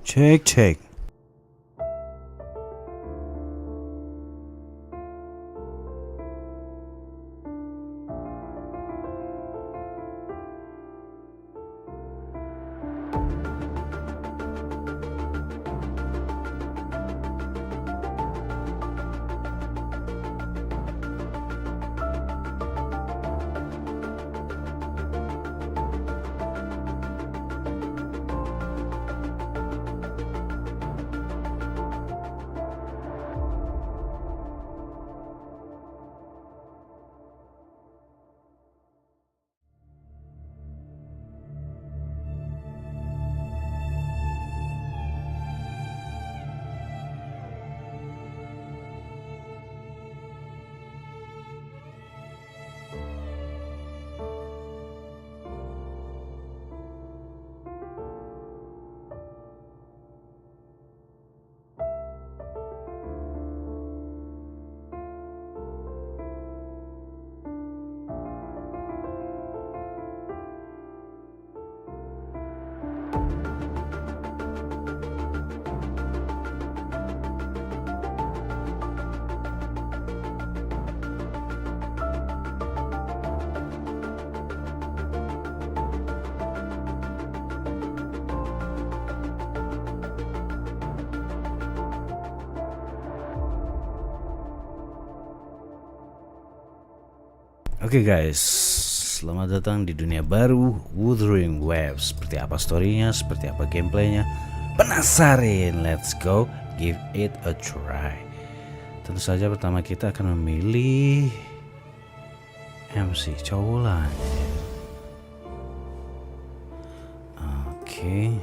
Cek cek. Oke guys, selamat datang di dunia baru Wuthering Waves. Seperti apa storynya, seperti apa gameplaynya? Penasaran? Let's go, give it a try. Tentu saja pertama kita akan memilih MC cowok lah. Oke.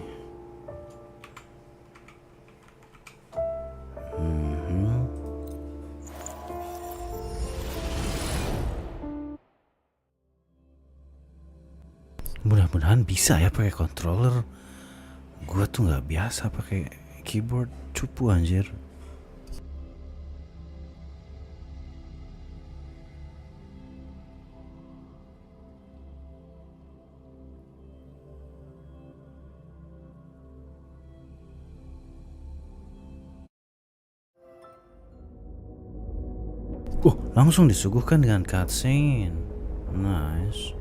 Mudah-mudahan bisa ya pakai controller. Gua tuh nggak biasa pakai keyboard, cupu anjir. Langsung disuguhkan dengan cutscene. Nice.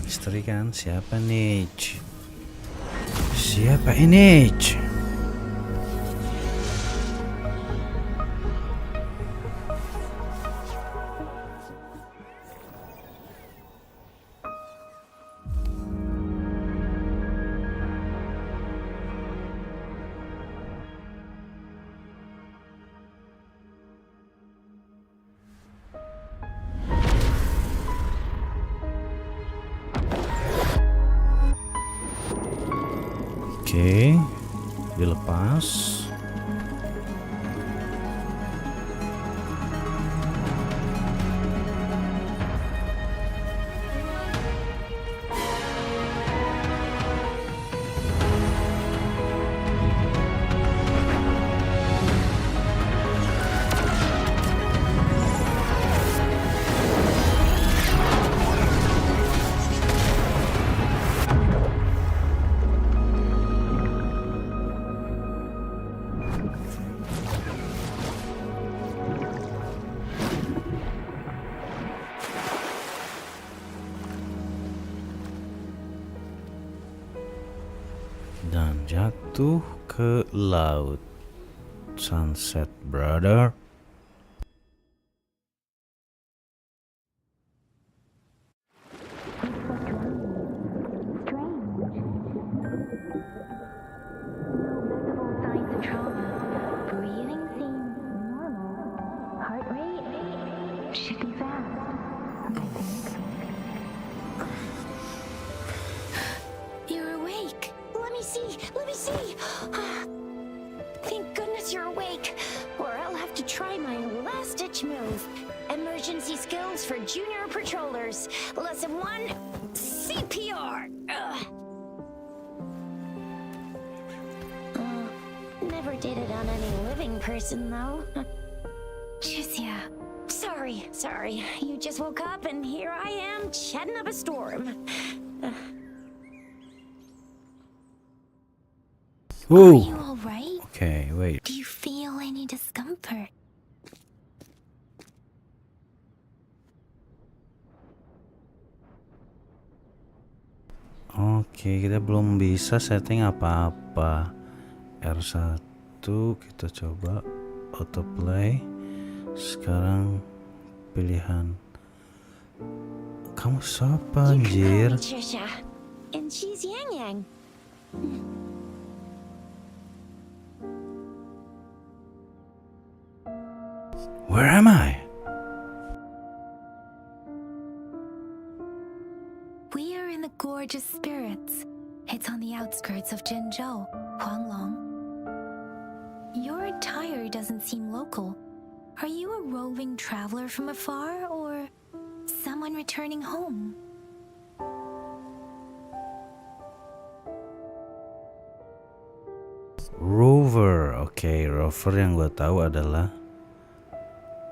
Misteri kan, siapa nih? Siapa ini? Oke, dilepas. Dan jatuh ke laut. Sunset, brother. Let me see. Thank goodness you're awake, or I'll have to try my last-ditch move. Emergency emergency skills for junior patrollers. Lesson 1, CPR. Never did it on any living person, though. Jusia. Sorry. You just woke up and here I am chatting up a storm. Are you all right? Okay, wait. Do you feel any discomfort? Oke, kita belum bisa setting apa-apa. R1 kita coba autoplay. Sekarang pilihan. Kamu siapa anjir? Trisha. And she's Yang Yang. Where am I? We are in the Gorgeous Spirits. It's on the outskirts of Jinzhou, Huanglong. Your attire doesn't seem local. Are you a roving traveler from afar, or someone returning home? Rover. Oke, rover yang gue tahu adalah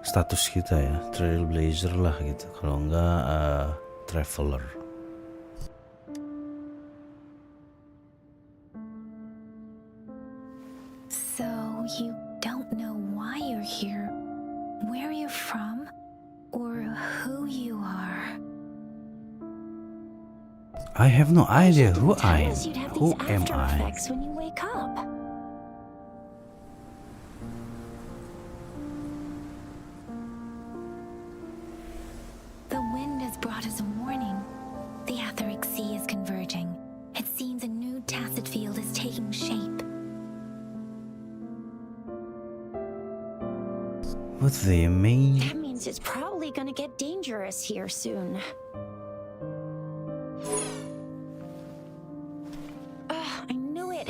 status kita ya, trailblazer lah gitu. Kalau enggak traveler. So you don't know why you're here, where you're from, or who you are. I have no idea who Tell I am. us you'd have Who these am after I? effects when you wake up. The wind has brought us a warning. The Etheric Sea is converging. It seems a new tacit field is taking shape. What do you mean? That means it's probably gonna get dangerous here soon. I knew it.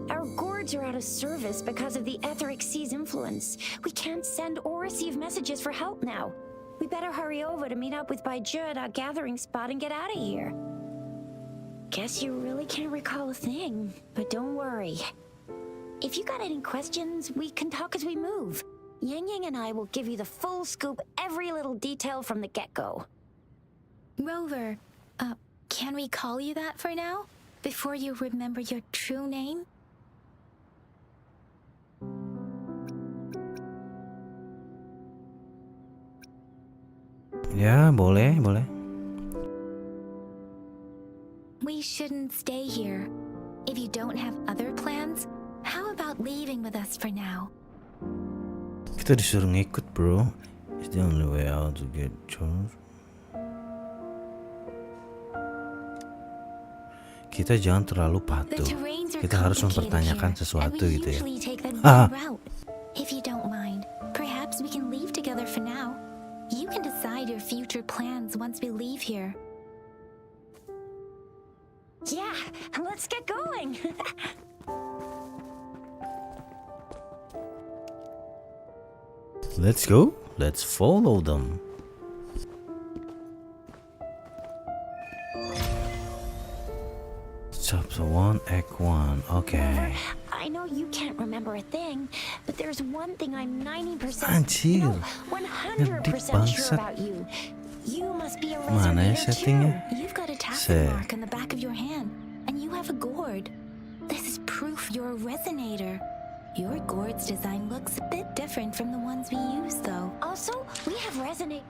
Our gourds are out of service because of the Etheric Sea's influence. We can't send or receive messages for help now. We better hurry over to meet up with Baiju at our gathering spot and get out of here. Guess you really can't recall a thing, but don't worry. If you got any questions, we can talk as we move. Yang Yang and I will give you the full scoop, every little detail from the get-go. Rover, can we call you that for now? Before you remember your true name? Ya, boleh. We shouldn't stay here. If you don't have other plans, how about leaving with us for now? Kita disuruh ngikut, bro. It's the only way out to get chores. Kita jangan terlalu The patuh. terrains are Kita harus complicated mempertanyakan here, sesuatu and we gitu ya. usually take the Ah. main route. If you don't mind, perhaps we can leave together for now. You can decide your future plans once we leave here. Yeah, let's get going. Let's go. Let's follow them. Chapter 1, Act 1. Okay. I know you can't remember a thing, but there's one thing I'm 90%, Anjir. no, 100% sure bangsat. about you. You must be a Mana ya resonator settingnya? too. You've got a tacit Set. mark on the back of your hand, and you have a gourd. This is proof you're a resonator. Your gourd's design looks a bit different from the ones we use, though. Also, we have resonate.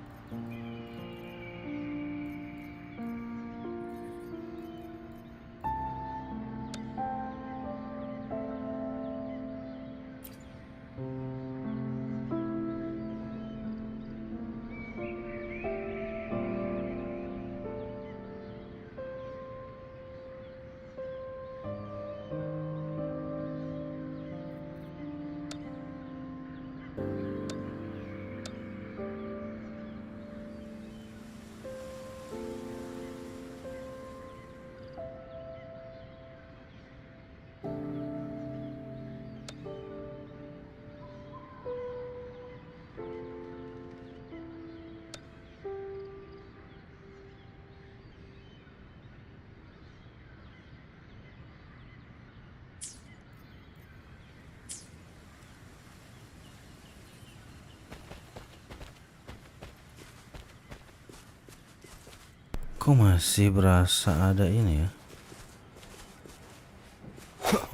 Kok masih berasa ada ini ya?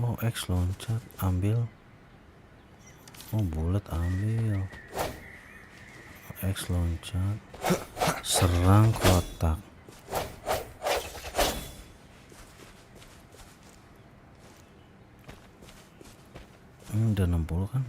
Oh, X loncat, ambil. Oh, bulat ambil. X loncat, serang kotak. Udah 60 kan?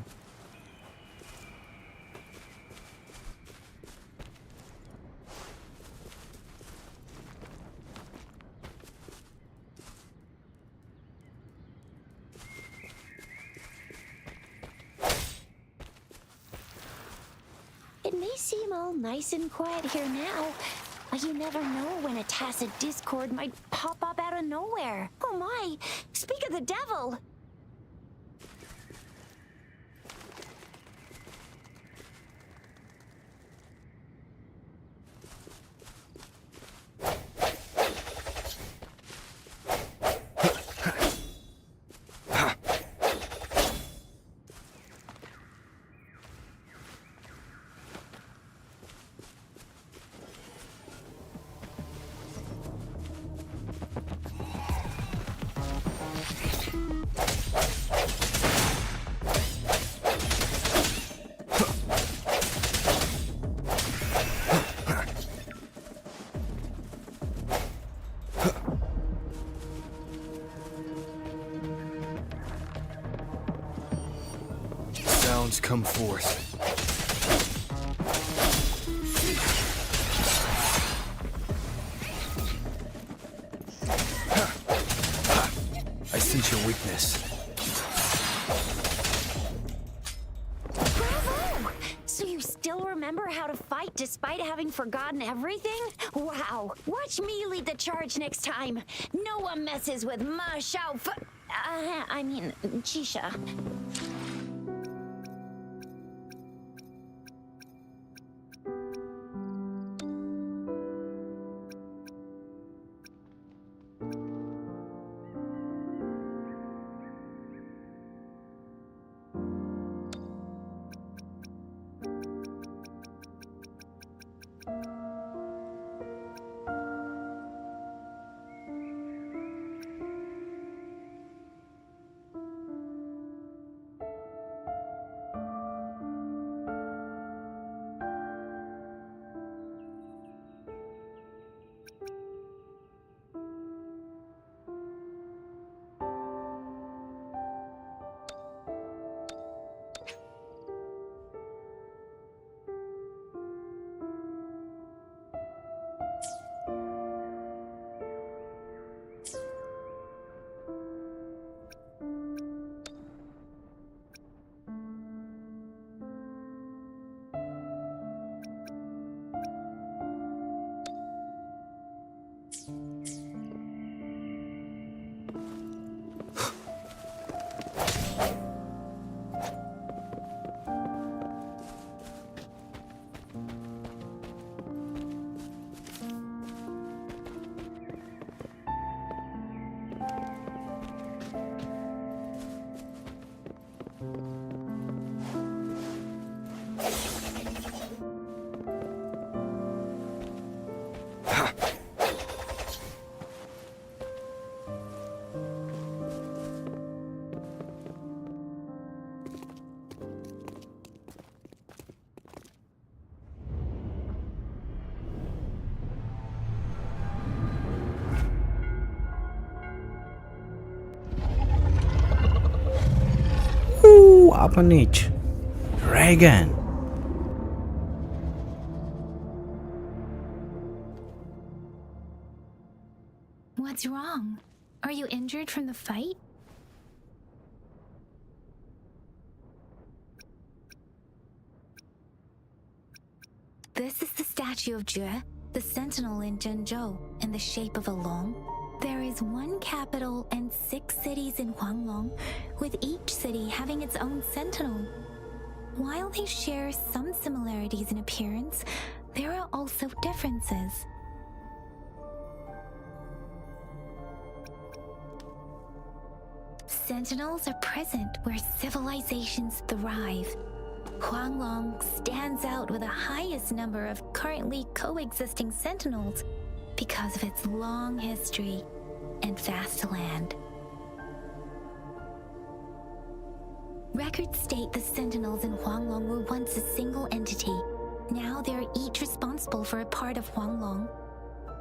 It may seem all nice and quiet here now, but you never know when a tacit discord might pop up out of nowhere. Oh my, speak of the devil! Sounds come forth. I sense your weakness. Bravo! So you still remember how to fight despite having forgotten everything? Wow! Watch me lead the charge next time. No one messes with Ma Xiao Chisha. Apa nih? Dragon. What's wrong? Are you injured from the fight? This is the statue of Jue, the sentinel in Zhenzhou, in the shape of a long. There is one capital and 6 cities in Huanglong, with each city having its own sentinel. While they share some similarities in appearance, there are also differences. Sentinels are present where civilizations thrive. Huanglong stands out with the highest number of currently coexisting sentinels because of its long history and vast land. Records state the Sentinels in Huanglong were once a single entity. Now they are each responsible for a part of Huanglong.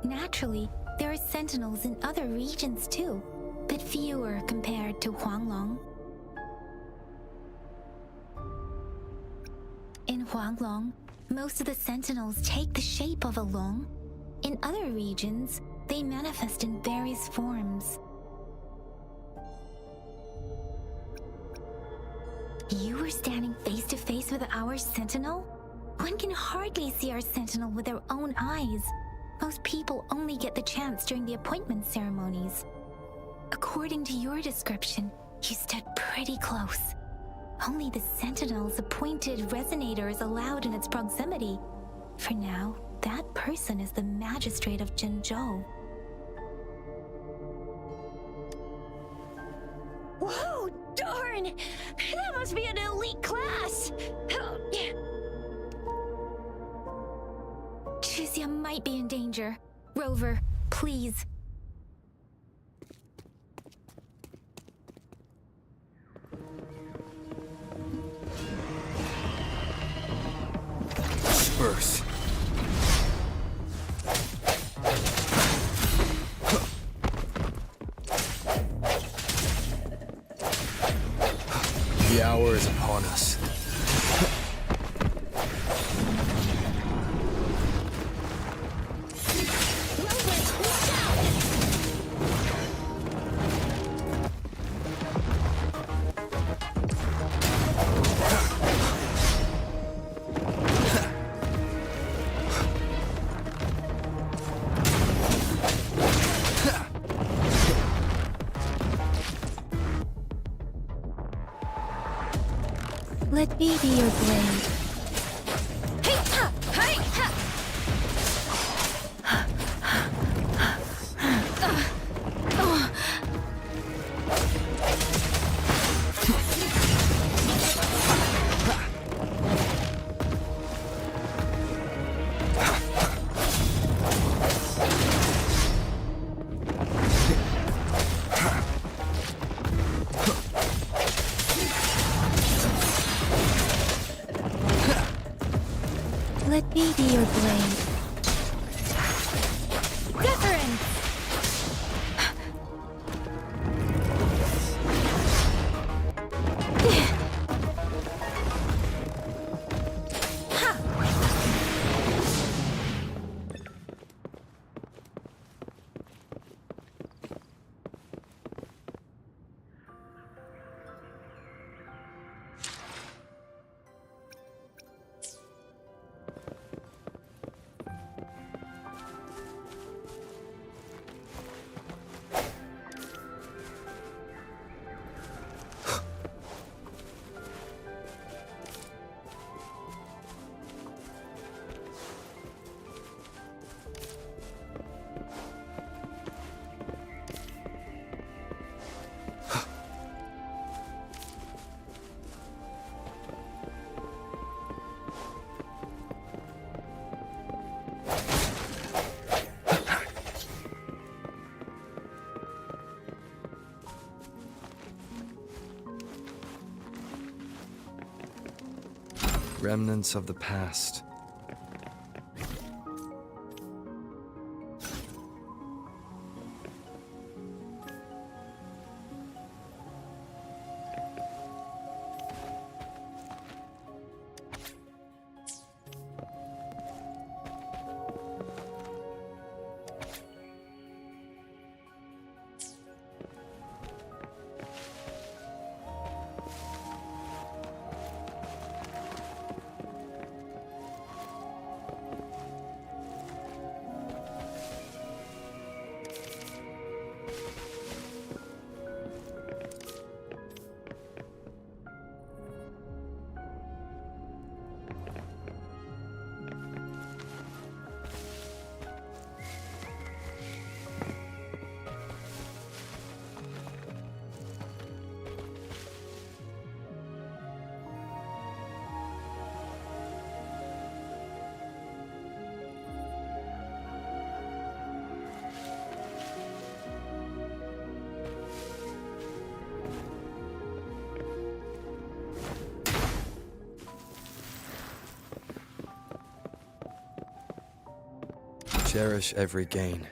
Naturally, there are Sentinels in other regions too, but fewer compared to Huanglong. In Huanglong, most of the Sentinels take the shape of a long. In other regions, they manifest in various forms. You were standing face to face with our Sentinel? One can hardly see our Sentinel with their own eyes. Most people only get the chance during the appointment ceremonies. According to your description, you stood pretty close. Only the Sentinel's appointed resonator is allowed in its proximity. For now, that person is the magistrate of Jinzhou. Whoa, darn! That must be an elite class! Chixia might be in danger. Rover, please. Disperse. The hour is upon us. Let me be your blade. Let me be your blade. Reference! Remnants of the past. Cherish every gain.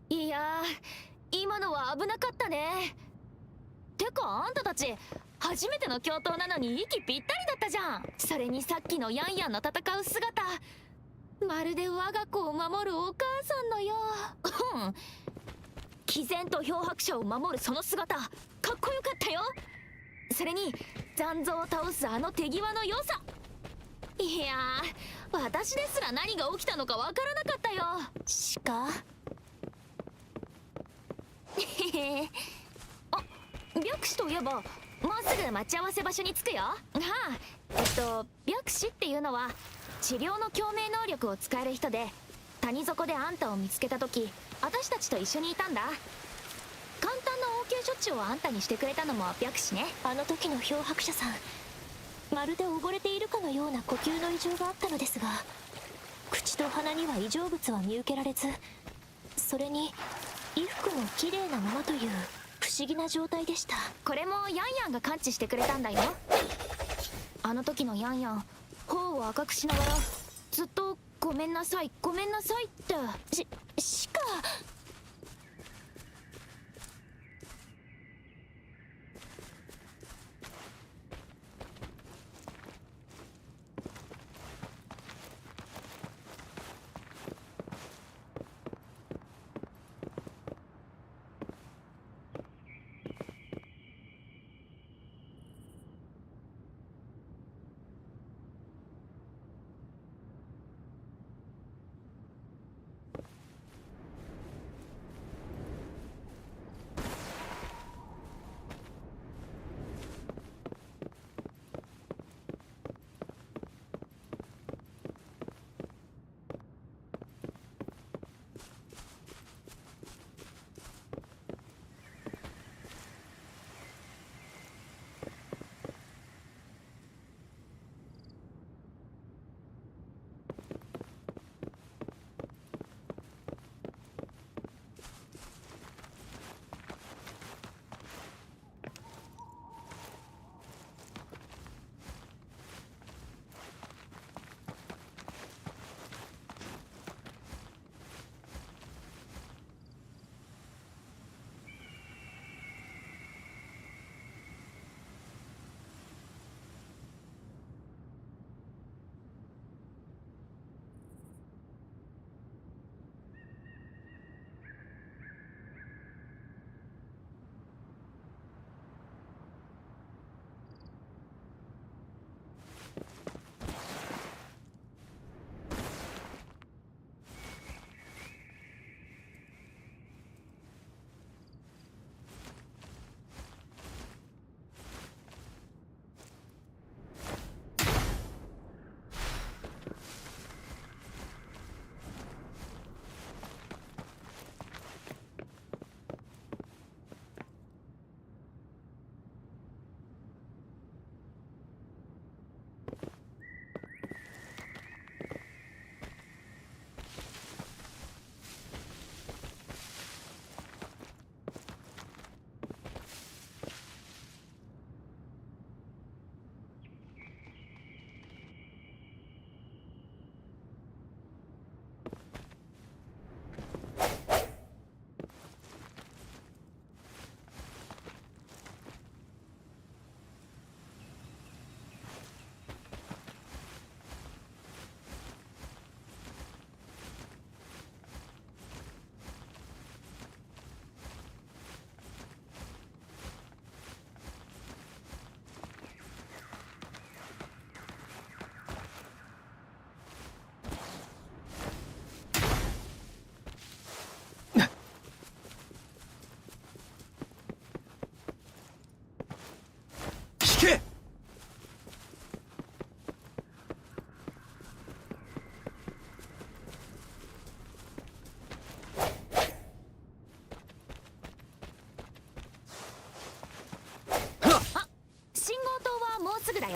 いやー、今のは危なかったね。てかあんたたち初めての共闘なのに息ぴったりだったじゃん。それにさっきのヤンヤンの戦う姿、まるで我が子を守るお母さんのよう。うん、毅然と漂白者を守るその姿、かっこよかったよ。それに残像を倒すあの手際の良さ、いやー、私ですら何が起きたのかわからなかったよ。鹿？へへ。あ、白紙といえばもうすぐ待ち合わせ場所に着くよ。はあ、白紙っていうのは治療の共鳴能力を使える人で、谷底であんたを見つけた時私たちと一緒にいたんだ。簡単な応急処置をあんたにしてくれたのも白紙ね。あの時の漂白者さん、まるで溺れているかのような呼吸の異常があったのですが、口と鼻には異常物は見受けられず、それに衣服も綺麗なままという不思議な状態でした。これもヤンヤンが感知してくれたんだよ。あの時のヤンヤン、頬を赤くしながらずっとごめんなさいごめんなさいって。鹿？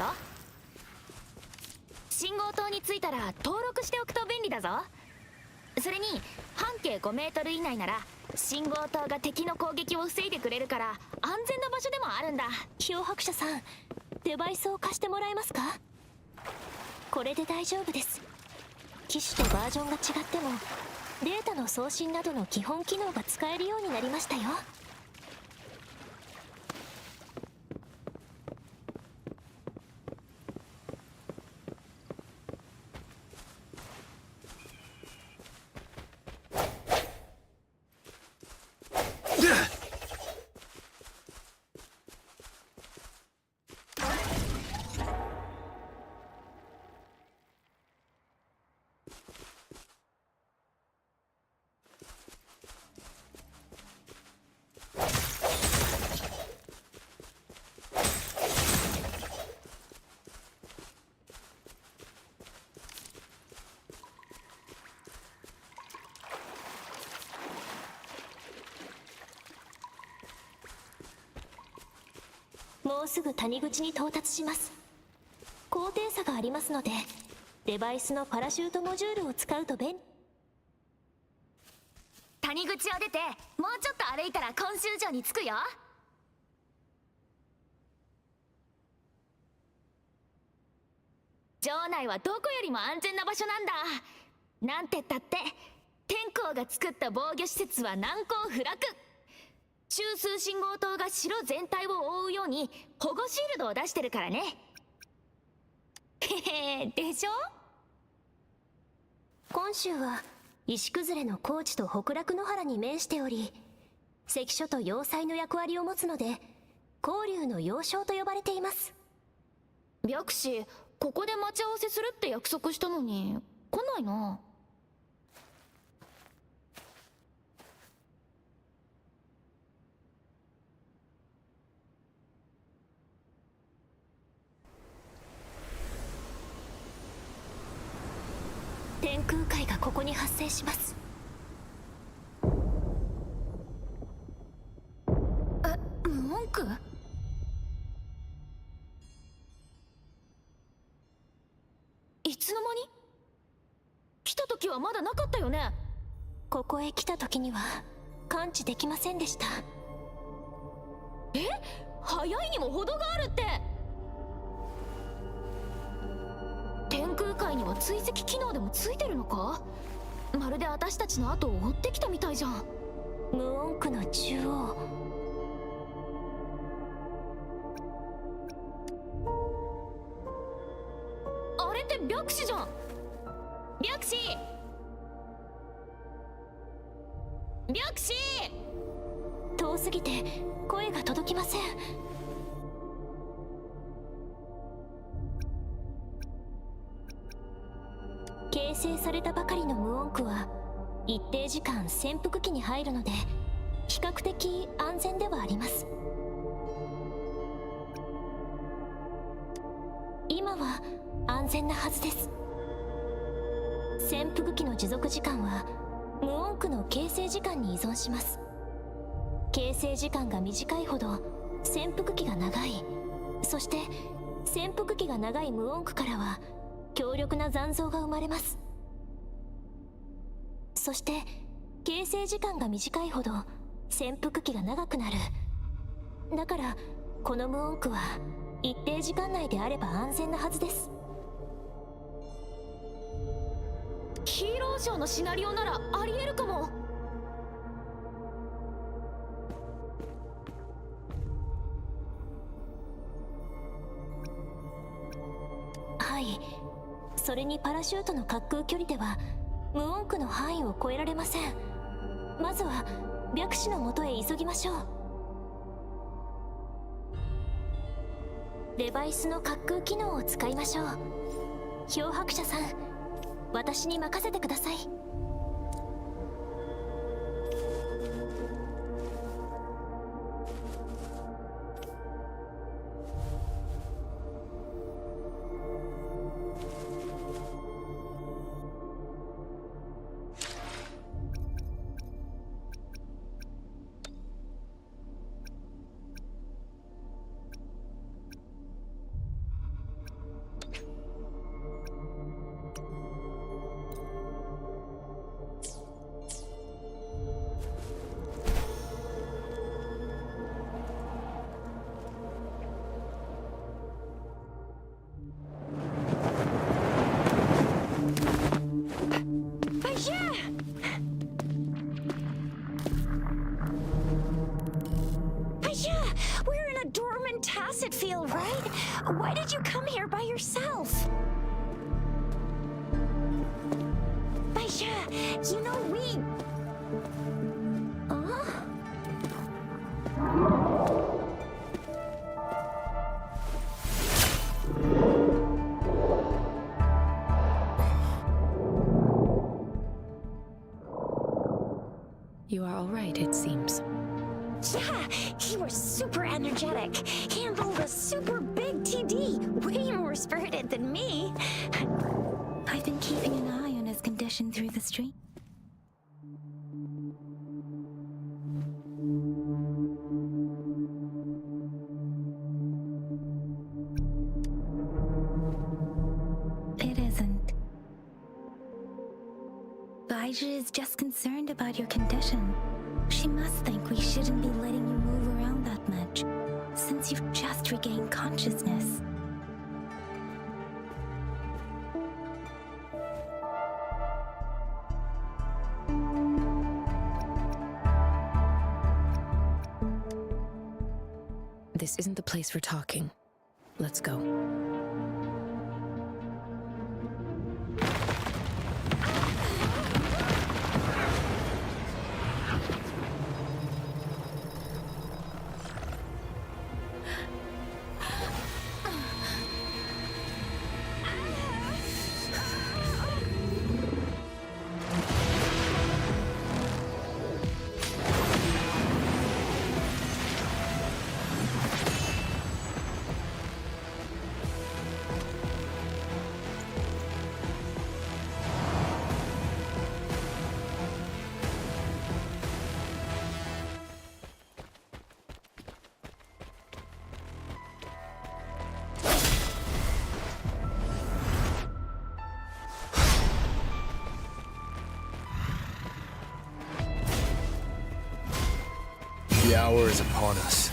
よ。信号灯に着いたら登録しておくと便利だぞ。それに半径5メートル以内なら信号灯が敵の攻撃を防いでくれるから安全な場所でもあるんだ。漂白者さん、デバイスを貸してもらえますか？これで大丈夫です。機種とバージョンが違ってもデータの送信などの基本機能が使えるようになりましたよ。もうすぐ谷口に到達します。高低差がありますのでデバイスのパラシュートモジュールを使うと便利。谷口を出てもうちょっと歩いたらコンシュージョに着くよ。城内はどこよりも安全な場所なんだ。なんてったって天候が作った防御施設は難攻不落。中枢信号灯が城全体を覆うように保護シールドを出してるからね。へへでしょ。本州は石崩れの高地と北楽野原に面しており、関所と要塞の役割を持つので交流の要衝と呼ばれています。白氏、ここで待ち合わせするって約束したのに来ないな。天空海がここに発生します。無音句？いつの間に？来た時はまだなかったよね。ここへ来た時には感知できませんでした。え？早いにも程があるって。天空海には追跡機能でもついてるのか？まるで私たちの後を追ってきたみたいじゃん。無音区の中央。あれって白氏じゃん。白氏！白氏！遠すぎて声が届きません。形成されたばかりの無音区は一定時間潜伏期に入るので比較的安全ではあります。今は安全なはずです。潜伏期の持続時間は無音区の形成時間に依存します。形成時間が短いほど潜伏期が長い。そして潜伏期が長い無音区からは強力な残像が生まれます。そして形成時間が短いほど潜伏期が長くなる。だからこの無音区は一定時間内であれば安全なはずです。ヒーローショーのシナリオならありえるかも。はい。それにパラシュートの滑空距離では無音区の範囲を超えられません。まずは白氏のもとへ急ぎましょう。デバイスの滑空機能を使いましょう。漂白者さん、私に任せてください。doesn't feel right. Why did you come here by yourself? Baisha, you know we... Huh? You are all right, it seems. Yeah, he was super energetic. Handled a super big TD. Way more spirited than me. I've been keeping an eye on his condition through the stream. It isn't. Baija is just concerned about your condition. She must think we shouldn't be letting you move around that much, since you've just regained consciousness. This isn't the place for talking. Let's go. The hour is upon us.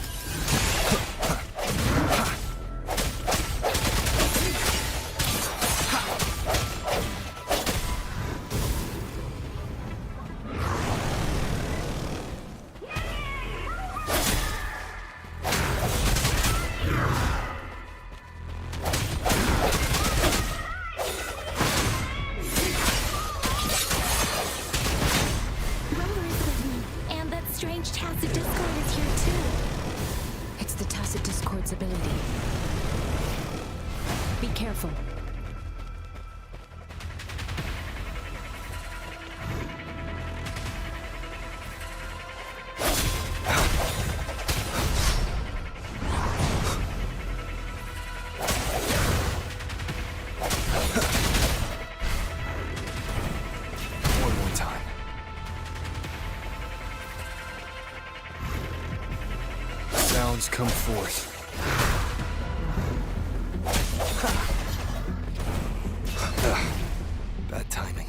Rumor is with me, and that strange tacit discord is here too. It's the Tacit Discord's ability. Be careful. One more time. Sounds come forth. Bad timing.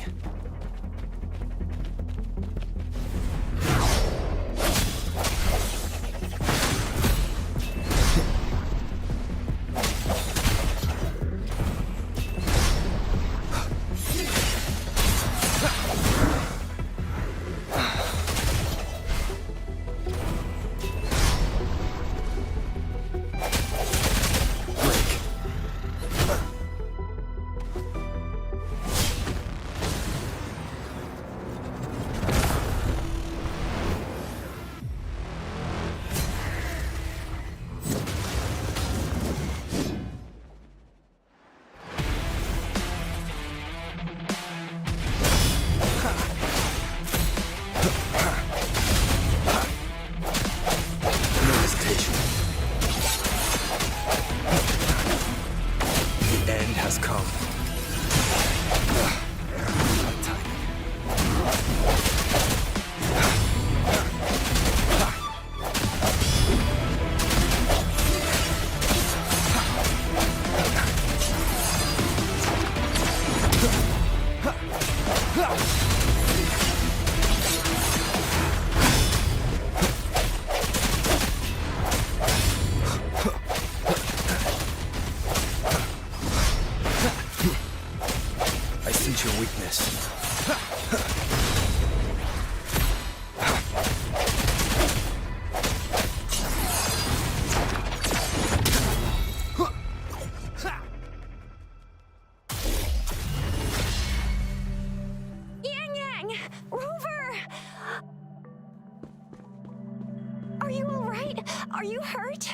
Are you all right? Are you hurt?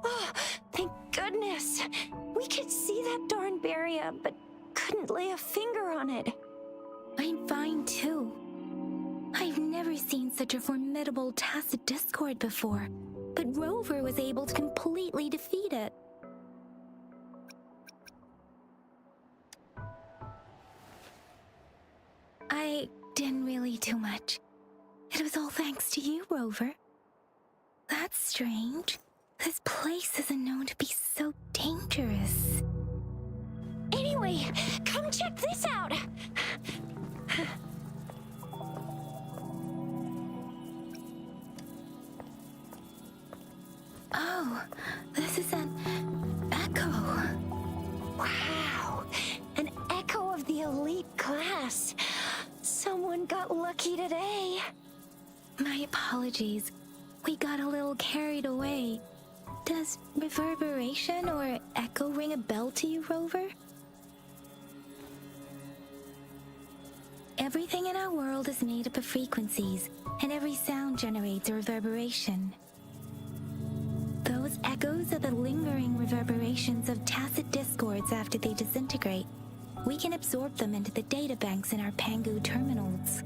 Oh, thank goodness. We could see that darn barrier, but couldn't lay a finger on it. I'm fine too. I've never seen such a formidable tacit discord before, but Rover was able to completely defeat it. I didn't really do much. It was all thanks to you, Rover. That's strange. This place isn't known to be so dangerous. Anyway, come check this out. Oh, this is an echo. Wow, an echo of the elite class. Someone got lucky today. My apologies. We got a little carried away. Does reverberation or echo ring a bell to you, Rover? Everything in our world is made up of frequencies, and every sound generates a reverberation. Those echoes are the lingering reverberations of tacit discords after they disintegrate. We can absorb them into the databanks in our Pangu terminals.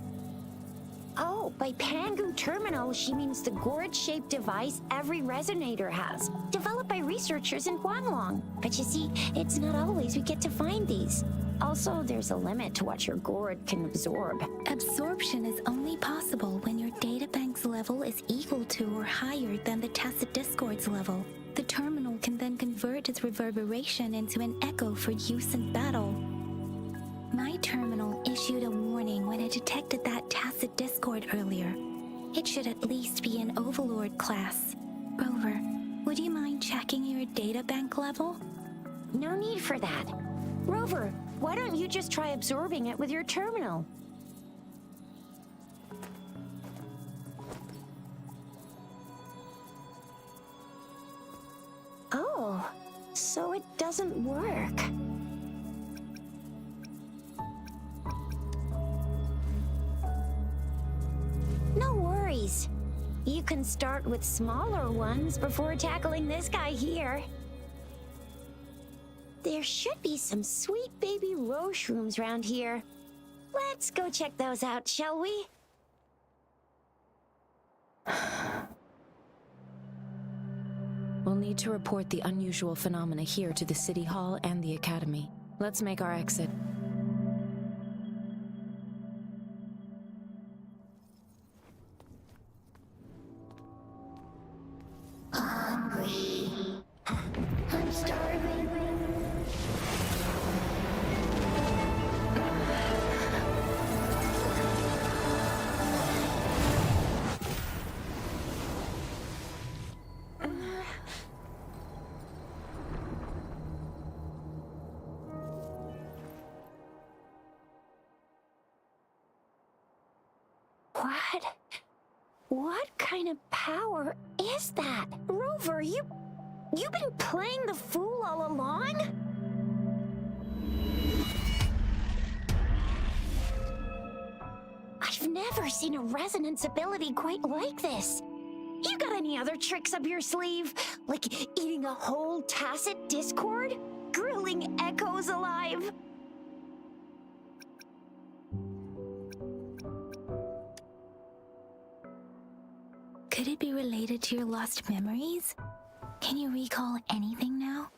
Oh, by Pangu Terminal, she means the gourd-shaped device every resonator has, developed by researchers in Huanglong. But you see, it's not always we get to find these. Also, there's a limit to what your gourd can absorb. Absorption is only possible when your databank's level is equal to or higher than the tacit discord's level. The terminal can then convert its reverberation into an echo for use in battle. My terminal issued a warning when it detected that tacit discord earlier. It should at least be an Overlord class. Rover, would you mind checking your databank level? No need for that. Rover, why don't you just try absorbing it with your terminal? Oh, so it doesn't work. No worries. You can start with smaller ones before tackling this guy here. There should be some sweet baby rose shrooms around here. Let's go check those out, shall we? We'll need to report the unusual phenomena here to the City Hall and the Academy. Let's make our exit. Hungry. I'm starving. What kind of power is that? Rover, you've been playing the fool all along? I've never seen a resonance ability quite like this. You got any other tricks up your sleeve? Like eating a whole tacit discord? Grilling echoes alive? Could it be related to your lost memories? Can you recall anything now?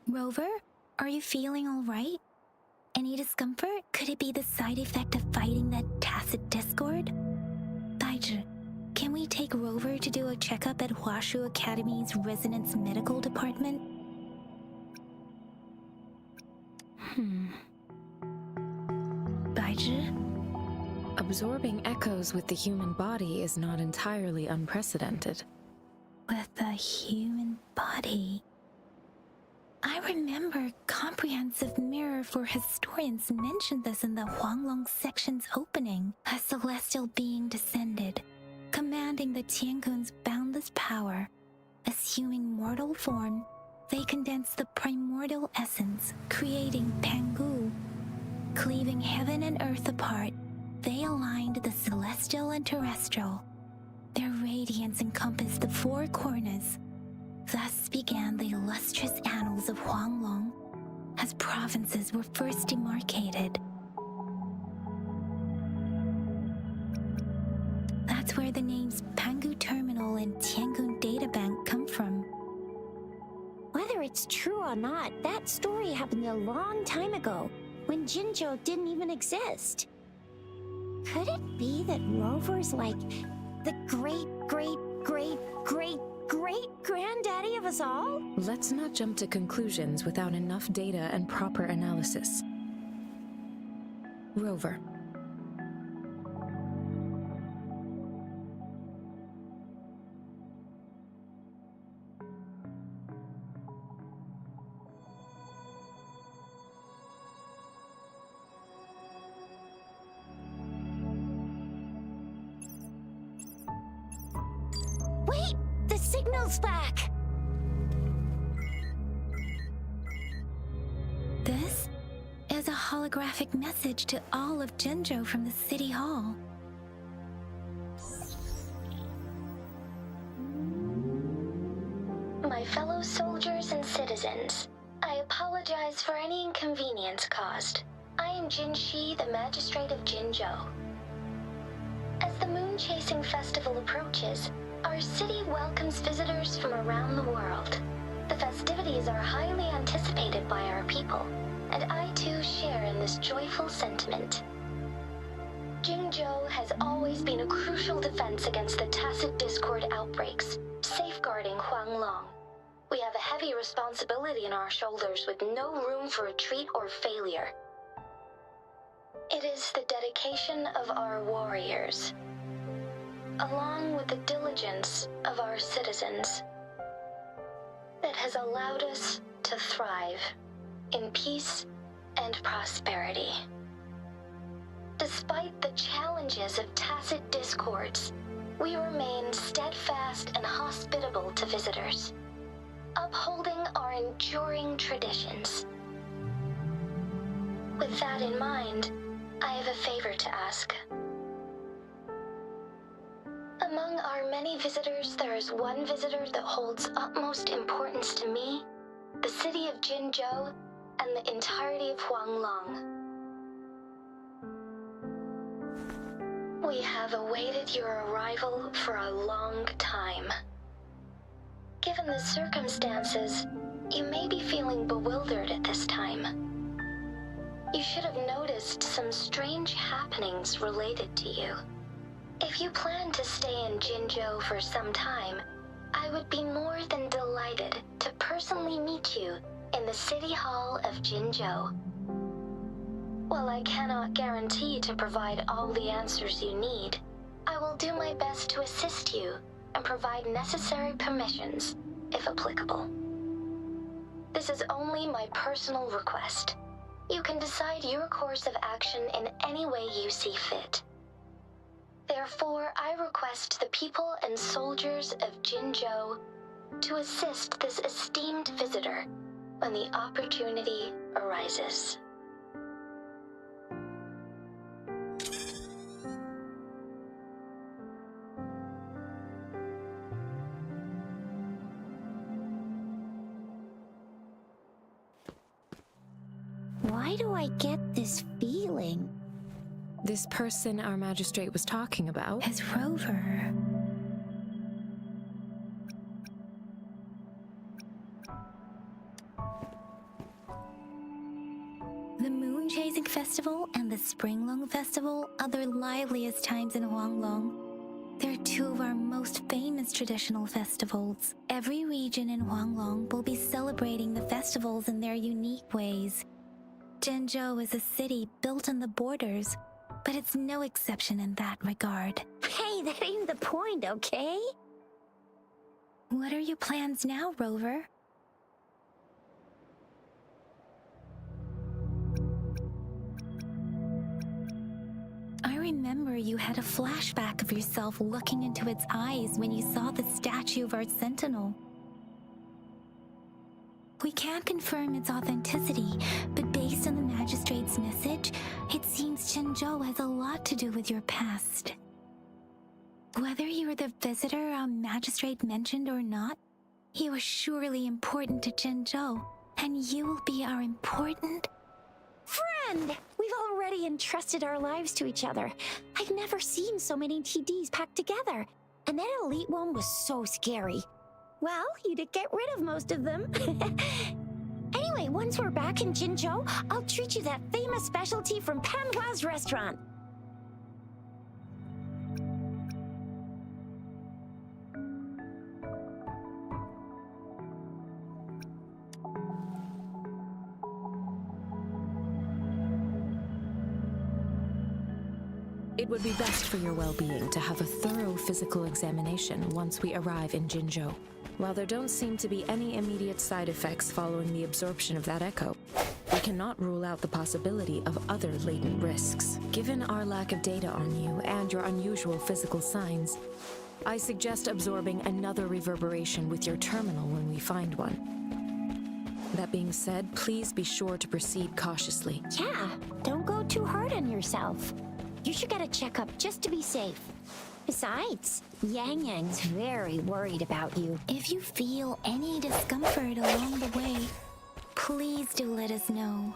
Rover, are you feeling all right? Any discomfort? Could it be the side effect of fighting that tacit discord? Daiji, can we take Rover to do a checkup at Huashu Academy's Resonance Medical Department? Daiji? Absorbing echoes with the human body is not entirely unprecedented. With the human body. I remember Comprehensive Mirror for Historians mentioned this in the Huanglong section's opening. A celestial being descended, commanding the Tiankun's boundless power. Assuming mortal form, they condensed the primordial essence, creating Pangu, Cleaving heaven and earth apart, they aligned the celestial and terrestrial. Their radiance encompassed the four corners. Thus began the illustrious annals of Huanglong, as provinces were first demarcated. That's where the names Pangu Terminal and Tiangun Data Bank come from. Whether it's true or not, that story happened a long time ago, when Jinzhou didn't even exist. Could it be that Rover's like the great-great-great-great-great-granddaddy of us all? Let's not jump to conclusions without enough data and proper analysis. Rover. Wait! The signal's back! This is a holographic message to all of Jinzhou from the City Hall. My fellow soldiers and citizens, I apologize for any inconvenience caused. I am Jin Shi, the Magistrate of Jinzhou. As the Moon Chasing Festival approaches, our city welcomes visitors from around the world. The festivities are highly anticipated by our people, and I too share in this joyful sentiment. Jinzhou has always been a crucial defense against the tacit discord outbreaks, safeguarding Huanglong. We have a heavy responsibility on our shoulders with no room for retreat or failure. It is the dedication of our warriors, along with the diligence of our citizens, that has allowed us to thrive in peace and prosperity. Despite the challenges of tacit discords, we remain steadfast and hospitable to visitors, upholding our enduring traditions. With that in mind, I have a favor to ask. Among our many visitors, there is one visitor that holds utmost importance to me, the city of Jinzhou, and the entirety of Huanglong. We have awaited your arrival for a long time. Given the circumstances, you may be feeling bewildered at this time. You should have noticed some strange happenings related to you. If you plan to stay in Jinzhou for some time, I would be more than delighted to personally meet you in the City Hall of Jinzhou. While I cannot guarantee to provide all the answers you need, I will do my best to assist you and provide necessary permissions, if applicable. This is only my personal request. You can decide your course of action in any way you see fit. Therefore, I request the people and soldiers of Jinzhou to assist this esteemed visitor when the opportunity arises. Why do I get this feeling? This person our magistrate was talking about. As Rover. The Moon Chasing Festival and the Springlong Festival are the liveliest times in Huanglong. They're two of our most famous traditional festivals. Every region in Huanglong will be celebrating the festivals in their unique ways. Jinzhou is a city built on the borders, but it's no exception in that regard. Hey, that ain't the point, okay? What are your plans now, Rover? I remember you had a flashback of yourself looking into its eyes when you saw the statue of our sentinel. We can't confirm its authenticity, but based on the magistrate's message, lot to do with your past. Whether you're the visitor our magistrate mentioned or not, you are surely important to Jinzhou, and you will be our important Friend! We've already entrusted our lives to each other. I've never seen so many TDs packed together. And that elite one was so scary. Well, you did get rid of most of them. Anyway, once we're back in Jinzhou, I'll treat you that famous specialty from Panhua's restaurant. It would be best for your well-being to have a thorough physical examination once we arrive in Jinzhou. While there don't seem to be any immediate side effects following the absorption of that echo, we cannot rule out the possibility of other latent risks. Given our lack of data on you and your unusual physical signs, I suggest absorbing another reverberation with your terminal when we find one. That being said, please be sure to proceed cautiously. Yeah, don't go too hard on yourself. You should get a checkup just to be safe. Besides, Yang Yang's very worried about you. If you feel any discomfort along the way, please do let us know.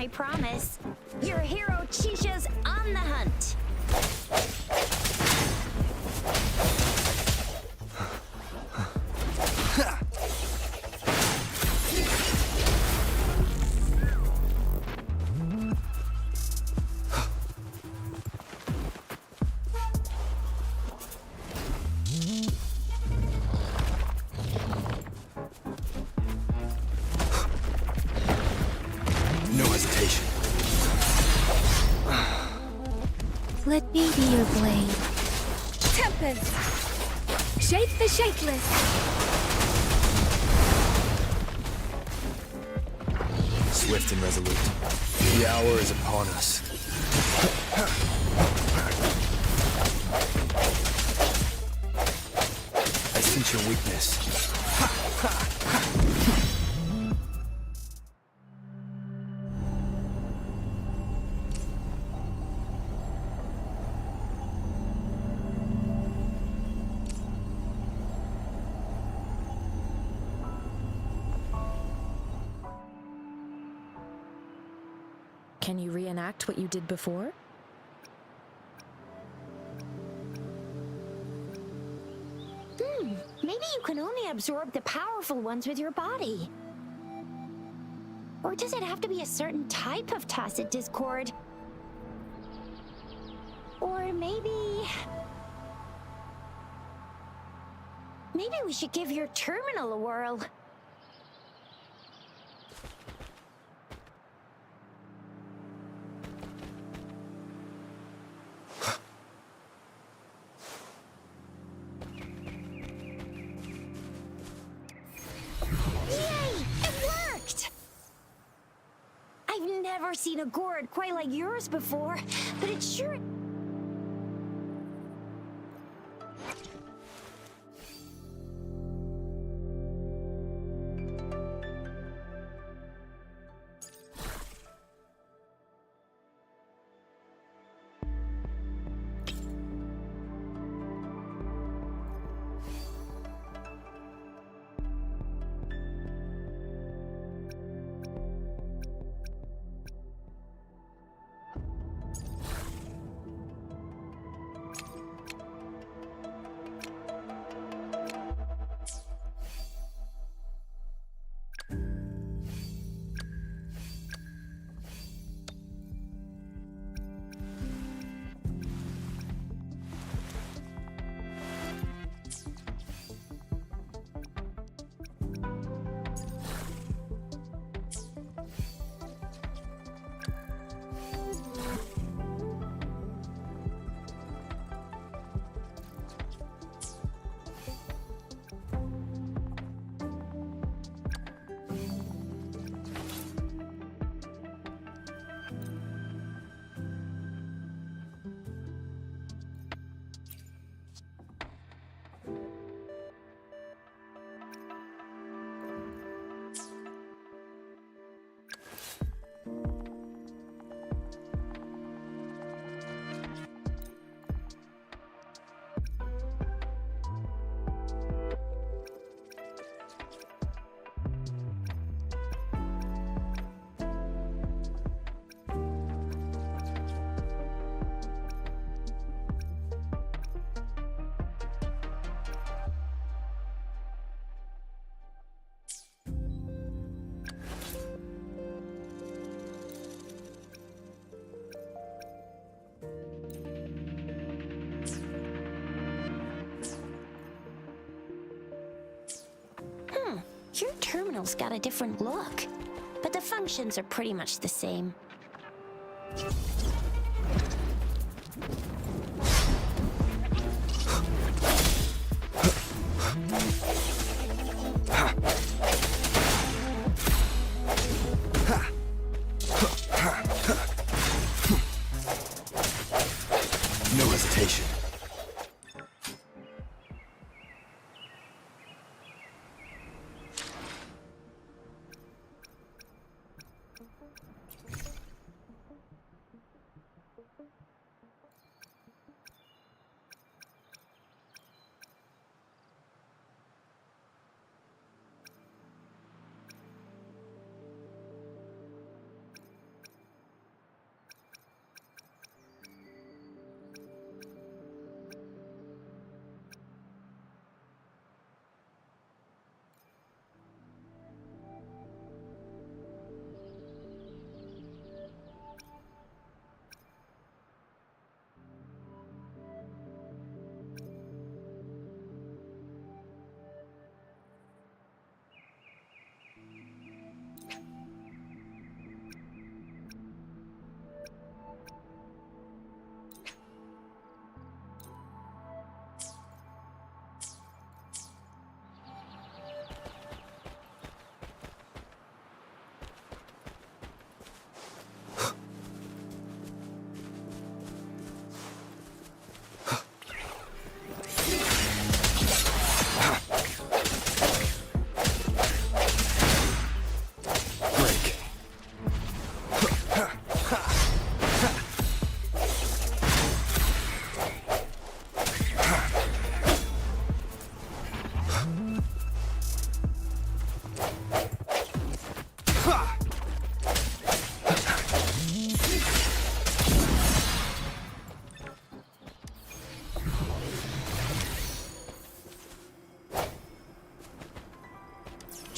I promise. Your hero Chisha's on the hunt. Let me be your blade. Tempest! Shape the shapeless! Swift and resolute. The hour is upon us. I sense your weakness. Can you reenact what you did before? Maybe you can only absorb the powerful ones with your body. Or does it have to be a certain type of tacit discord? Or maybe we should give your terminal a whirl. I've never seen a gourd quite like yours before, but it sure... Your terminal's got a different look, but the functions are pretty much the same. No hesitation.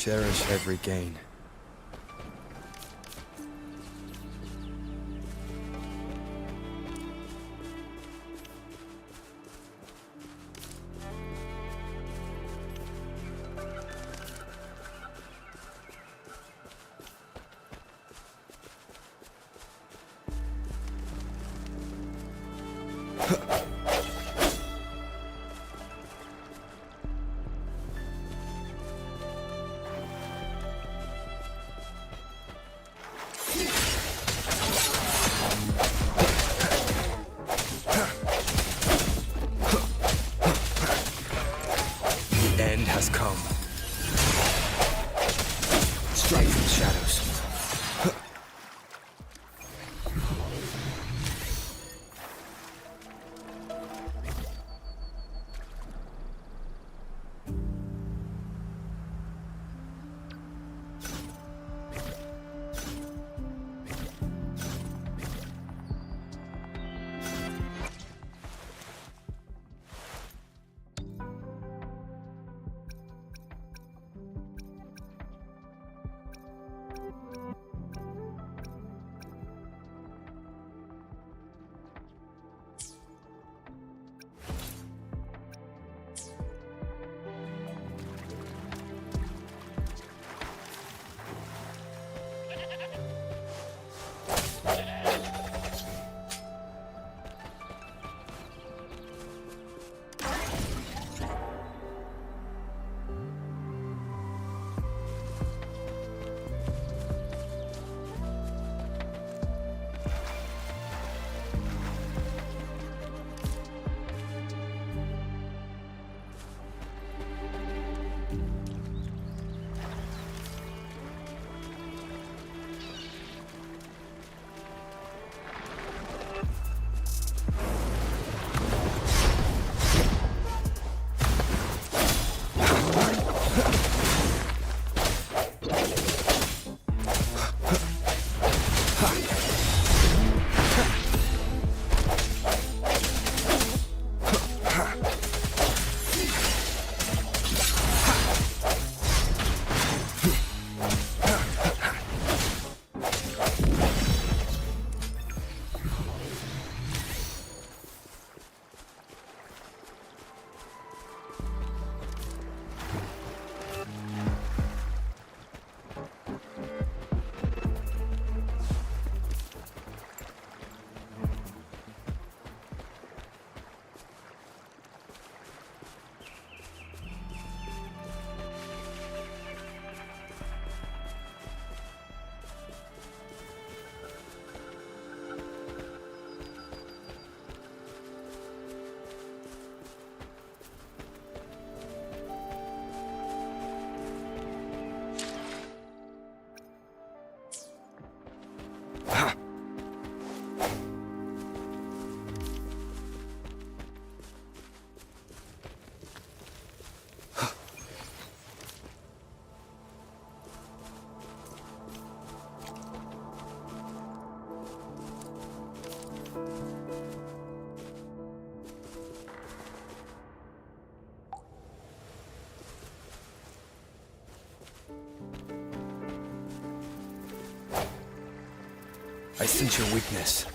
Cherish every gain. The end has come. Strike from the shadows. I sense your weakness.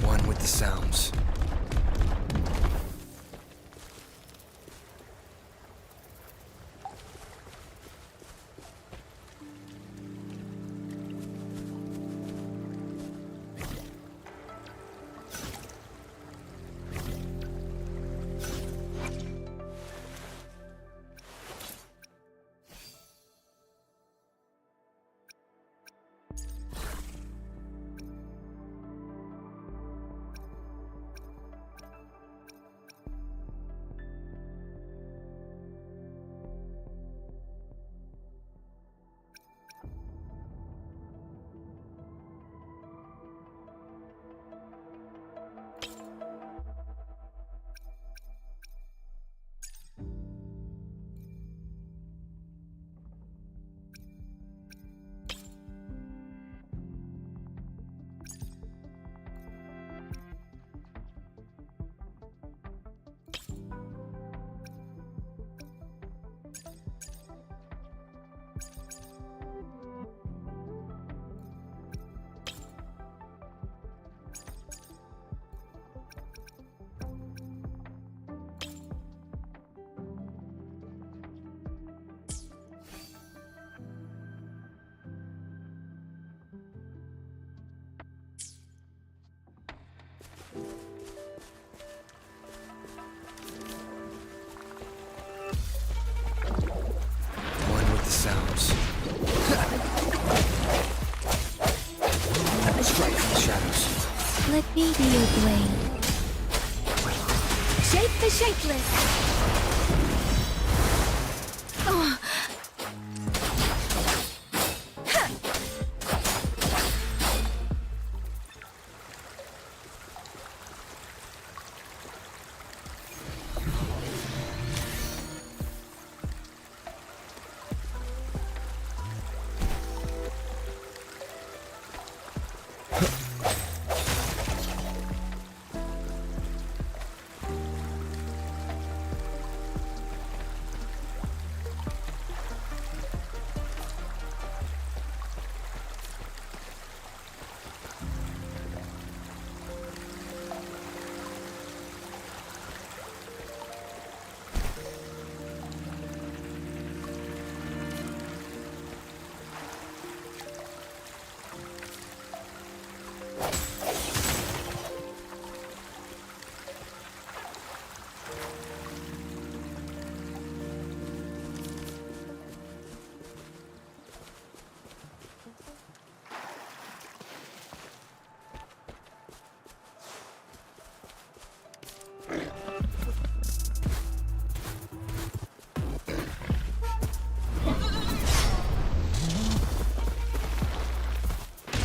One with the sounds. Feel blade. Shape the shapeless. Oh.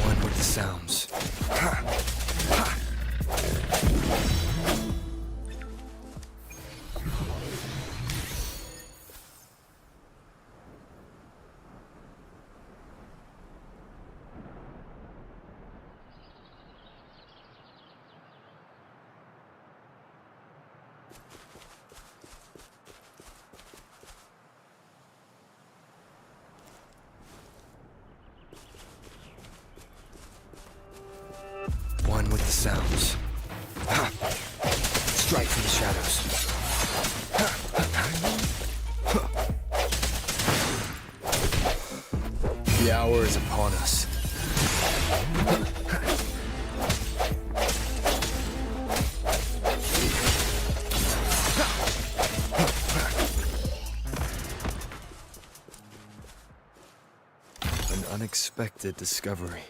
One with the sounds. One with the sounds. Strike from the shadows. The hour is upon us. An unexpected discovery.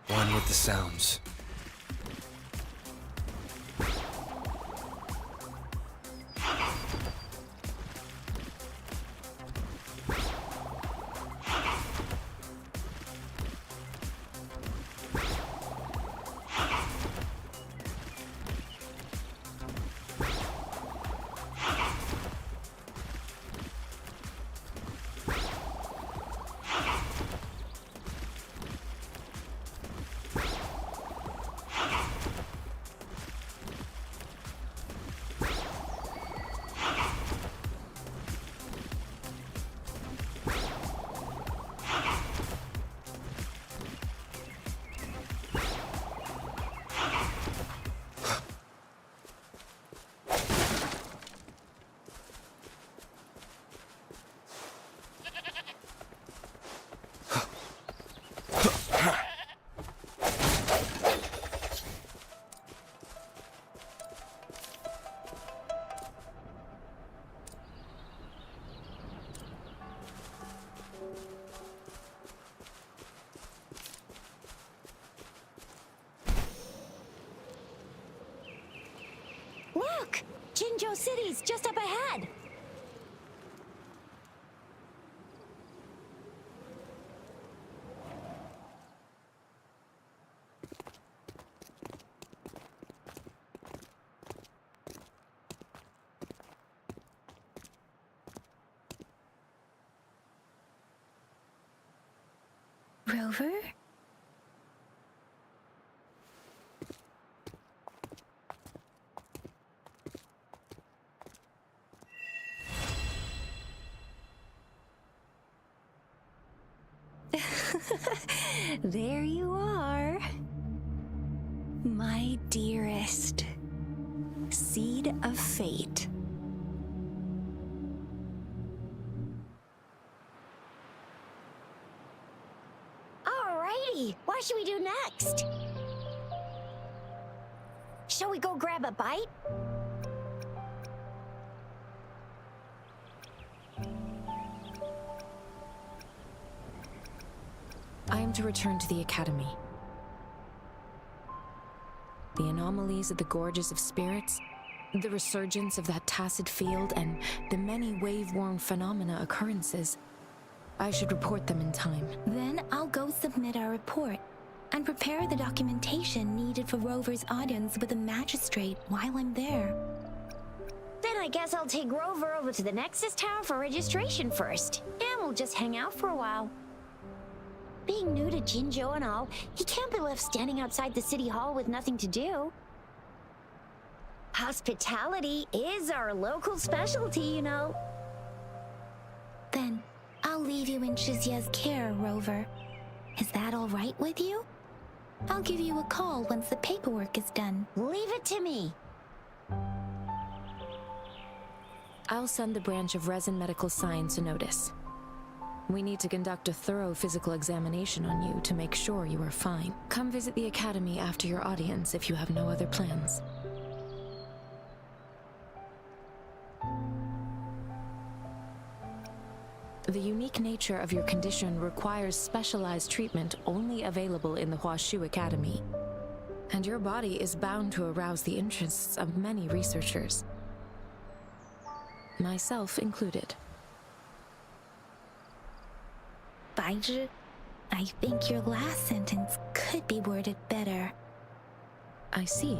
One with the sounds. Look! Jinzhou City's just up ahead! Rover? There you are. My dearest. Seed of fate. Alrighty, what should we do next? Shall we go grab a bite? I am to return to the Academy. The anomalies of the Gorges of Spirits, the resurgence of that tacit field, and the many wave-worn phenomena occurrences. I should report them in time. Then I'll go submit our report and prepare the documentation needed for Rover's audience with the magistrate while I'm there. Then I guess I'll take Rover over to the Nexus Tower for registration first, and we'll just hang out for a while. Being new to Jinzhou and all, he can't be left standing outside the city hall with nothing to do. Hospitality is our local specialty, you know. Then I'll leave you in Shizia's care, Rover. Is that all right with you? I'll give you a call once the paperwork is done. Leave it to me. I'll send the branch of Resin Medical Science a notice. We need to conduct a thorough physical examination on you to make sure you are fine. Come visit the Academy after your audience if you have no other plans. The unique nature of your condition requires specialized treatment only available in the Huashu Academy. And your body is bound to arouse the interests of many researchers. Myself included. Baizhi, I think your last sentence could be worded better. I see.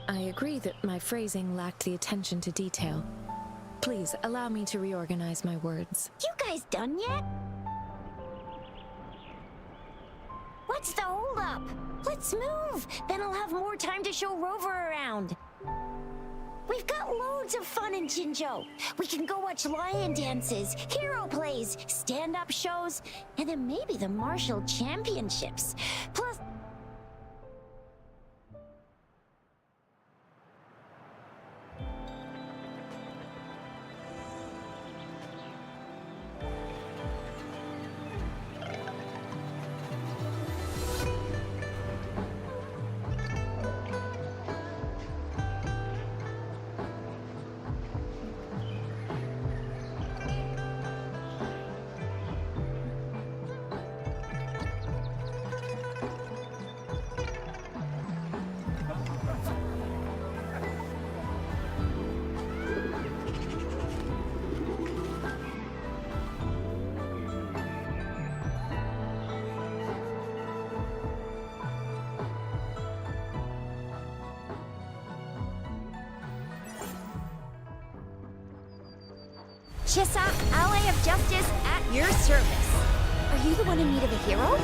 I agree that my phrasing lacked the attention to detail. Please allow me to reorganize my words. You guys done yet? What's the holdup? Let's move! Then I'll have more time to show Rover around. We've got loads of fun in Jinzhou. We can go watch lion dances, hero plays, stand-up shows, and then maybe the martial championships. Plus... Chisa, Ally of Justice, at your service. Are you the one in need of a hero?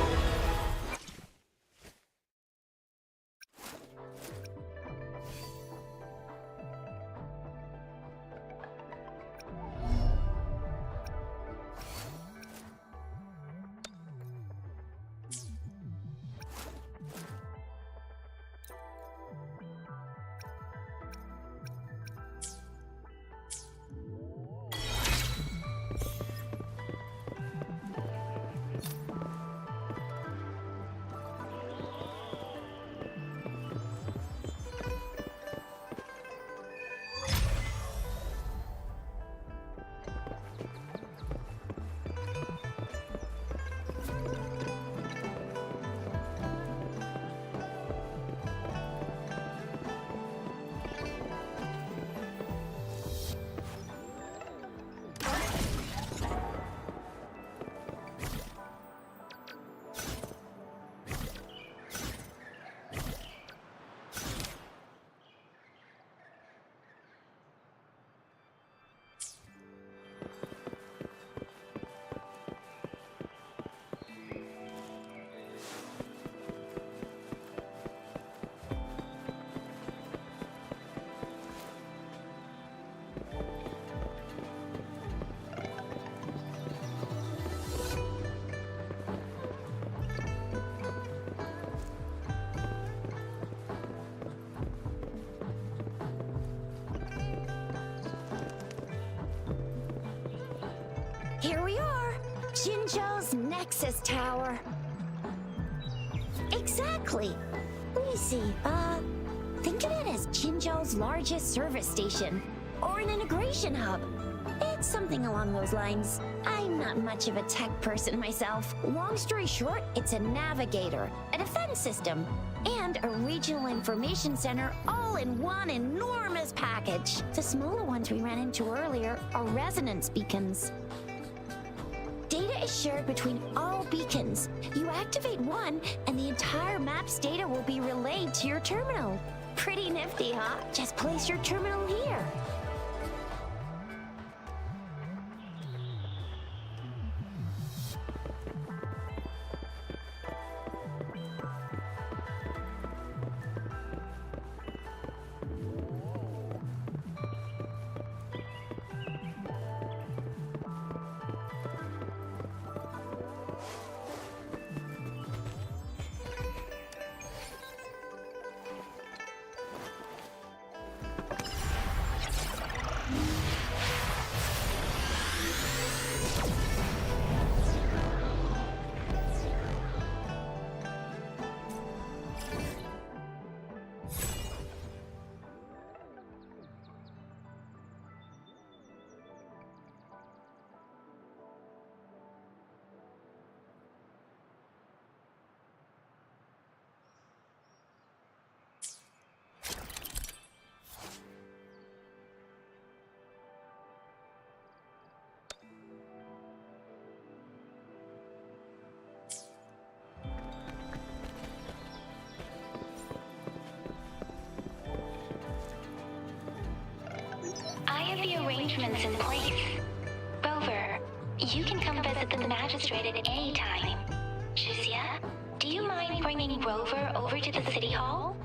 Jinzhou's Nexus Tower. Exactly. Let me see. Think of it as Jinzhou's largest service station, or an integration hub. It's something along those lines. I'm not much of a tech person myself. Long story short, it's a navigator, a defense system, and a regional information center all in one enormous package. The smaller ones we ran into earlier are resonance beacons. Data is shared between all beacons. You activate one, and the entire map's data will be relayed to your terminal. Pretty nifty, huh? Just place your terminal here. I have the arrangements in place. Rover, you can come visit the magistrate at any time. Juzia, do you mind bringing Rover over to the city hall?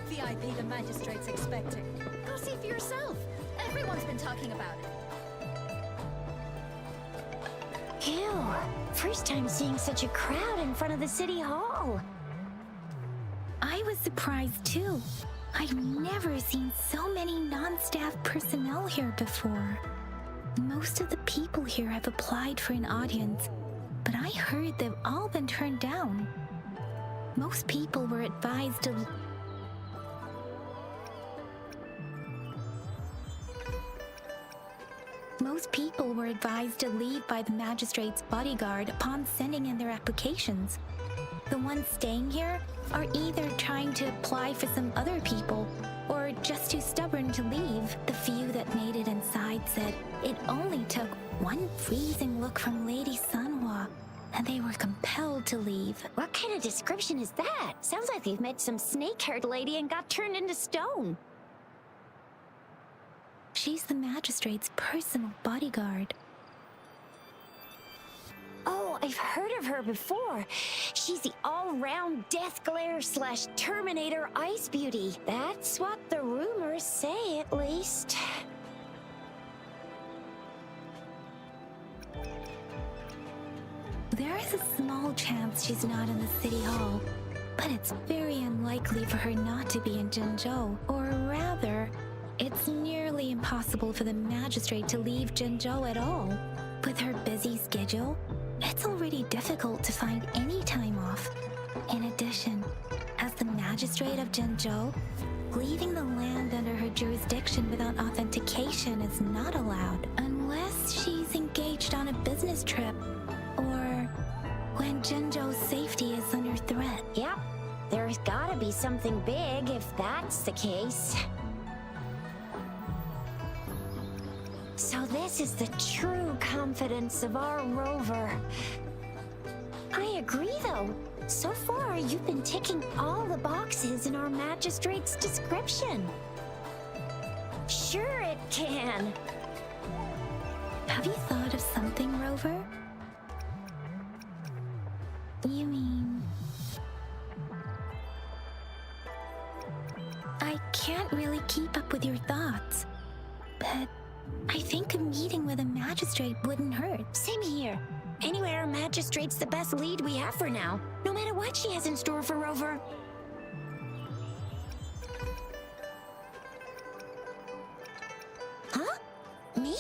VIP the magistrate's expecting. Go see for yourself. Everyone's been talking about it. Ew. First time seeing such a crowd in front of the city hall. I was surprised too. I've never seen so many non-staff personnel here before. Most of the people here have applied for an audience, but I heard they've all been turned down. Most people were advised to leave by the magistrate's bodyguard upon sending in their applications. The ones staying here are either trying to apply for some other people or just too stubborn to leave. The few that made it inside said it only took one freezing look from Lady Sanhua and they were compelled to leave. What kind of description is that? Sounds like they've met some snake-haired lady and got turned into stone. She's the magistrate's personal bodyguard. Oh, I've heard of her before. She's the all-round Death Glare / Terminator Ice Beauty. That's what the rumors say, at least. There is a small chance she's not in the city hall, but it's very unlikely for her not to be in Jinzhou. Or rather, it's nearly impossible for the magistrate to leave Jinzhou at all. With her busy schedule, it's already difficult to find any time off. In addition, as the magistrate of Jinzhou, leaving the land under her jurisdiction without authentication is not allowed unless she's engaged on a business trip or when Jinzhou's safety is under threat. Yep, there's gotta be something big if that's the case. So this is the true confidence of our rover. I agree, though. So far, you've been ticking all the boxes in our magistrate's description. Sure it can. Have you thought of something, Rover? You mean... I can't really keep up with your thoughts, but I think a meeting with a magistrate wouldn't hurt. Same here. Anyway, our magistrate's the best lead we have for now, no matter what she has in store for Rover. Huh? Me?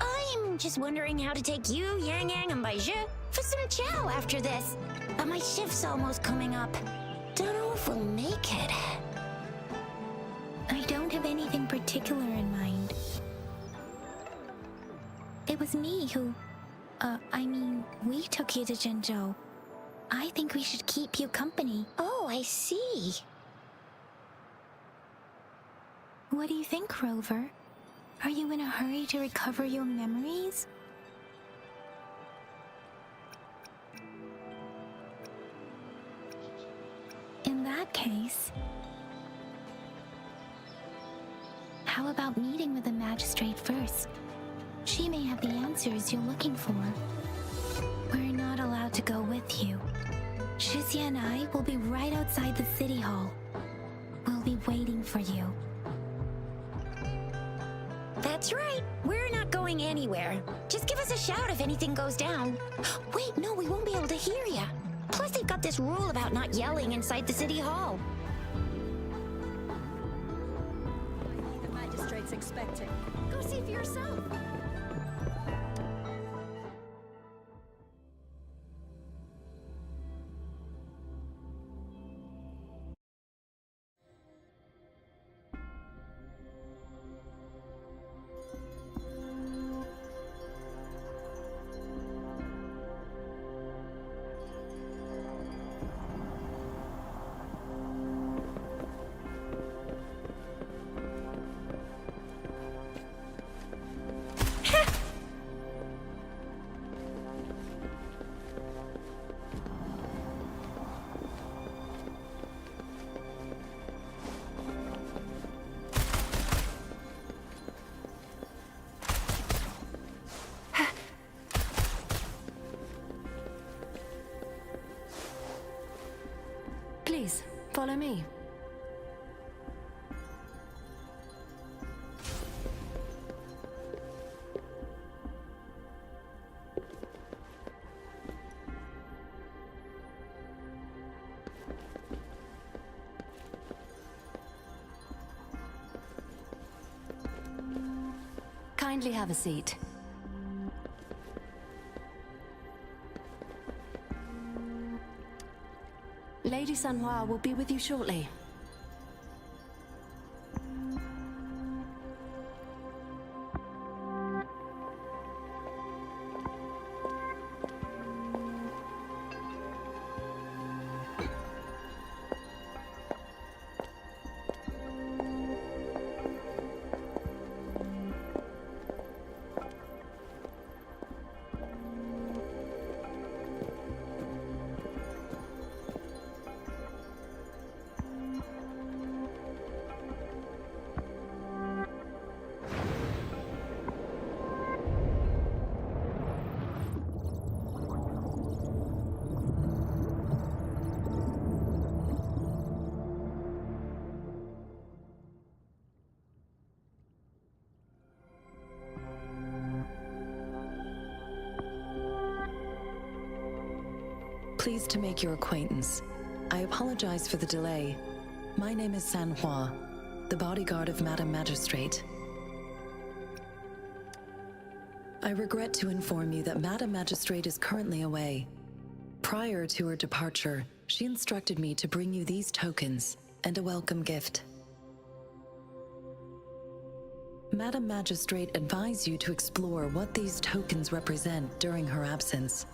I'm just wondering how to take you, Yang Yang, and Baizhi for some chow after this. But my shift's almost coming up. Don't know if we'll make it. I don't have anything particular in mind. It was me who... we took you to Jinzhou. I think we should keep you company. Oh, I see. What do you think, Rover? Are you in a hurry to recover your memories? In that case... how about meeting with the magistrate first? She may have the answers you're looking for. We're not allowed to go with you. Shixia and I will be right outside the city hall. We'll be waiting for you. That's right. We're not going anywhere. Just give us a shout if anything goes down. Wait, no, we won't be able to hear ya. Plus, they've got this rule about not yelling inside the city hall. The magistrate's expecting. Go see for yourself. Please, follow me. Kindly have a seat. Lady Sanhua will be with you shortly. Pleased to make your acquaintance. I apologize for the delay. My name is Sanhua, the bodyguard of Madam Magistrate. I regret to inform you that Madam Magistrate is currently away. Prior to her departure, she instructed me to bring you these tokens and a welcome gift. Madam Magistrate advised you to explore what these tokens represent during her absence.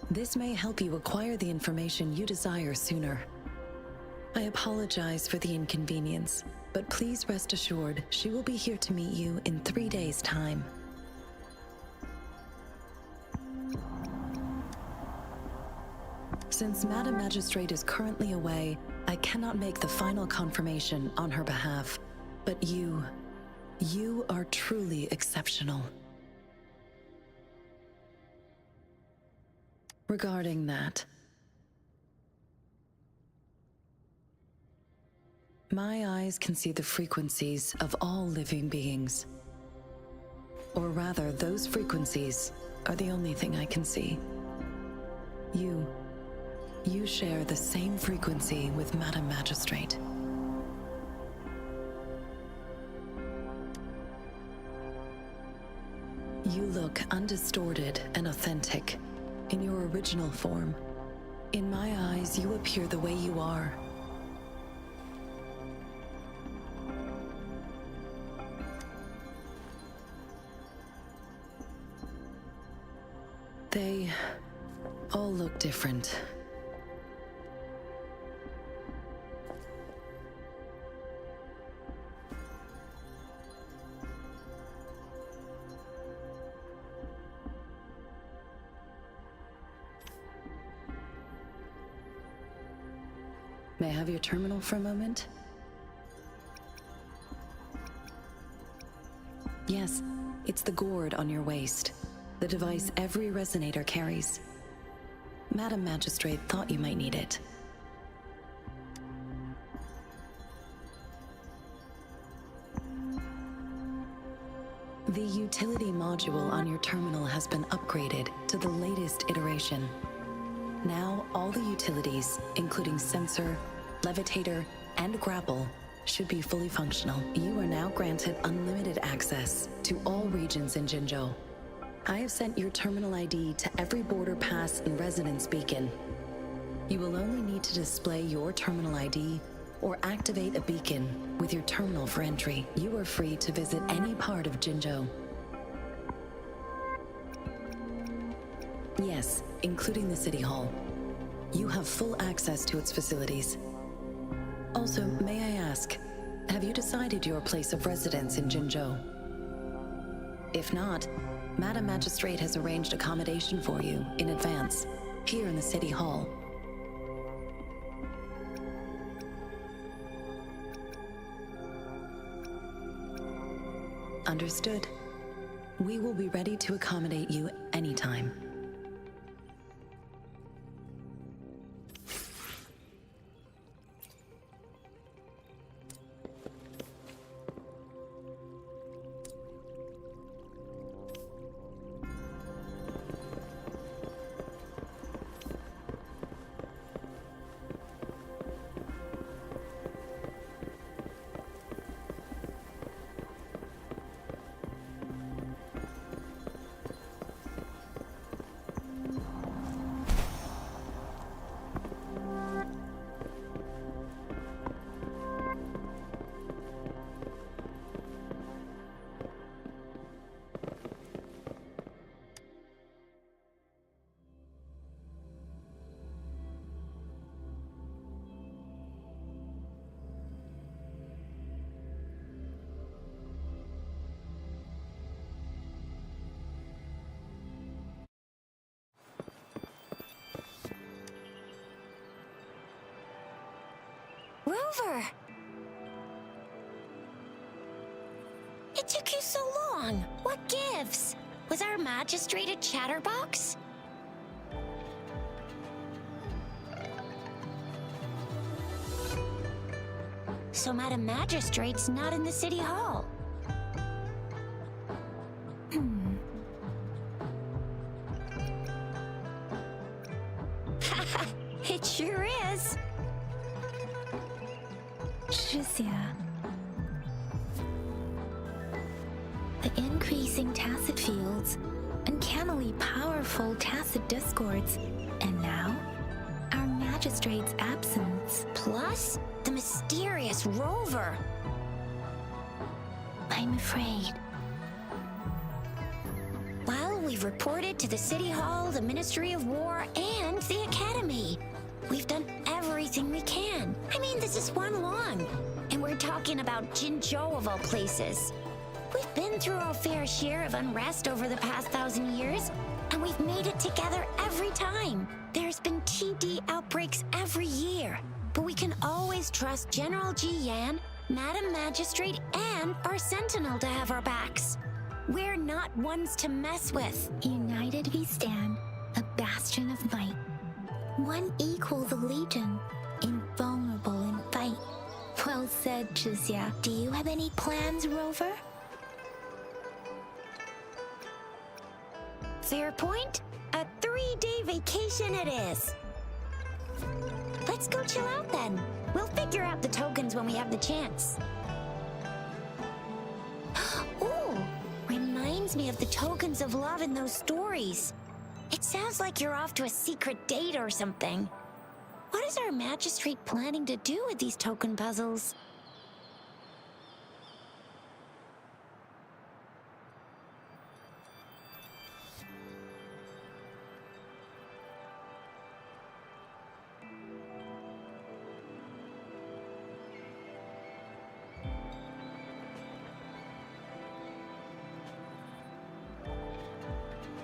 This may help you acquire the information you desire sooner. I apologize for the inconvenience, but please rest assured she will be here to meet you in 3 days' time. Since Madam Magistrate is currently away, I cannot make the final confirmation on her behalf, but you are truly exceptional. Regarding that, my eyes can see the frequencies of all living beings. Or rather, those frequencies are the only thing I can see. You share the same frequency with Madam Magistrate. You look undistorted and authentic in your original form. In my eyes, you appear the way you are. They all look different. May I have your terminal for a moment? Yes, it's the gourd on your waist, the device every resonator carries. Madam Magistrate thought you might need it. The utility module on your terminal has been upgraded to the latest iteration. Now, all the utilities, including sensor, levitator, and grapple, should be fully functional. You are now granted unlimited access to all regions in Jinzhou. I have sent your terminal ID to every border pass and residence beacon. You will only need to display your terminal ID or activate a beacon with your terminal for entry. You are free to visit any part of Jinzhou. Yes, including the City Hall. You have full access to its facilities. Also, may I ask, have you decided your place of residence in Jinzhou? If not, Madam Magistrate has arranged accommodation for you in advance, here in the City Hall. Understood. We will be ready to accommodate you anytime. Rover! It took you so long. What gives? Was our magistrate a chatterbox? So Madam Magistrate's not in the city hall. It sure is. Tricia. The increasing tacit fields, uncannily powerful tacit discords, and now, our magistrate's absence. Plus, the mysterious Rover. I'm afraid. Well, we've reported to the City Hall, the Ministry of War, and the Academy. We've done everything we can. I mean, this is one long. And we're talking about Jinzhou of all places. We've been through our fair share of unrest over the past 1,000 years, and we've made it together every time. There's been TD outbreaks every year, but we can always trust General Ji Yan, Madam Magistrate, and our Sentinel to have our backs. We're not ones to mess with. United we stand, a bastion of might. One equals a legion, invulnerable in fight. Well said, Tricia. Do you have any plans, Rover? Fair point. A 3-day vacation it is. Let's go chill out then. We'll figure out the tokens when we have the chance. Ooh, reminds me of the tokens of love in those stories. It sounds like you're off to a secret date or something. What is our magistrate planning to do with these token puzzles?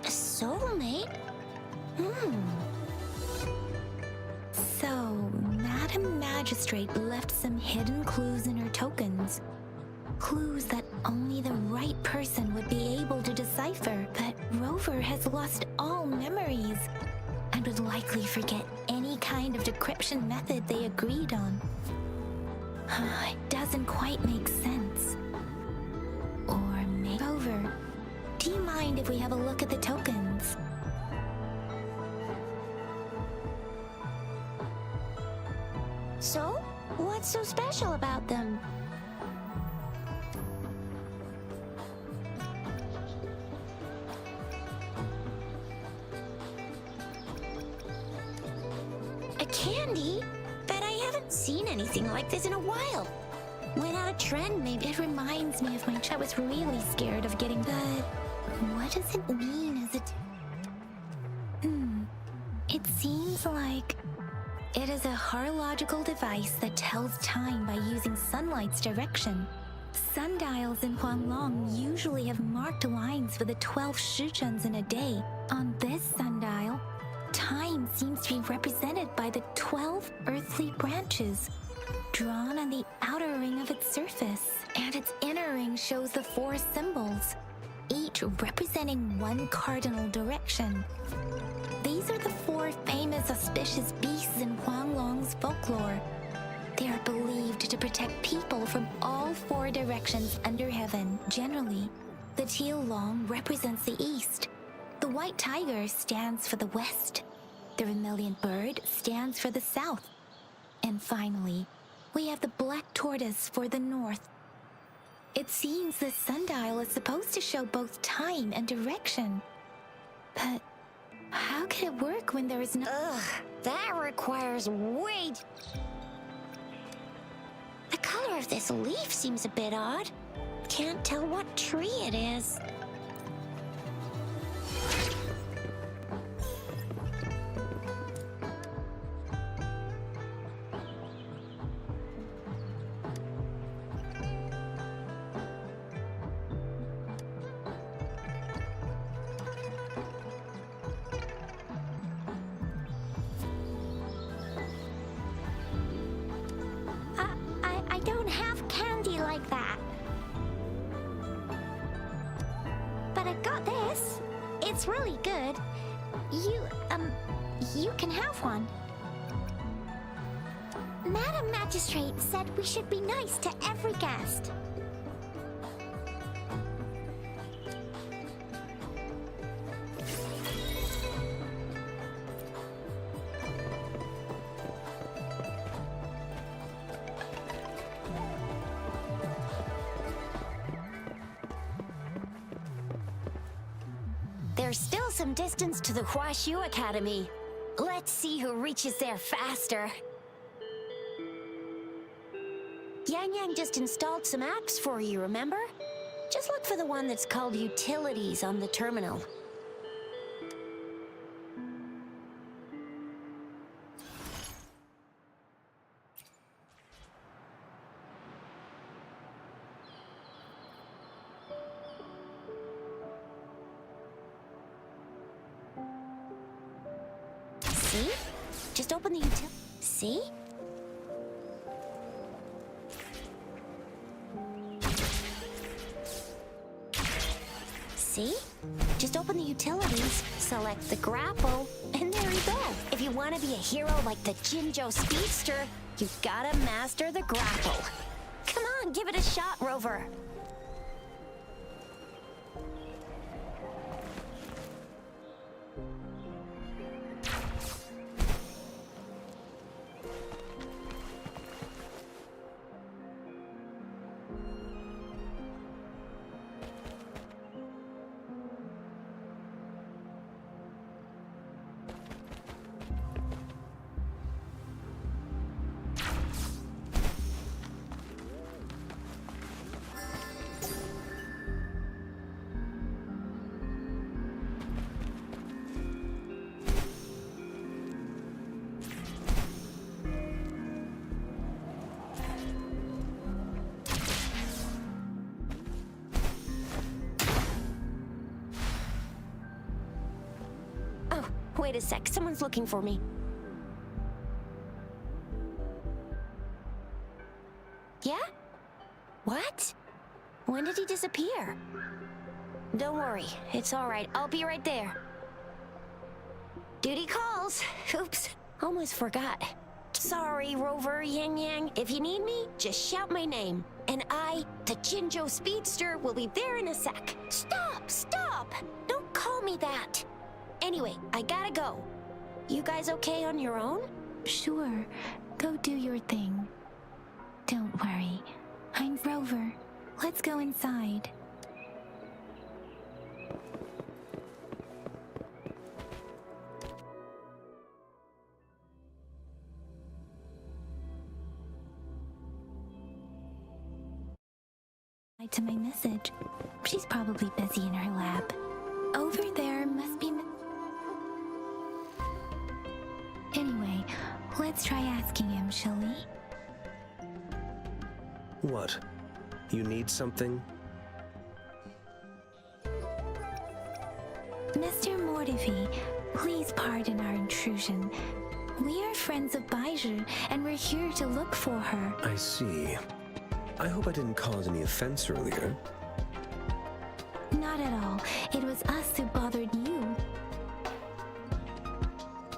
A soulmate? So, Madam Magistrate left some hidden clues in her tokens. Clues that only the right person would be able to decipher. But Rover has lost all memories and would likely forget any kind of decryption method they agreed on. It doesn't quite make sense. Or maybe... Rover, do you mind if we have a look at the tokens? So, what's so special about them? A candy? Bet I haven't seen anything like this in a while. Went out of trend, maybe. It reminds me of I was really scared of getting that. What does it mean as it... It seems like... It is a horological device that tells time by using sunlight's direction. Sundials in Huanglong usually have marked lines for the 12 shijuns in a day. On this sundial, time seems to be represented by the 12 earthly branches, drawn on the outer ring of its surface. And its inner ring shows the 4 symbols, each representing one cardinal direction. These are the 4 famous auspicious beasts in Huanglong's folklore. They are believed to protect people from all 4 directions under heaven. Generally, the teal long represents the east. The white tiger stands for the west. The vermilion bird stands for the south. And finally, we have the black tortoise for the north. It seems this sundial is supposed to show both time and direction. But how can it work when there is no... Ugh, that requires weight. The color of this leaf seems a bit odd. Can't tell what tree it is. like that. But I got this. It's really good. You can have one. Madam Magistrate said we should be nice to every guest. There's still some distance to the Huashu Academy. Let's see who reaches there faster. Yang Yang just installed some apps for you, remember? Just look for the one that's called Utilities on the terminal. See? Just open the util... See? See? Just open the utilities, select the grapple, and there you go. If you want to be a hero like the Jinzhou Speedster, you've gotta master the grapple. Come on, give it a shot, Rover. Wait a sec, someone's looking for me. Yeah? What? When did he disappear? Don't worry, it's all right. I'll be right there. Duty calls. Oops, almost forgot. Sorry, Rover, Yang Yang. If you need me, just shout my name. And I, the Jinzhou Speedster, will be there in a sec. Stop! Stop! Don't call me that. Anyway, I gotta go. You guys okay on your own? Sure, go do your thing. Don't worry, I'm Rover. Let's go inside. To my message. She's probably busy in her lab. Over there must be... Anyway, let's try asking him, shall we? What? You need something? Mr. Mortivy, please pardon our intrusion. We are friends of Baizhi, and we're here to look for her. I see. I hope I didn't cause any offense earlier. Not at all. It was us who bothered you.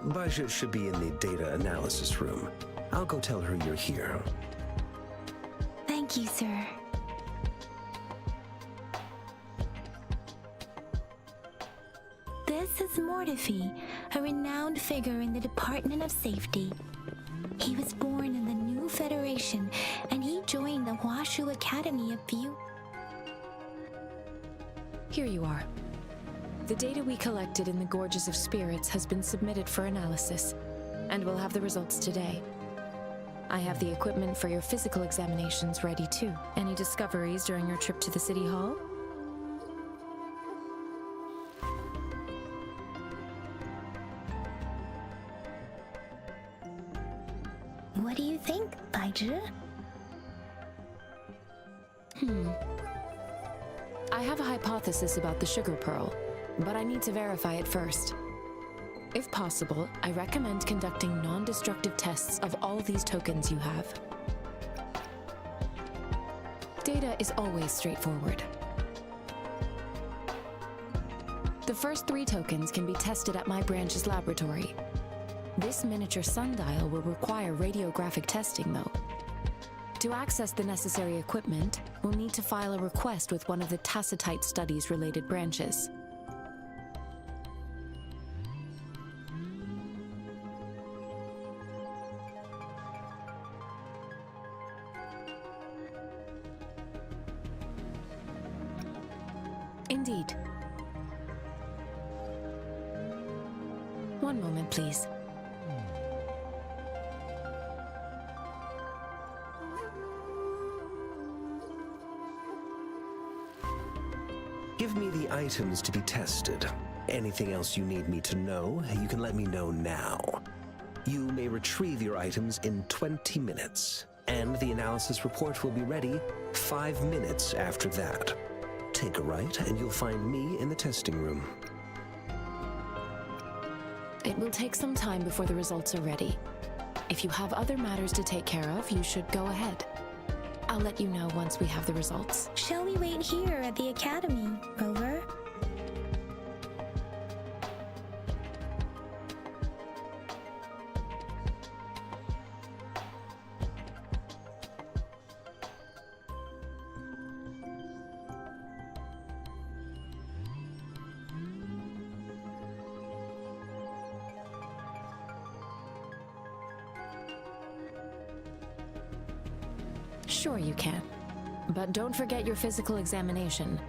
Baizhi should be in the data analysis room. I'll go tell her you're here. Thank you, sir. This is Mortivy, a renowned figure in the Department of Safety. He was born in the new Federation, and he joined the Huashu Academy a few... Here you are. The data we collected in the Gorges of Spirits has been submitted for analysis, and we'll have the results today. I have the equipment for your physical examinations ready too. Any discoveries during your trip to the City Hall? What do you think, Baizhi? I have a hypothesis about the sugar pearl, but I need to verify it first. If possible, I recommend conducting non-destructive tests of all these tokens you have. Data is always straightforward. The first 3 tokens can be tested at my branch's laboratory. This miniature sundial will require radiographic testing, though. To access the necessary equipment, we'll need to file a request with one of the Tacitite Studies-related branches. Indeed. One moment, please. Give me the items to be tested. Anything else you need me to know, you can let me know now. You may retrieve your items in 20 minutes, and the analysis report will be ready 5 minutes after that. Take a right, and you'll find me in the testing room. It will take some time before the results are ready. If you have other matters to take care of, you should go ahead. I'll let you know once we have the results. Shall we wait here at the academy, Rover? Sure you can. But don't forget your physical examination.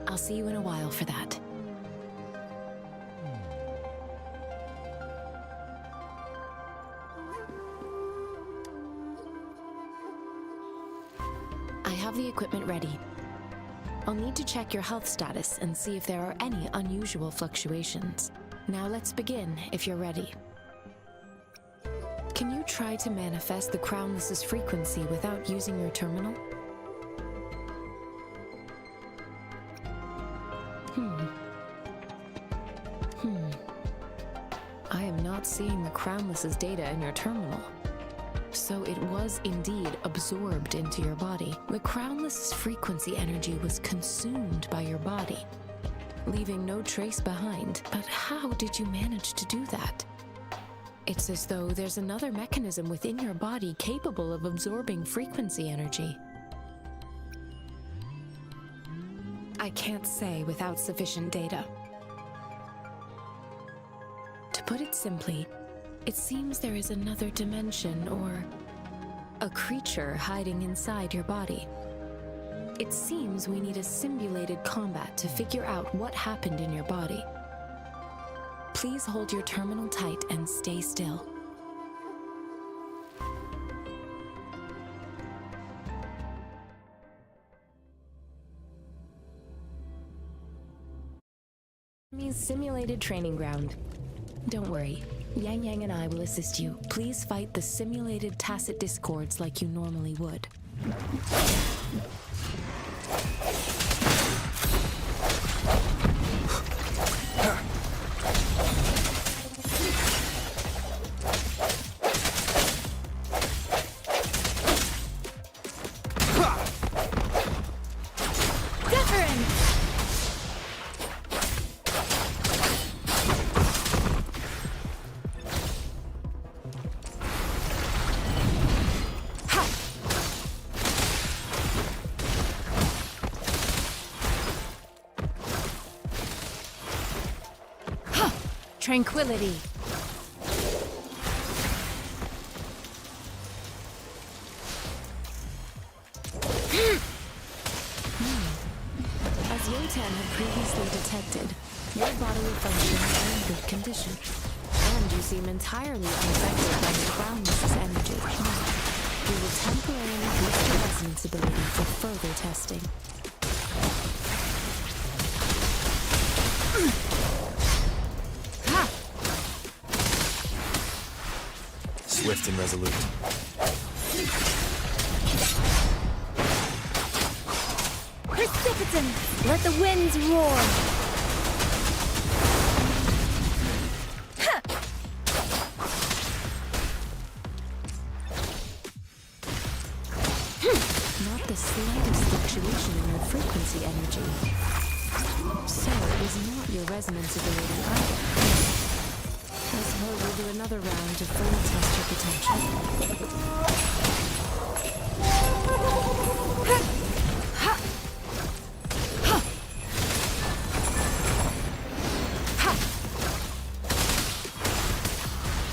I'll see you in a while for that. I have the equipment ready. I'll need to check your health status and see if there are any unusual fluctuations. Now let's begin, if you're ready. Can you try to manifest the Crownless's frequency without using your terminal? I am not seeing the Crownless's data in your terminal. So it was indeed absorbed into your body. The Crownless's frequency energy was consumed by your body, leaving no trace behind. But how did you manage to do that? It's as though there's another mechanism within your body capable of absorbing frequency energy. I can't say without sufficient data. To put it simply, it seems there is another dimension or a creature hiding inside your body. It seems we need a simulated combat to figure out what happened in your body. Please hold your terminal tight and stay still. Enemy's simulated training ground. Don't worry, Yang Yang and I will assist you. Please fight the simulated tacit discords like you normally would. Tranquility. As Yotan had previously detected, your bodily functions are in good condition, and you seem entirely unaffected by the Crownless's energy. We will temporarily boost your resonance ability for further testing. Swift and resolute. Precipitant! Let the winds roar! Not the slightest resonance ability either. I suppose we'll do another round to fully test your potential.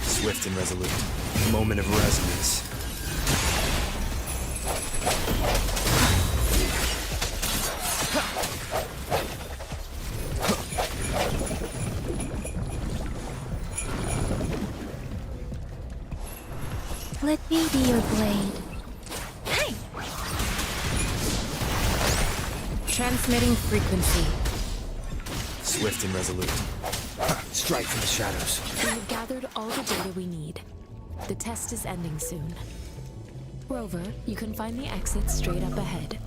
Swift and resolute. Moment of resonance. Let me be your blade. Hey! Transmitting frequency. Swift and resolute. Strike from the shadows. We have gathered all the data we need. The test is ending soon. Rover, you can find the exit straight up ahead.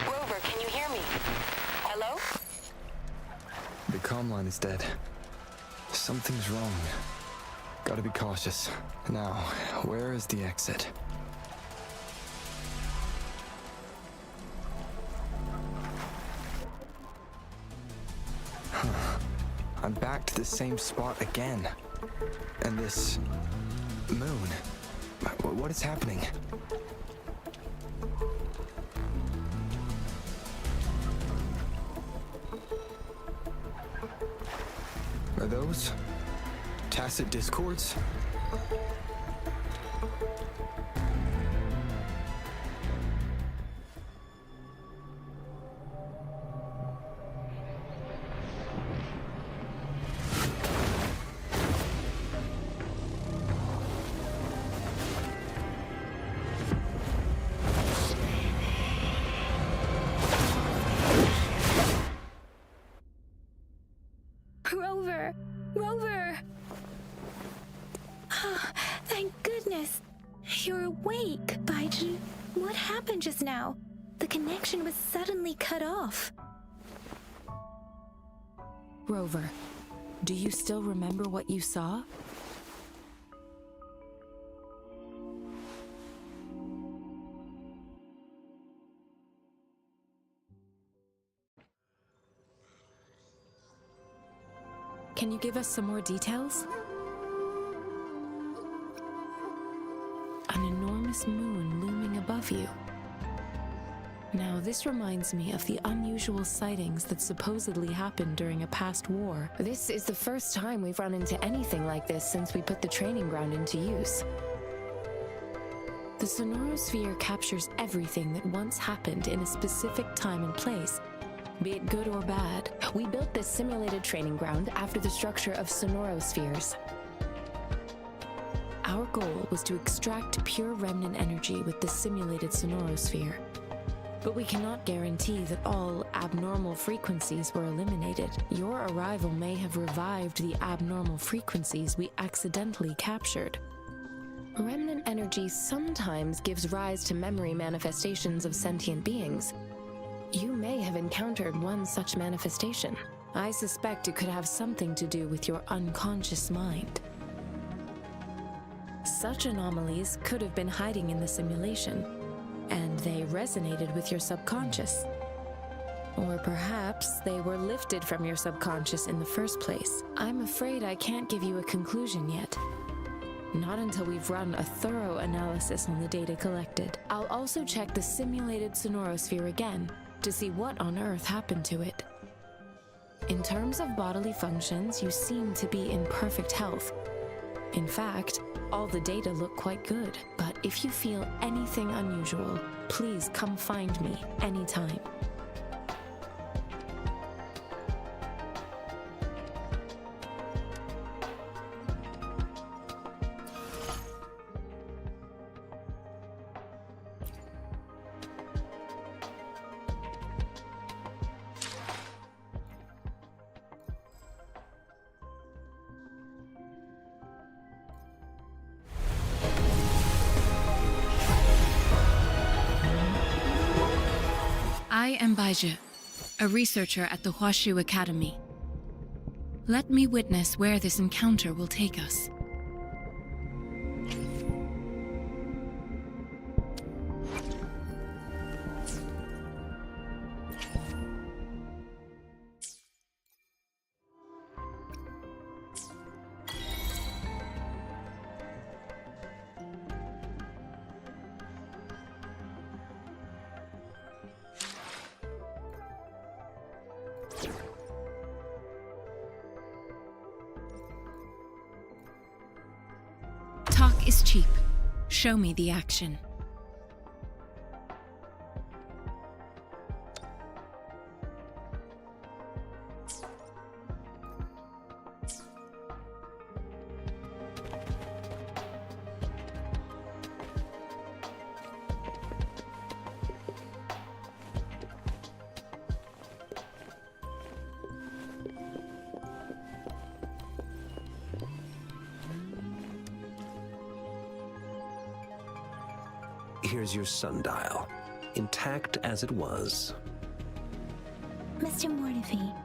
Rover, can you hear me? Hello? The comm line is dead. Something's wrong. Gotta be cautious. Now, where is the exit? I'm back to the same spot again. And this moon. What is happening? Are those tacit discords? Rover! Rover! Ah, thank goodness. You're awake, Baiju. What happened just now? The connection was suddenly cut off. Rover, do you still remember what you saw? Can you give us some more details? An enormous moon looming above you. Now, this reminds me of the unusual sightings that supposedly happened during a past war. This is the first time we've run into anything like this since we put the training ground into use. The sonorosphere captures everything that once happened in a specific time and place, be it good or bad. We built this simulated training ground after the structure of sonorospheres. Our goal was to extract pure remnant energy with the simulated sonorosphere. But we cannot guarantee that all abnormal frequencies were eliminated. Your arrival may have revived the abnormal frequencies we accidentally captured. Remnant energy sometimes gives rise to memory manifestations of sentient beings. You may have encountered one such manifestation. I suspect it could have something to do with your unconscious mind. Such anomalies could have been hiding in the simulation, and they resonated with your subconscious. Or perhaps they were lifted from your subconscious in the first place. I'm afraid I can't give you a conclusion yet. Not until we've run a thorough analysis on the data collected. I'll also check the simulated sonorosphere again to see what on earth happened to it. In terms of bodily functions, you seem to be in perfect health. In fact, all the data look quite good. But if you feel anything unusual, please come find me anytime. I am Baiju, a researcher at the Huashu Academy. Let me witness where this encounter will take us. Talk is cheap. Show me the action. Here's your sundial, intact as it was. Mr. Mortefi,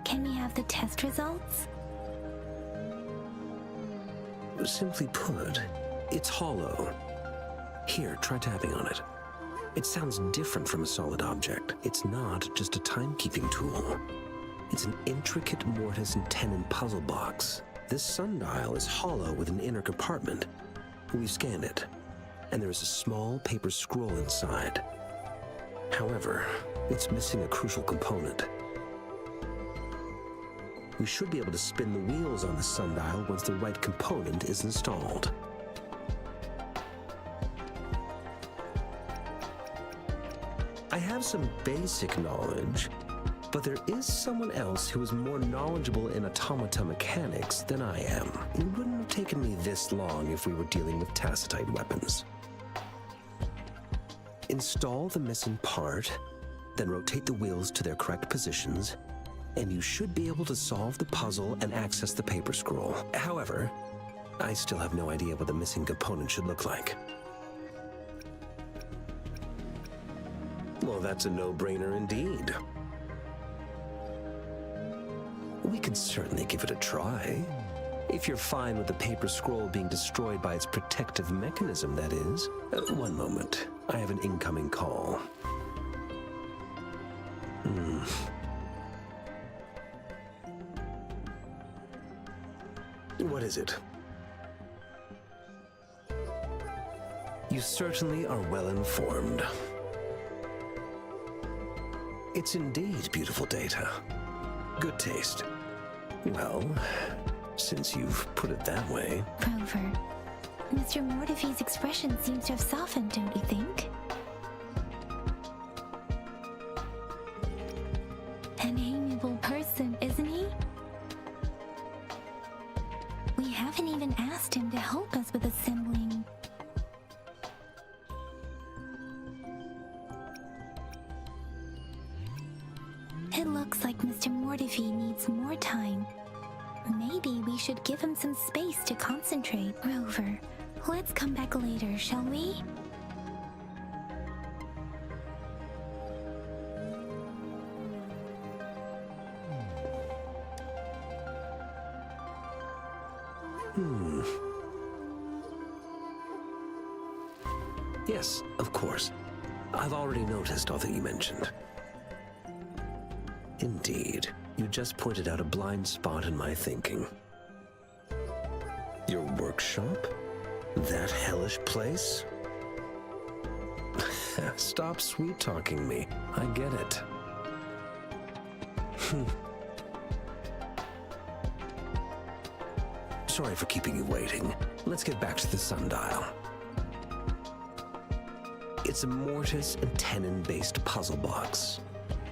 can we have the test results? Simply put, it's hollow. Here, try tapping on it. It sounds different from a solid object. It's not just a timekeeping tool. It's an intricate mortise and tenon puzzle box. This sundial is hollow with an inner compartment. We scanned it, and there is a small paper scroll inside. However, it's missing a crucial component. We should be able to spin the wheels on the sundial once the right component is installed. I have some basic knowledge, but there is someone else who is more knowledgeable in automata mechanics than I am. It wouldn't have taken me this long if we were dealing with tacitite weapons. Install the missing part, then rotate the wheels to their correct positions, and you should be able to solve the puzzle and access the paper scroll. However, I still have no idea what the missing component should look like. Well, that's a no-brainer indeed. We can certainly give it a try. If you're fine with the paper scroll being destroyed by its protective mechanism, that is. One moment. I have an incoming call. What is it? You certainly are well informed. It's indeed beautiful data. Good taste. Well, since you've put it that way... Rover, Mr. Mortefi's expression seems to have softened, don't you think? An amiable person, isn't he? We haven't even asked him to help us with assembling... It looks like Mr. Mortefi needs more time. Maybe we should give him some space to concentrate. Rover, let's come back later, shall we? Yes, of course. I've already noticed all that you mentioned. Indeed, you just pointed out a blind spot in my thinking. Your workshop? That hellish place? Stop sweet-talking me. I get it. Sorry for keeping you waiting. Let's get back to the sundial. It's a mortise and tenon-based puzzle box.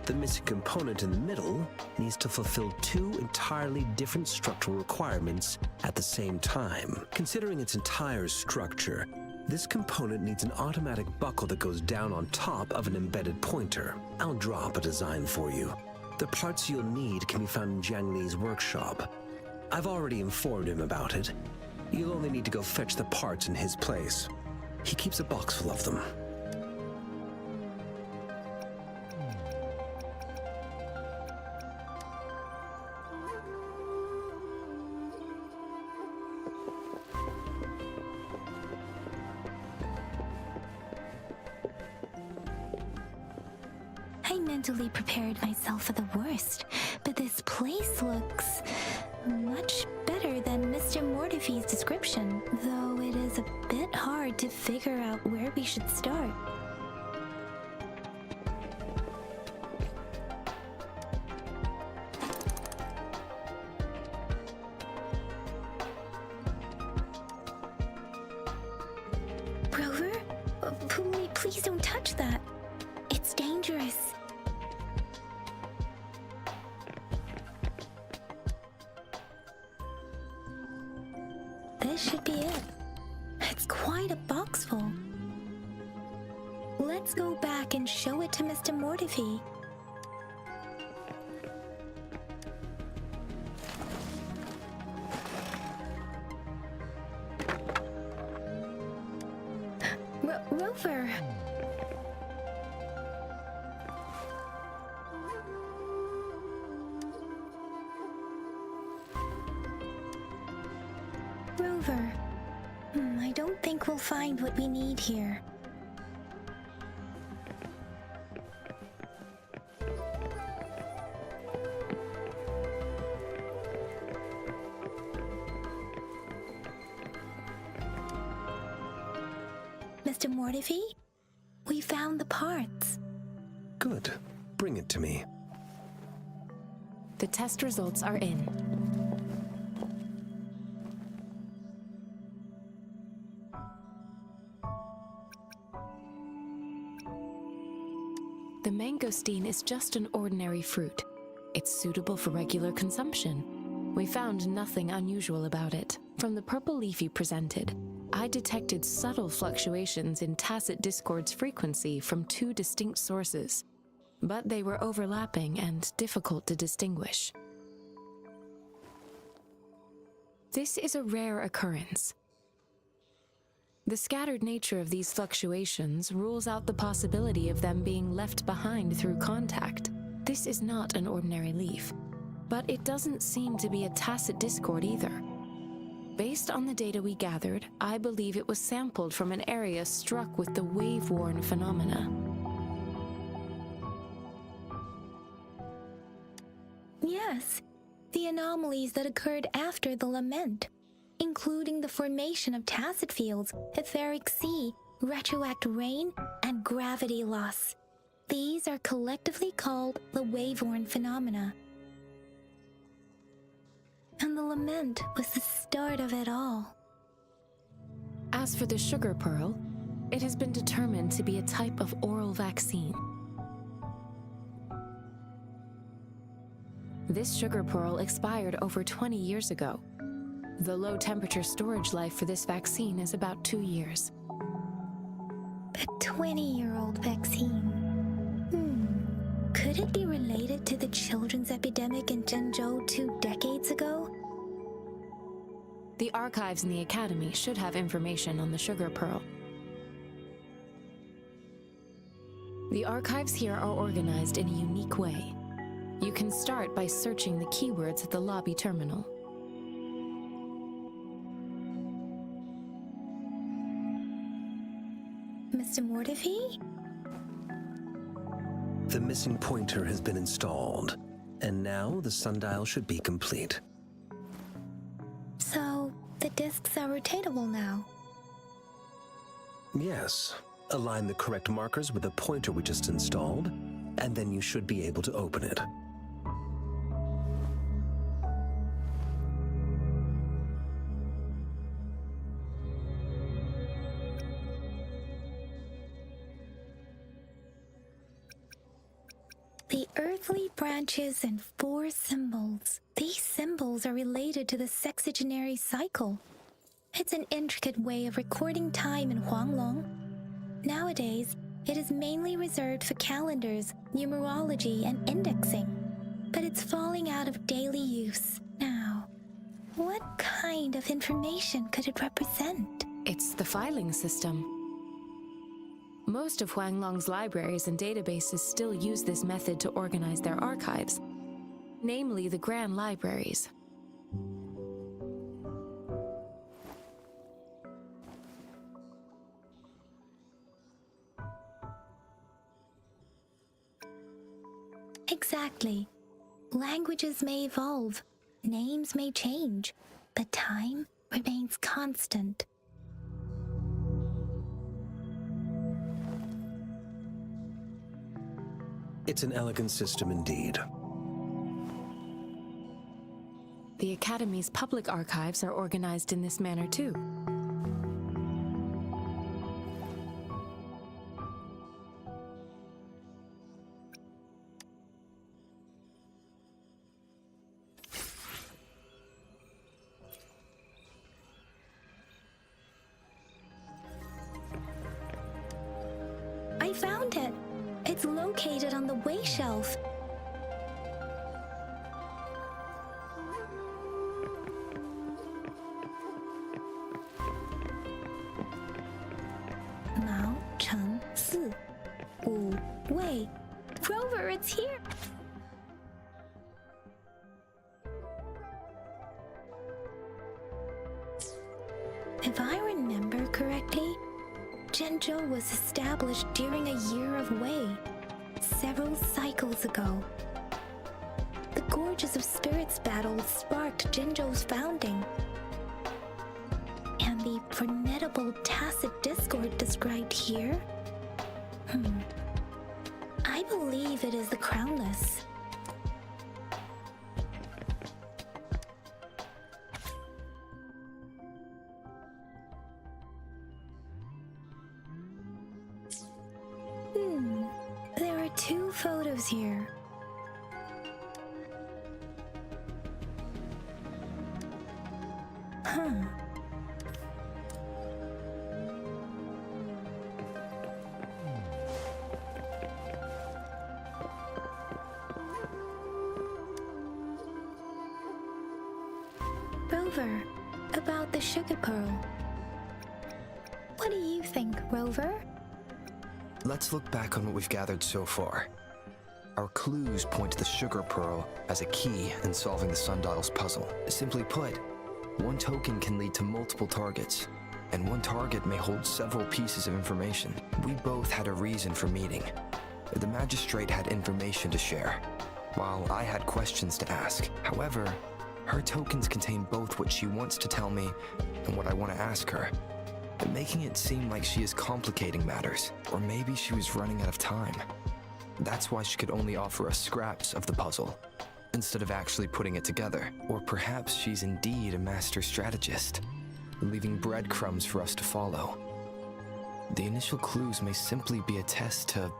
The missing component in the middle needs to fulfill two entirely different structural requirements at the same time. Considering its entire structure, this component needs an automatic buckle that goes down on top of an embedded pointer. I'll drop a design for you. The parts you'll need can be found in Jiang Li's workshop. I've already informed him about it. You'll only need to go fetch the parts in his place. He keeps a box full of them. I mentally prepared myself for the worst, but this place looks much better than Mr. Mortefi's description, though it is a bit hard to figure out where we should start. Please don't touch that. It's dangerous. This should be it. It's quite a box full. Let's go back and show it to Mr. Mortifi. Rover! Rover. I don't think we'll find what we need here. Mr. Mortifi, we found the parts. Good. Bring it to me. The test results are in. The mangosteen is just an ordinary fruit. It's suitable for regular consumption. We found nothing unusual about it. From the purple leaf you presented, I detected subtle fluctuations in tacit discord's frequency from two distinct sources, but they were overlapping and difficult to distinguish. This is a rare occurrence. The scattered nature of these fluctuations rules out the possibility of them being left behind through contact. This is not an ordinary leaf, but it doesn't seem to be a tacit discord either. Based on the data we gathered, I believe it was sampled from an area struck with the wave-worn phenomena. Yes, the anomalies that occurred after the lament, including the formation of tacit fields, etheric sea, retroact rain, and gravity loss. These are collectively called the wave-worn phenomena. And the lament was the start of it all. As for the sugar pearl, it has been determined to be a type of oral vaccine. This sugar pearl expired over 20 years ago. The low-temperature storage life for this vaccine is about 2 years. A 20-year-old vaccine. Could it be related to the children's epidemic in Zhengzhou 2 decades ago? The archives in the Academy should have information on the sugar pearl. The archives here are organized in a unique way. You can start by searching the keywords at the lobby terminal. Mr. Mortifi? The missing pointer has been installed, and now the sundial should be complete. So, the discs are rotatable now? Yes. Align the correct markers with the pointer we just installed, and then you should be able to open it. The earthly branches and 4 symbols. These symbols are related to the sexagenary cycle. It's an intricate way of recording time in Huanglong. Nowadays, it is mainly reserved for calendars, numerology, and indexing. But it's falling out of daily use now. What kind of information could it represent? It's the filing system. Most of Huanglong's libraries and databases still use this method to organize their archives, namely the Grand Libraries. Exactly. Languages may evolve, names may change, but time remains constant. It's an elegant system indeed. The Academy's public archives are organized in this manner too. located on the way shelf. Mao Cheng Si Wu Wei. Rover, it's here. If I remember correctly, Zhenzhou was established during a year of Wei, several cycles ago. The Gorges of Spirits battle sparked Zhenzhou's founding. And the formidable tacit discord described here? I believe it is the Crownless. There are two photos here. Rover, about the sugar pearl. What do you think, Rover? Let's look back on what we've gathered so far. Our clues point to the sugar pearl as a key in solving the sundial's puzzle. Simply put, one token can lead to multiple targets, and one target may hold several pieces of information. We both had a reason for meeting. The magistrate had information to share, while I had questions to ask. However, her tokens contain both what she wants to tell me and what I want to ask her, making it seem like she is complicating matters, or maybe she was running out of time. That's why she could only offer us scraps of the puzzle, instead of actually putting it together. Or perhaps she's indeed a master strategist, leaving breadcrumbs for us to follow. The initial clues may simply be a test to...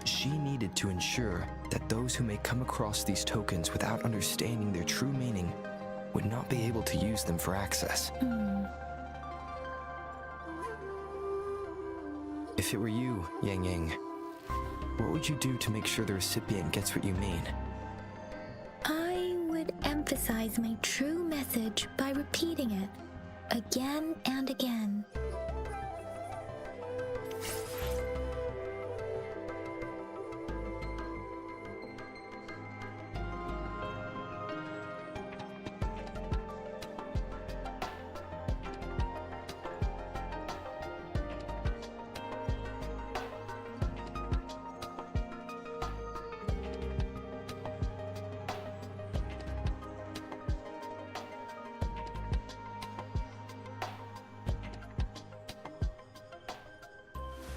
She needed to ensure that those who may come across these tokens without understanding their true meaning would not be able to use them for access. If it were you, Yang Yang, what would you do to make sure the recipient gets what you mean? I would emphasize my true message by repeating it again and again.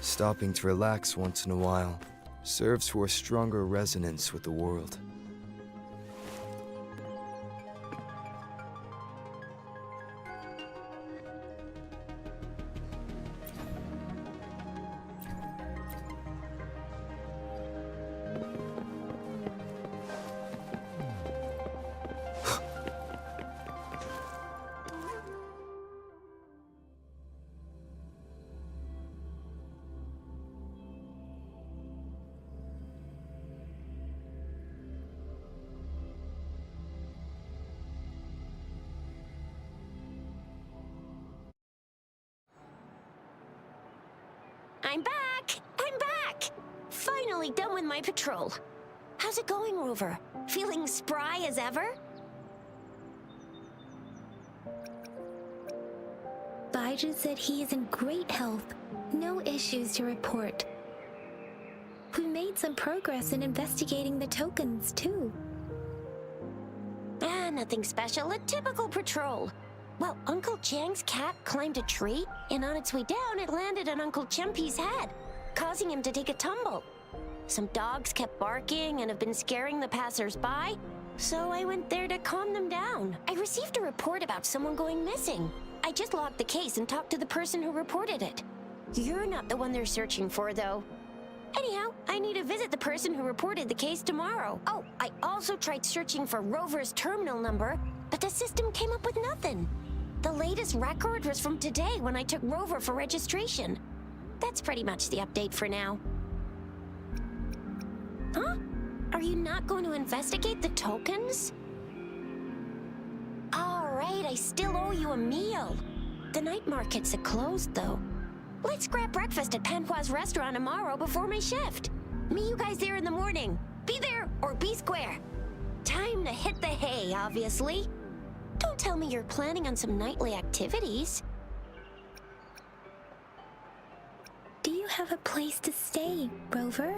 Stopping to relax once in a while serves for a stronger resonance with the world. I'm back! I'm back! Finally done with my patrol. How's it going, Rover? Feeling spry as ever? Baiju said he is in great health. No issues to report. We made some progress in investigating the tokens, too. Nothing special. A typical patrol. Well, Uncle Chang's cat climbed a tree, and on its way down, it landed on Uncle Chempi's head, causing him to take a tumble. Some dogs kept barking and have been scaring the passers-by, so I went there to calm them down. I received a report about someone going missing. I just logged the case and talked to the person who reported it. You're not the one they're searching for, though. Anyhow, I need to visit the person who reported the case tomorrow. Oh, I also tried searching for Rover's terminal number, but the system came up with nothing. The latest record was from today when I took Rover for registration. That's pretty much the update for now. Huh? Are you not going to investigate the tokens? All right, I still owe you a meal. The night markets are closed, though. Let's grab breakfast at Panhua's restaurant tomorrow before my shift. Meet you guys there in the morning. Be there or be square. Time to hit the hay, obviously. Don't tell me you're planning on some nightly activities. Do you have a place to stay, Rover?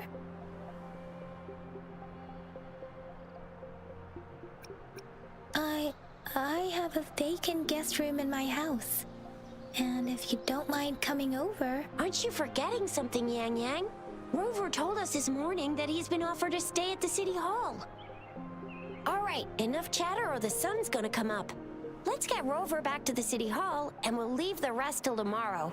I have a vacant guest room in my house. And if you don't mind coming over... Aren't you forgetting something, Yang Yang? Rover told us this morning that he's been offered a stay at the City Hall. All right, enough chatter or the sun's gonna come up. Let's get Rover back to the City Hall, and we'll leave the rest till tomorrow.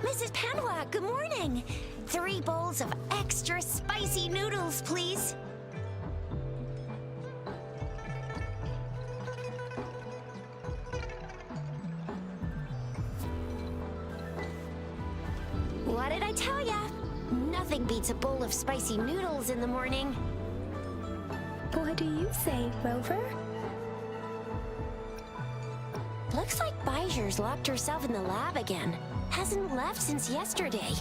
Mrs. Panhua, good morning. 3 bowls of extra spicy noodles, please. What did I tell ya? Nothing beats a bowl of spicy noodles in the morning. What do you say, Rover? Looks like Bijou's locked herself in the lab again. Hasn't left since yesterday.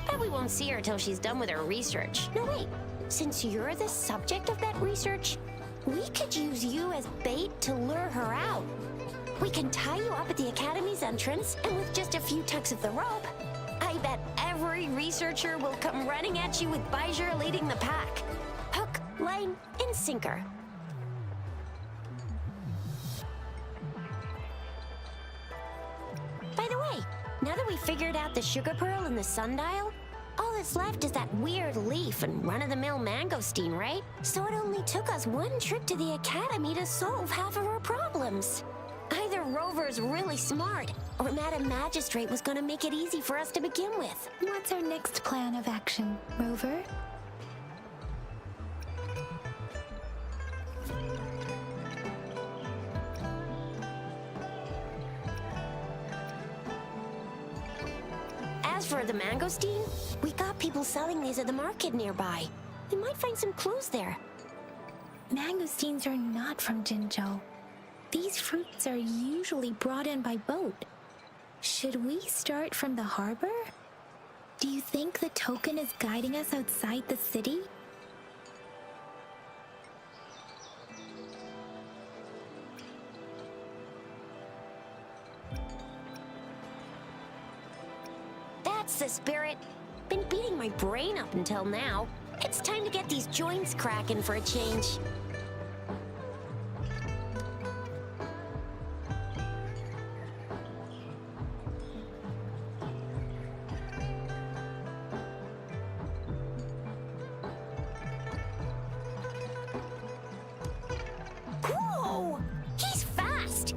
Bet we won't see her till she's done with her research. No, wait. Since you're the subject of that research, we could use you as bait to lure her out. We can tie you up at the Academy's entrance, and with just a few tugs of the rope, I bet every researcher will come running at you with Bijou leading the pack. Hook, line, and sinker. By the way, now that we figured out the sugar pearl and the sundial, all that's left is that weird leaf and run-of-the-mill mangosteen, right? So it only took us 1 trip to the Academy to solve half of our problems. Either Rover's really smart, or Madam Magistrate was gonna make it easy for us to begin with. What's our next plan of action, Rover? As for the mangosteen, we got people selling these at the market nearby. We might find some clues there. Mangosteens are not from Jinzhou. These fruits are usually brought in by boat. Should we start from the harbor? Do you think the token is guiding us outside the city? That's the spirit. Been beating my brain up until now. It's time to get these joints cracking for a change.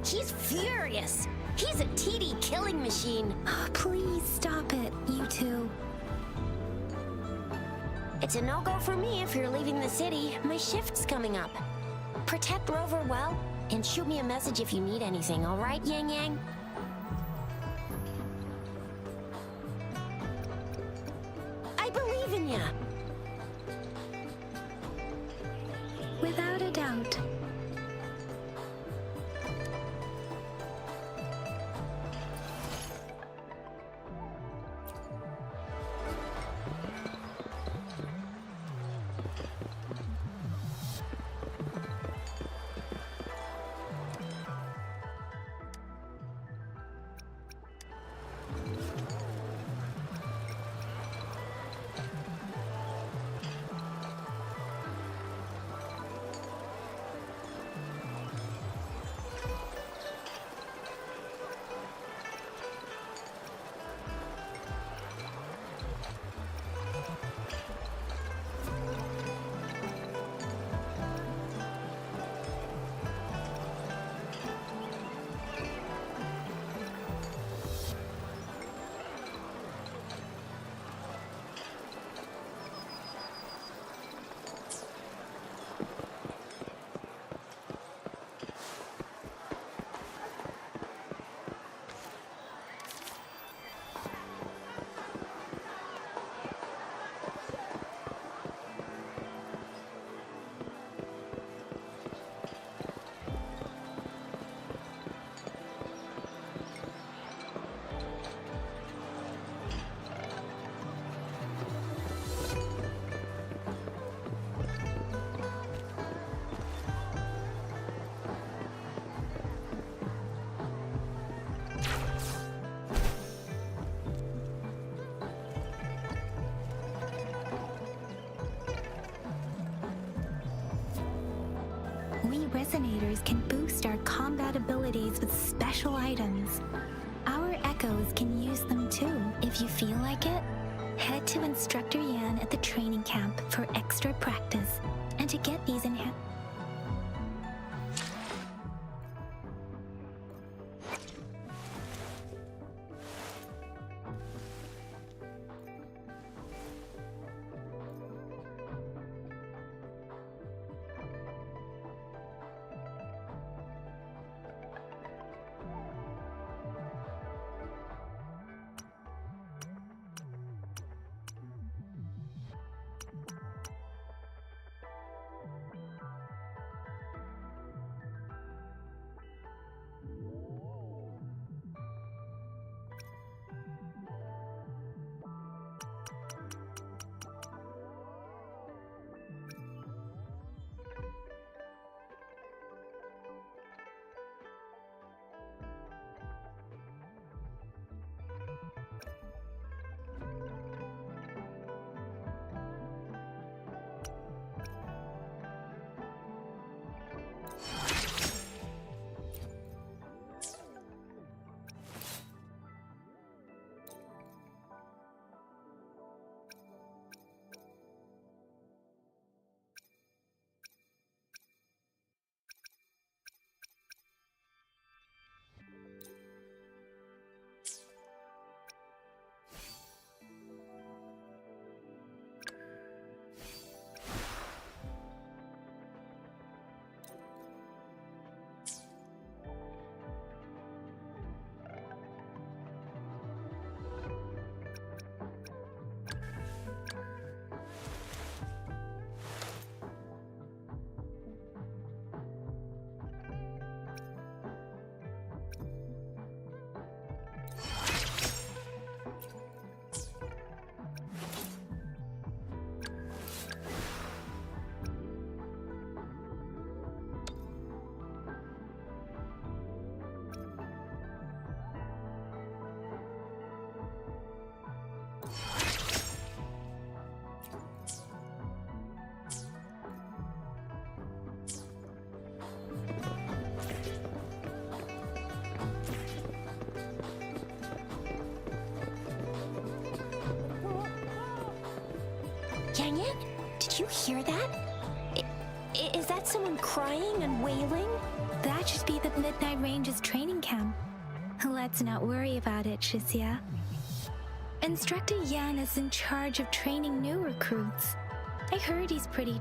He's furious. He's a TD killing machine. Please stop it, you two. It's a no-go for me if you're leaving the city. My shift's coming up. Protect Rover well, and shoot me a message if you need anything, all right, Yang Yang? I believe in ya. Without a doubt. We resonators can boost our combat abilities with special items. Our echoes can use them too. If you feel like it, head to Instructor Yan at the training camp for extra practice and to get these enhanced. Yang Yang, did you hear that? Is that someone crying and wailing? That should be the Midnight Range's training camp. Let's not worry about it, Shisia. Instructor Yan is in charge of training new recruits. I heard he's pretty...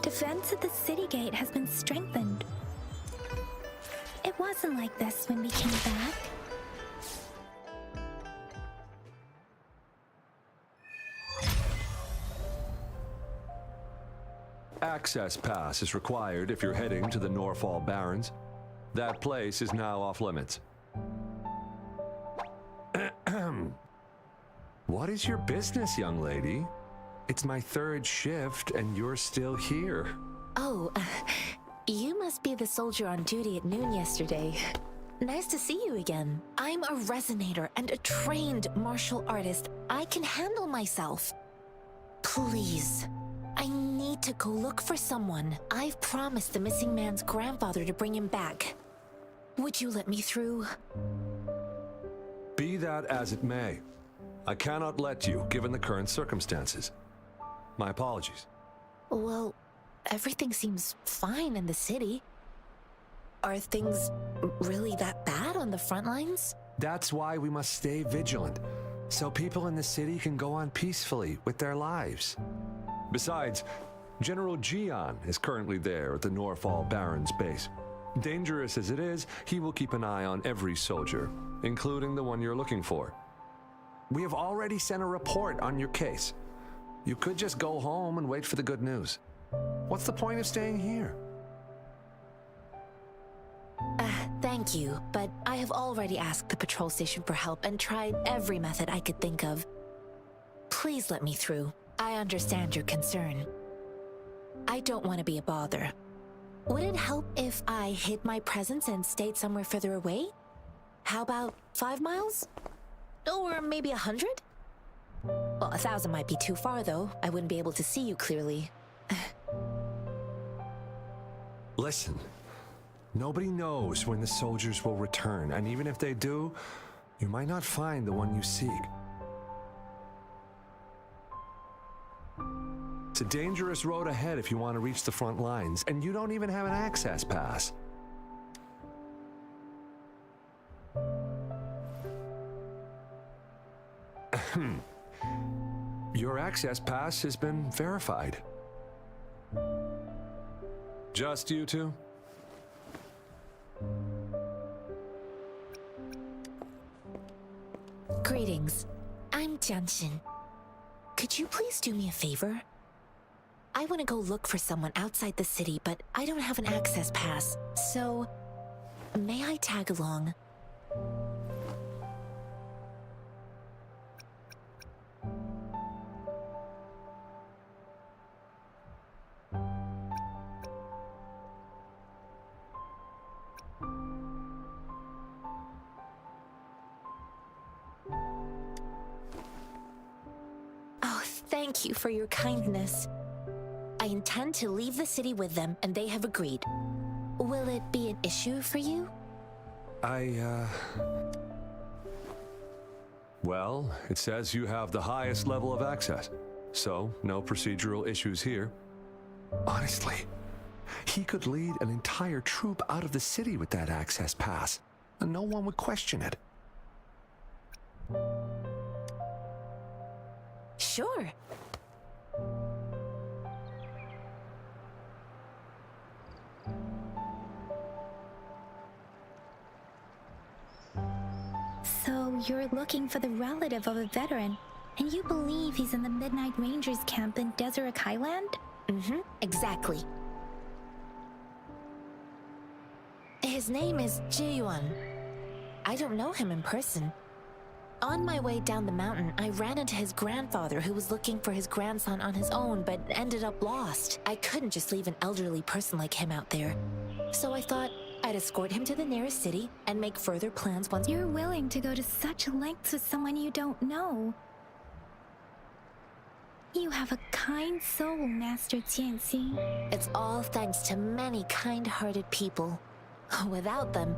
Defense at the city gate has been strengthened. It wasn't like this when we came back. Access pass is required if you're heading to the Norfall Barrens. That place is now off limits. What is your business, young lady? It's my third shift and you're still here. Oh, you must be the soldier on duty at noon yesterday. Nice to see you again. I'm a resonator and a trained martial artist. I can handle myself. Please, I need to go look for someone. I've promised the missing man's grandfather to bring him back. Would you let me through? Be that as it may, I cannot let you, given the current circumstances. My apologies. Well, everything seems fine in the city. Are things really that bad on the front lines? That's why we must stay vigilant, so people in the city can go on peacefully with their lives. Besides, General Jian is currently there at the Norfall Barrens base. Dangerous as it is, he will keep an eye on every soldier, including the one you're looking for. We have already sent a report on your case. You could just go home and wait for the good news. What's the point of staying here? Thank you, but I have already asked the patrol station for help and tried every method I could think of. Please let me through. I understand your concern. I don't want to be a bother. Would it help if I hid my presence and stayed somewhere further away? How about 5 miles? Or maybe 100? Well, 1,000 might be too far, though. I wouldn't be able to see you clearly. Listen, nobody knows when the soldiers will return, and even if they do, you might not find the one you seek. It's a dangerous road ahead if you want to reach the front lines, and you don't even have an access pass. Your access pass has been verified. Just you two? Greetings. I'm Jianshin. Could you please do me a favor? I want to go look for someone outside the city, but I don't have an access pass, so may I tag along? Oh, thank you for your kindness. I intend to leave the city with them, and they have agreed. Will it be an issue for you? Well, it says you have the highest level of access, so no procedural issues here. Honestly, he could lead an entire troop out of the city with that access pass, and no one would question it. Sure. So you're looking for the relative of a veteran, and you believe he's in the Midnight Rangers camp in Desert Highland? Mm-hmm, exactly. His name is Ji-yuan. I don't know him in person. On my way down the mountain, I ran into his grandfather who was looking for his grandson on his own but ended up lost. I couldn't just leave an elderly person like him out there. So I thought I'd escort him to the nearest city and make further plans once— You're willing to go to such lengths with someone you don't know. You have a kind soul, Master Tianxi. It's all thanks to many kind-hearted people. Without them,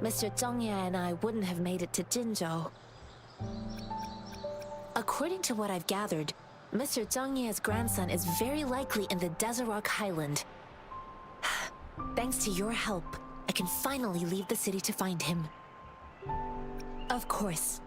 Mr. Zhongye and I wouldn't have made it to Jinzhou. According to what I've gathered, Mr. Zhongye's grandson is very likely in the Desert Highland. Thanks to your help, I can finally leave the city to find him. Of course.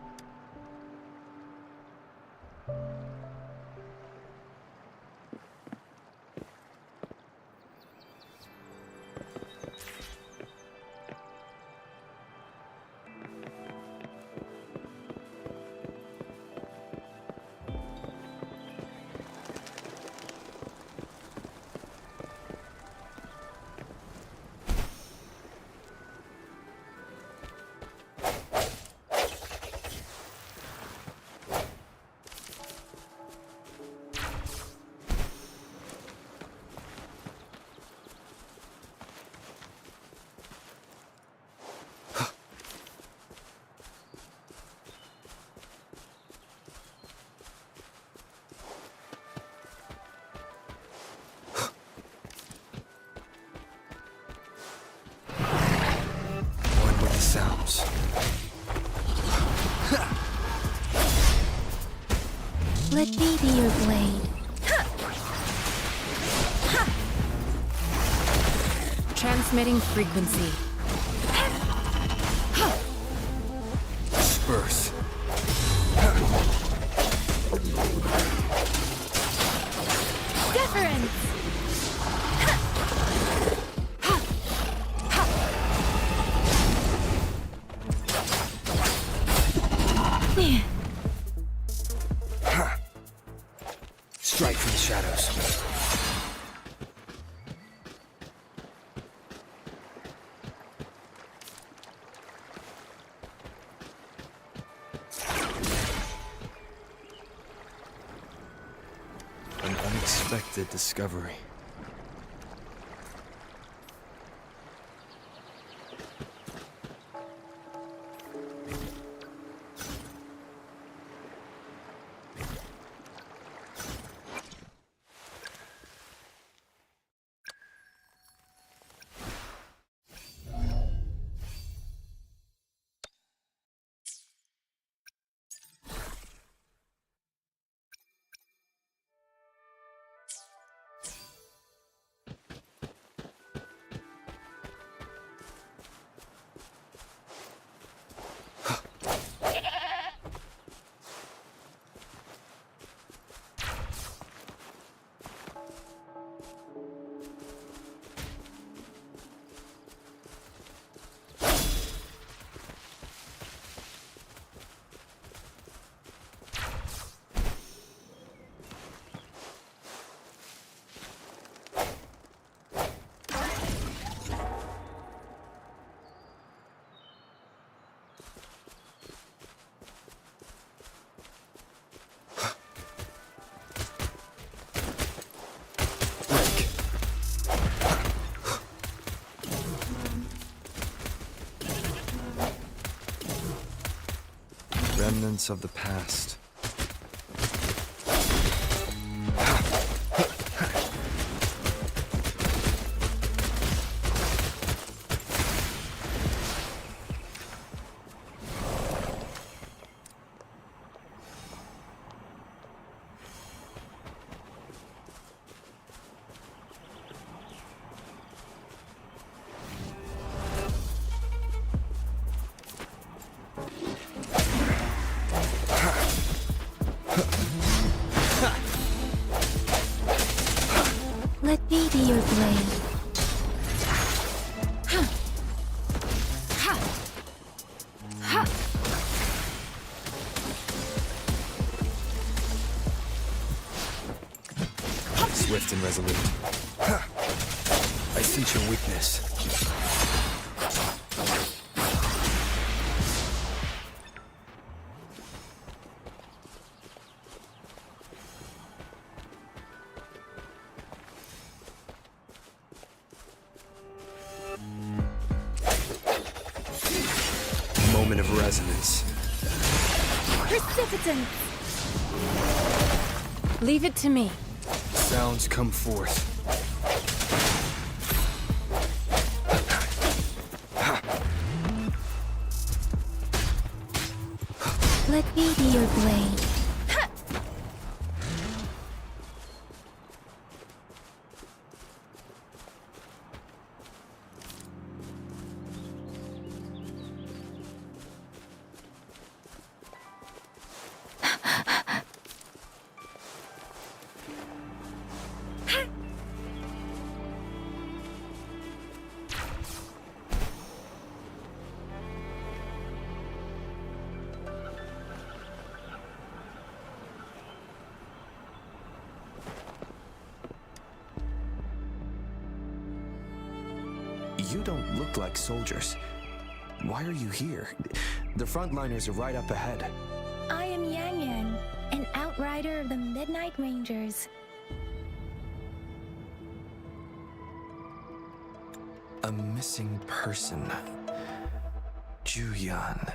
Sounds. Let me be your blade. Transmitting frequency. Disperse. Deference! Strike from the shadows. An unexpected discovery. Remnants of the past. Let me be your blade. Swift and resolute. I sense your weakness. Moment of resonance. Precipitant! Leave it to me. Sounds come forth. Let me be your blade. You don't look like soldiers. Why are you here? The frontliners are right up ahead. I am Yang Yang, an outrider of the Midnight Rangers. A missing person. Juyan.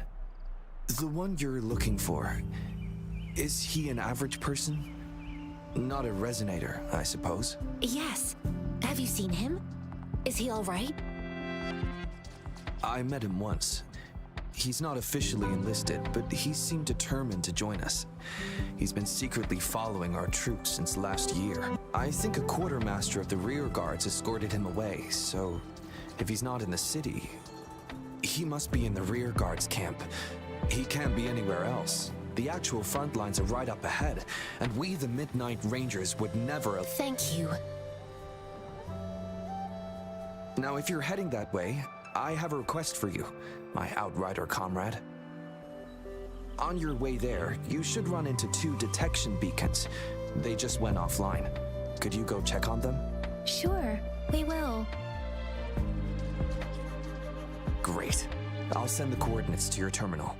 The one you're looking for. Is he an average person? Not a resonator, I suppose. Yes. Have you seen him? Is he all right? I met him once. He's not officially enlisted, but he seemed determined to join us. He's been secretly following our troops since last year. I think a quartermaster of the rear guards escorted him away, so if he's not in the city, he must be in the rear guards camp. He can't be anywhere else. The actual front lines are right up ahead, and we, the Midnight Rangers, would never have... Thank you. Now, if you're heading that way, I have a request for you, my outrider comrade. On your way there, you should run into 2 detection beacons. They just went offline. Could you go check on them? Sure, we will. Great. I'll send the coordinates to your terminal.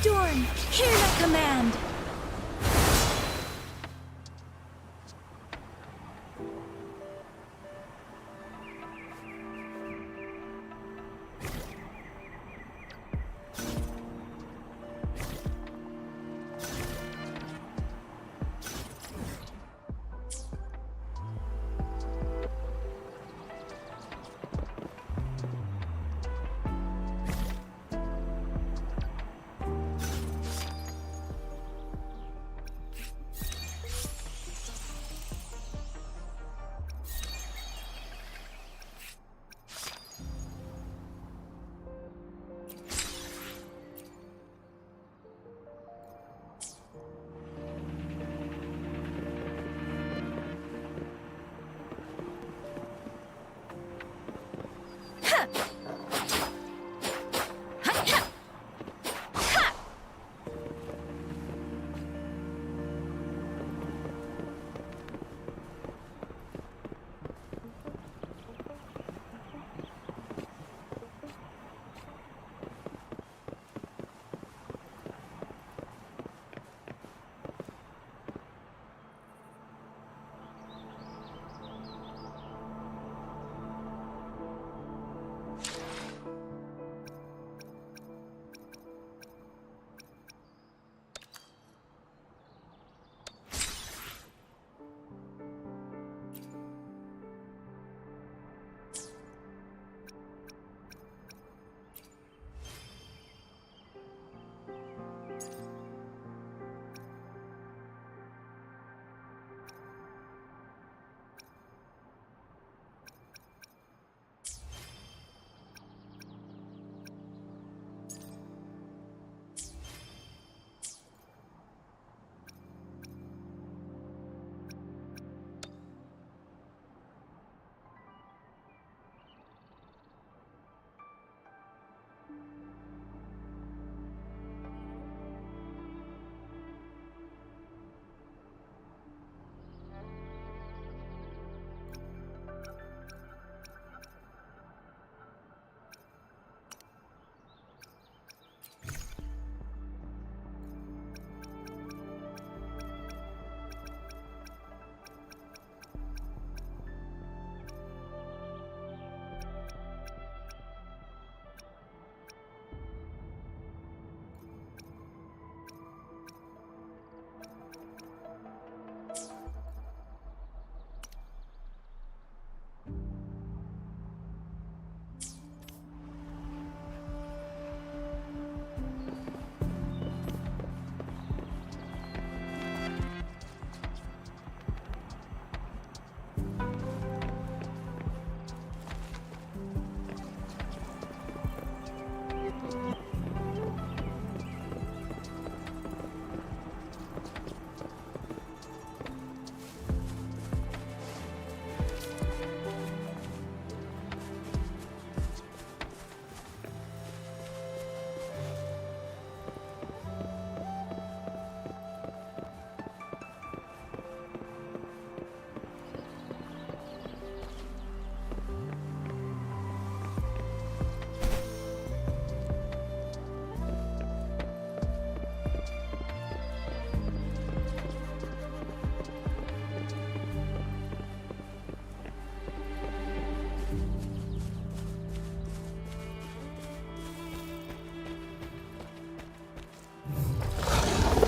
storm, hear my command!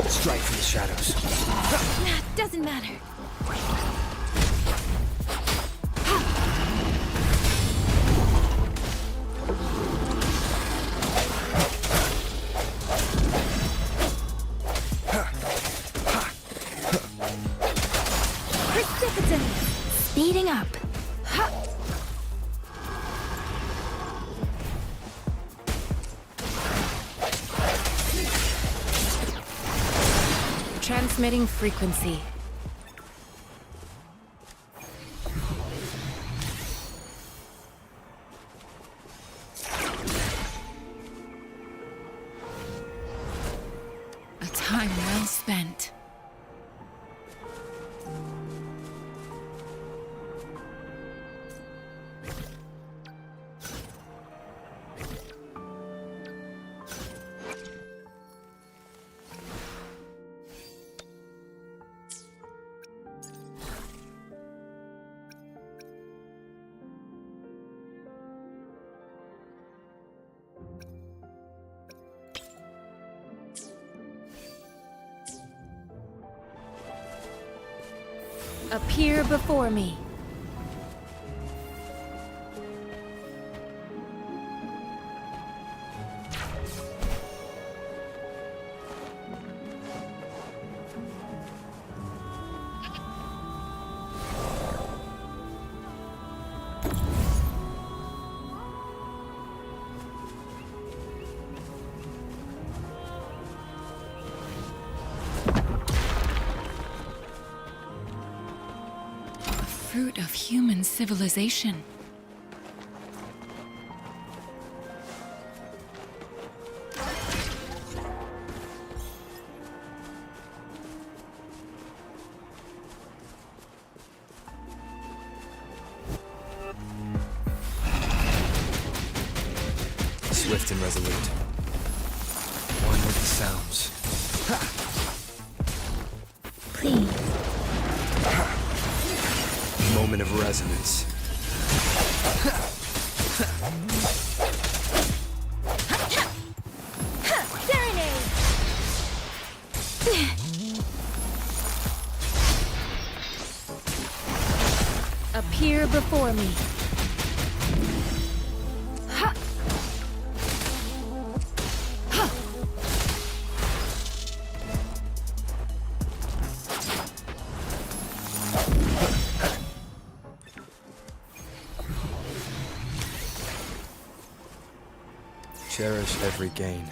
Strike from the shadows. Doesn't matter. Precipitant! Speeding up. Transmitting frequency. A time well spent. Appear before me. Fruit of human civilization. Swift and resolute. One with the sounds. Please. Moment of resonance. Appear before me. Cherish every gain.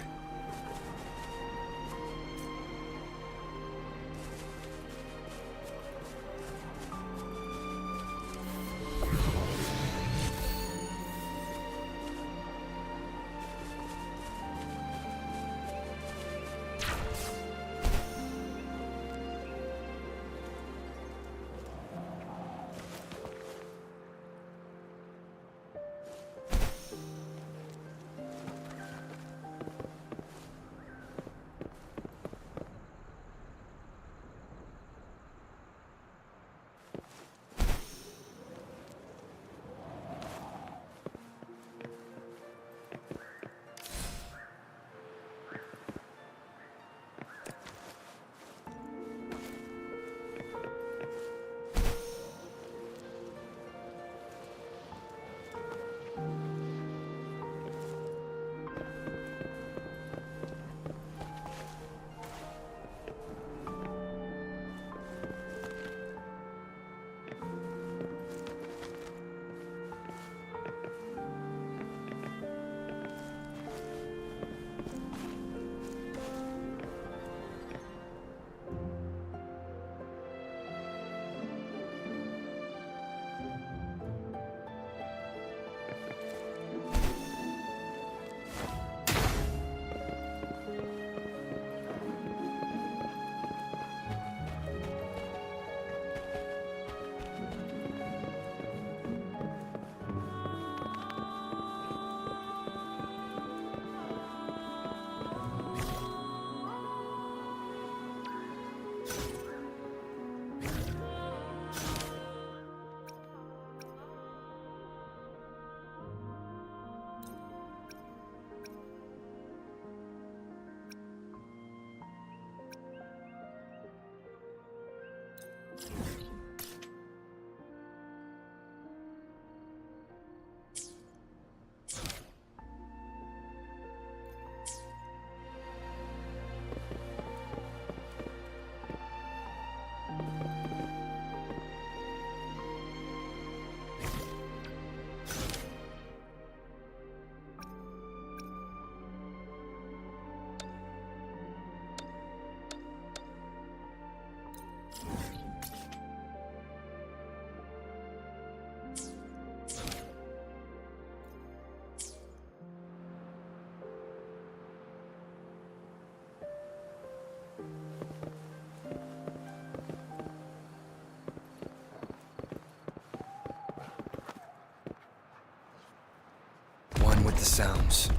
One with the sounds.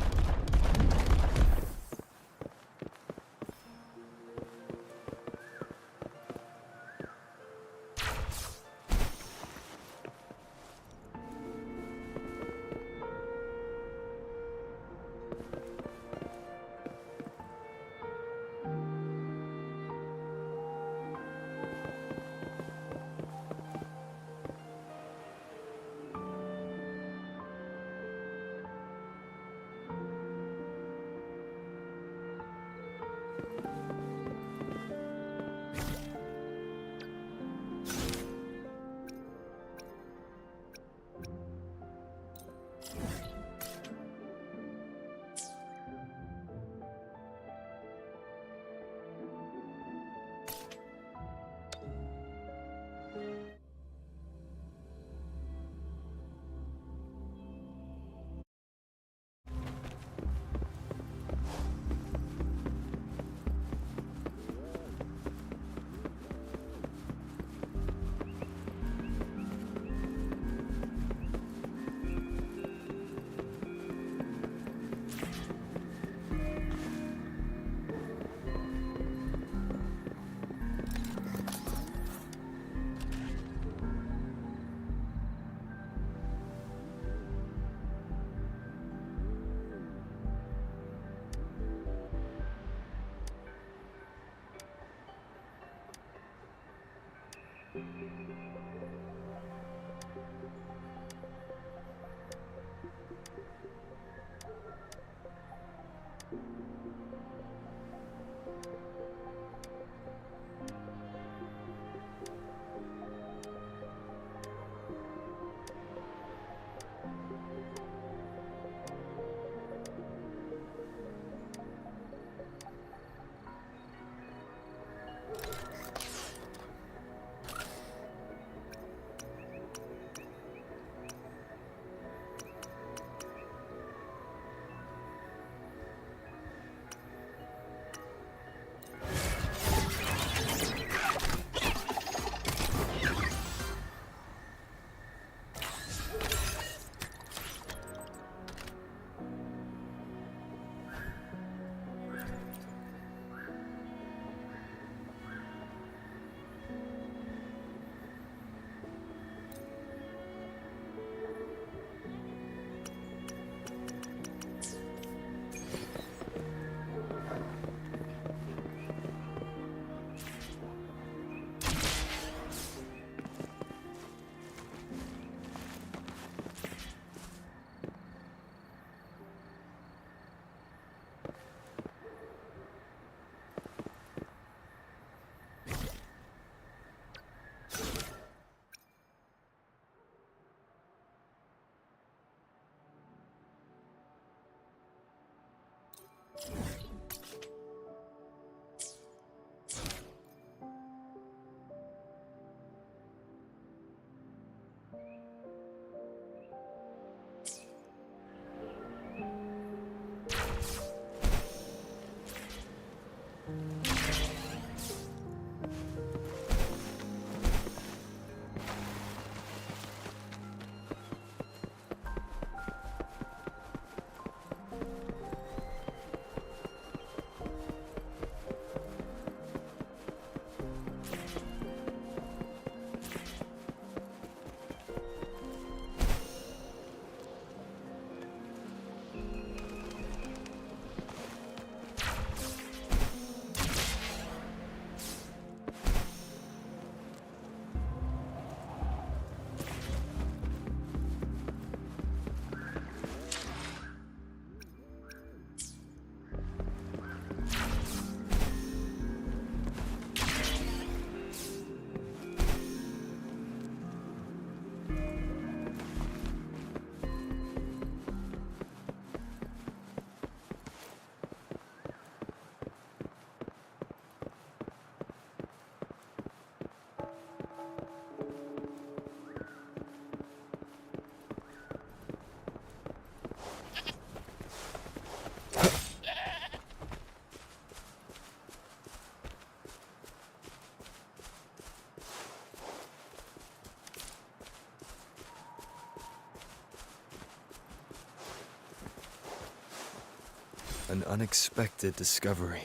An unexpected discovery.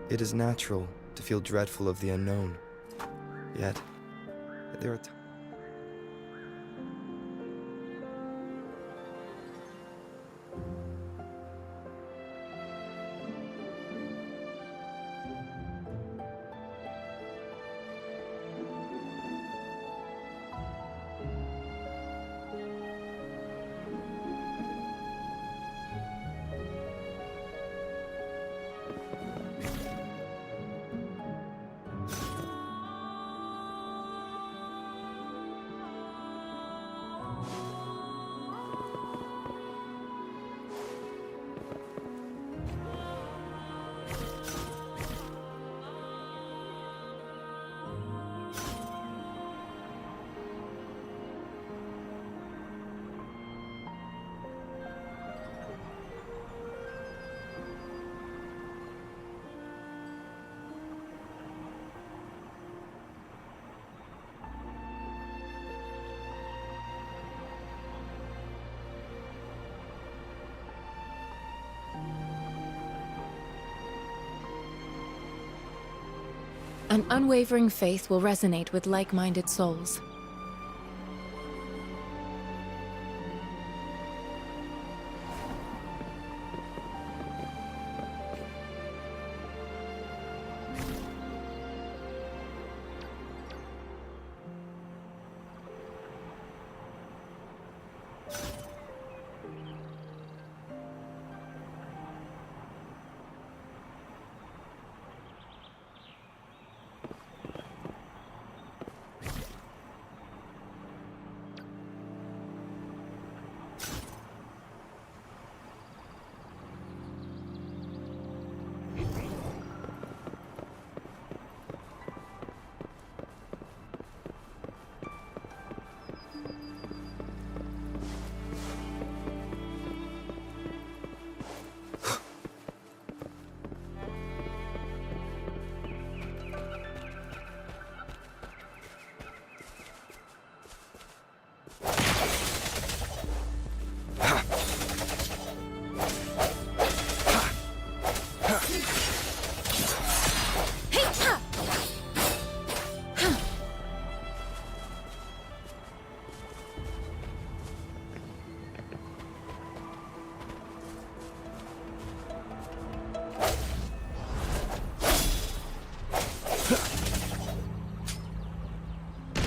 It is natural to feel dreadful of the unknown. Yet, there are times. An unwavering faith will resonate with like-minded souls.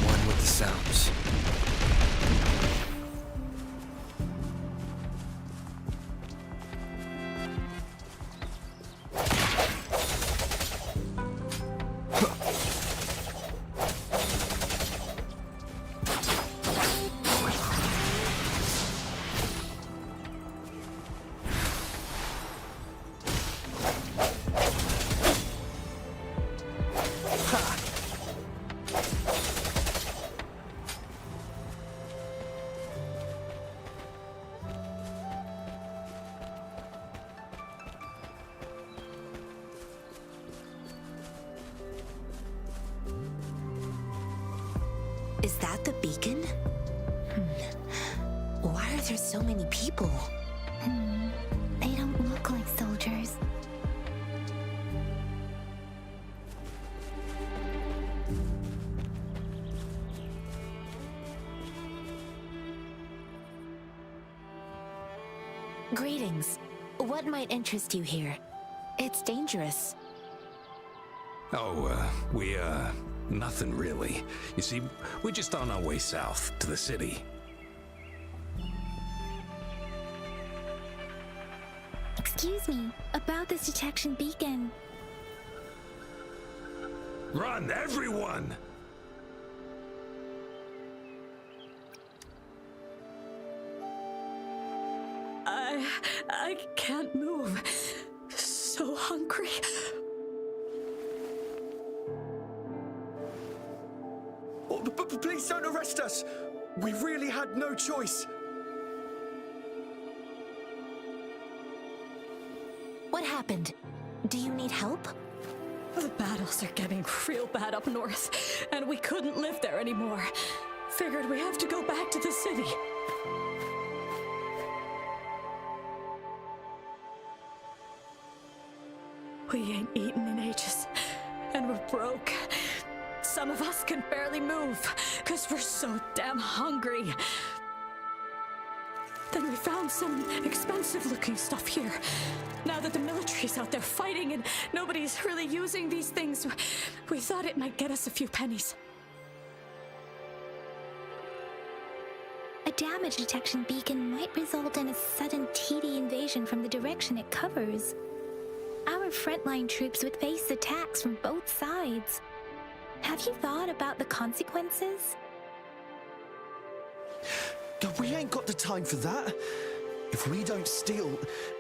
One with the sounds. Is that the beacon? Why are there so many people? They don't look like soldiers. Greetings. What might interest you here? It's dangerous. Nothing really. You see, we're just on our way south to the city. Excuse me, about this detection beacon. Run, everyone! I can't move. So hungry. Oh, please don't arrest us! We really had no choice. What happened? Do you need help? The battles are getting real bad up north, and we couldn't live there anymore. Figured we have to go back to the city. We ain't eaten in ages, and we're broke. Some of us can barely move, because we're so damn hungry. Then we found some expensive-looking stuff here. Now that the military's out there fighting and nobody's really using these things, we thought it might get us a few pennies. A damage detection beacon might result in a sudden TD invasion from the direction it covers. Our frontline troops would face attacks from both sides. Have you thought about the consequences? We ain't got the time for that. If we don't steal,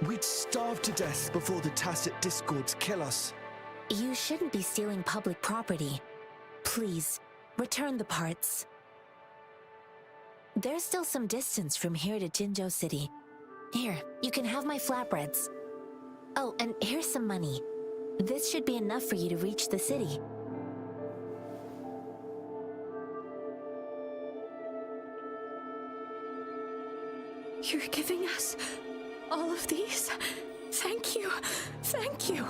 we'd starve to death before the tacit discords kill us. You shouldn't be stealing public property. Please, return the parts. There's still some distance from here to Jinzhou City. Here, you can have my flatbreads. Oh, and here's some money. This should be enough for you to reach the city. You're giving us all of these? Thank you. Thank you.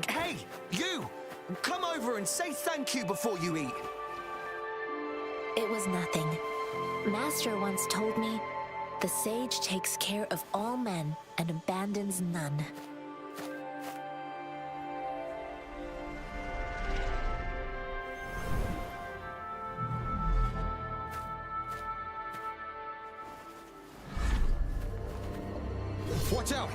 Hey, you! Come over and say thank you before you eat. It was nothing. Master once told me, the sage takes care of all men and abandons none. Watch out!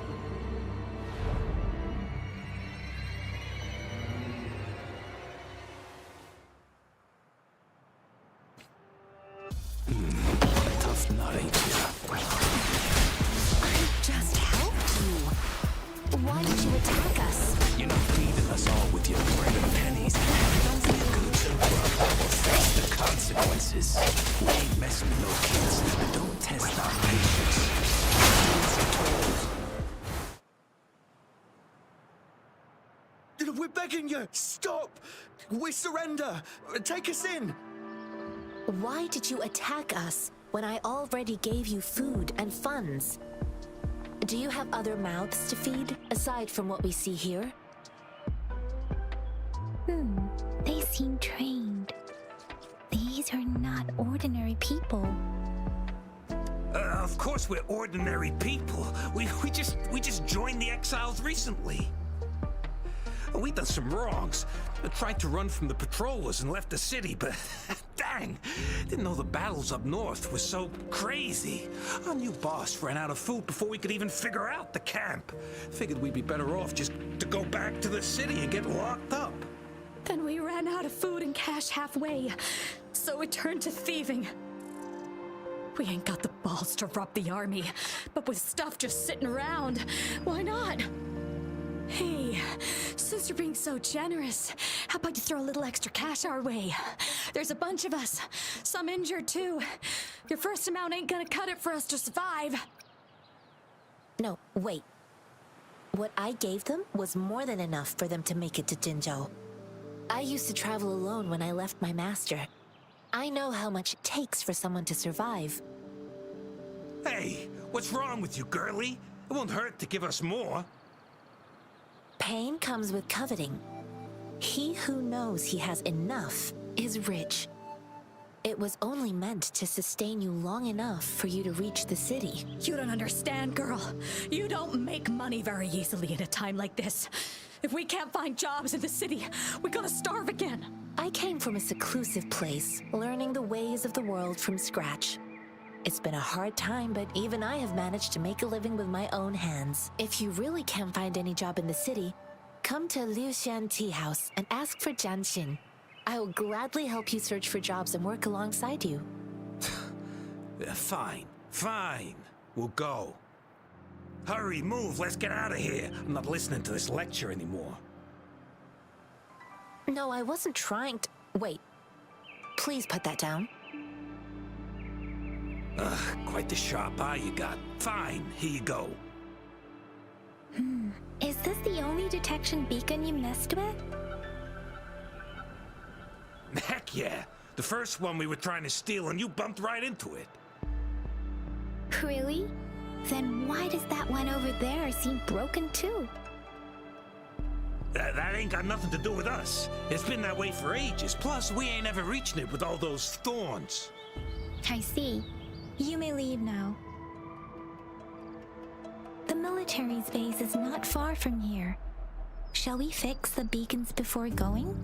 Tough nut, ain't ya? I just helped you. Why did you attack us? You're not feeding us all with your bread and pennies. Don't be a good grub or face the consequences. We ain't messing with no kids. Don't test our patience. We're begging you! Stop! We surrender! Take us in! Why did you attack us when I already gave you food and funds? Do you have other mouths to feed, aside from what we see here? They seem trained. These are not ordinary people. Of course we're ordinary people. We just joined the exiles recently. We done some wrongs. Tried to run from the patrollers and left the city, but dang, didn't know the battles up north were so crazy. Our new boss ran out of food before we could even figure out the camp. Figured we'd be better off just to go back to the city and get locked up. Then we ran out of food and cash halfway, so we turned to thieving. We ain't got the balls to rob the army, but with stuff just sitting around, why not? Hey, since you're being so generous, how about you throw a little extra cash our way? There's a bunch of us, some injured too. Your first amount ain't gonna cut it for us to survive. No, wait. What I gave them was more than enough for them to make it to Jinzhou. I used to travel alone when I left my master. I know how much it takes for someone to survive. Hey, what's wrong with you, girlie? It won't hurt to give us more. Pain comes with coveting. He who knows he has enough is rich. It was only meant to sustain you long enough for you to reach the city. You don't understand, girl. You don't make money very easily in a time like this. If we can't find jobs in the city, we're gonna starve again. I came from a seclusive place, learning the ways of the world from scratch. It's been a hard time, but even I have managed to make a living with my own hands. If you really can't find any job in the city, come to Liu Xian Tea House and ask for Jian Xin. I will gladly help you search for jobs and work alongside you. Fine, fine. We'll go. Hurry, move, let's get out of here. I'm not listening to this lecture anymore. No, I wasn't trying to... Wait. Please put that down. Quite the sharp eye you got. Fine, here you go. Is this the only detection beacon you messed with? Heck yeah. The first one we were trying to steal and you bumped right into it. Really? Then why does that one over there seem broken too? That ain't got nothing to do with us. It's been that way for ages. Plus, we ain't ever reaching it with all those thorns. I see. You may leave now. The military's base is not far from here. Shall we fix the beacons before going?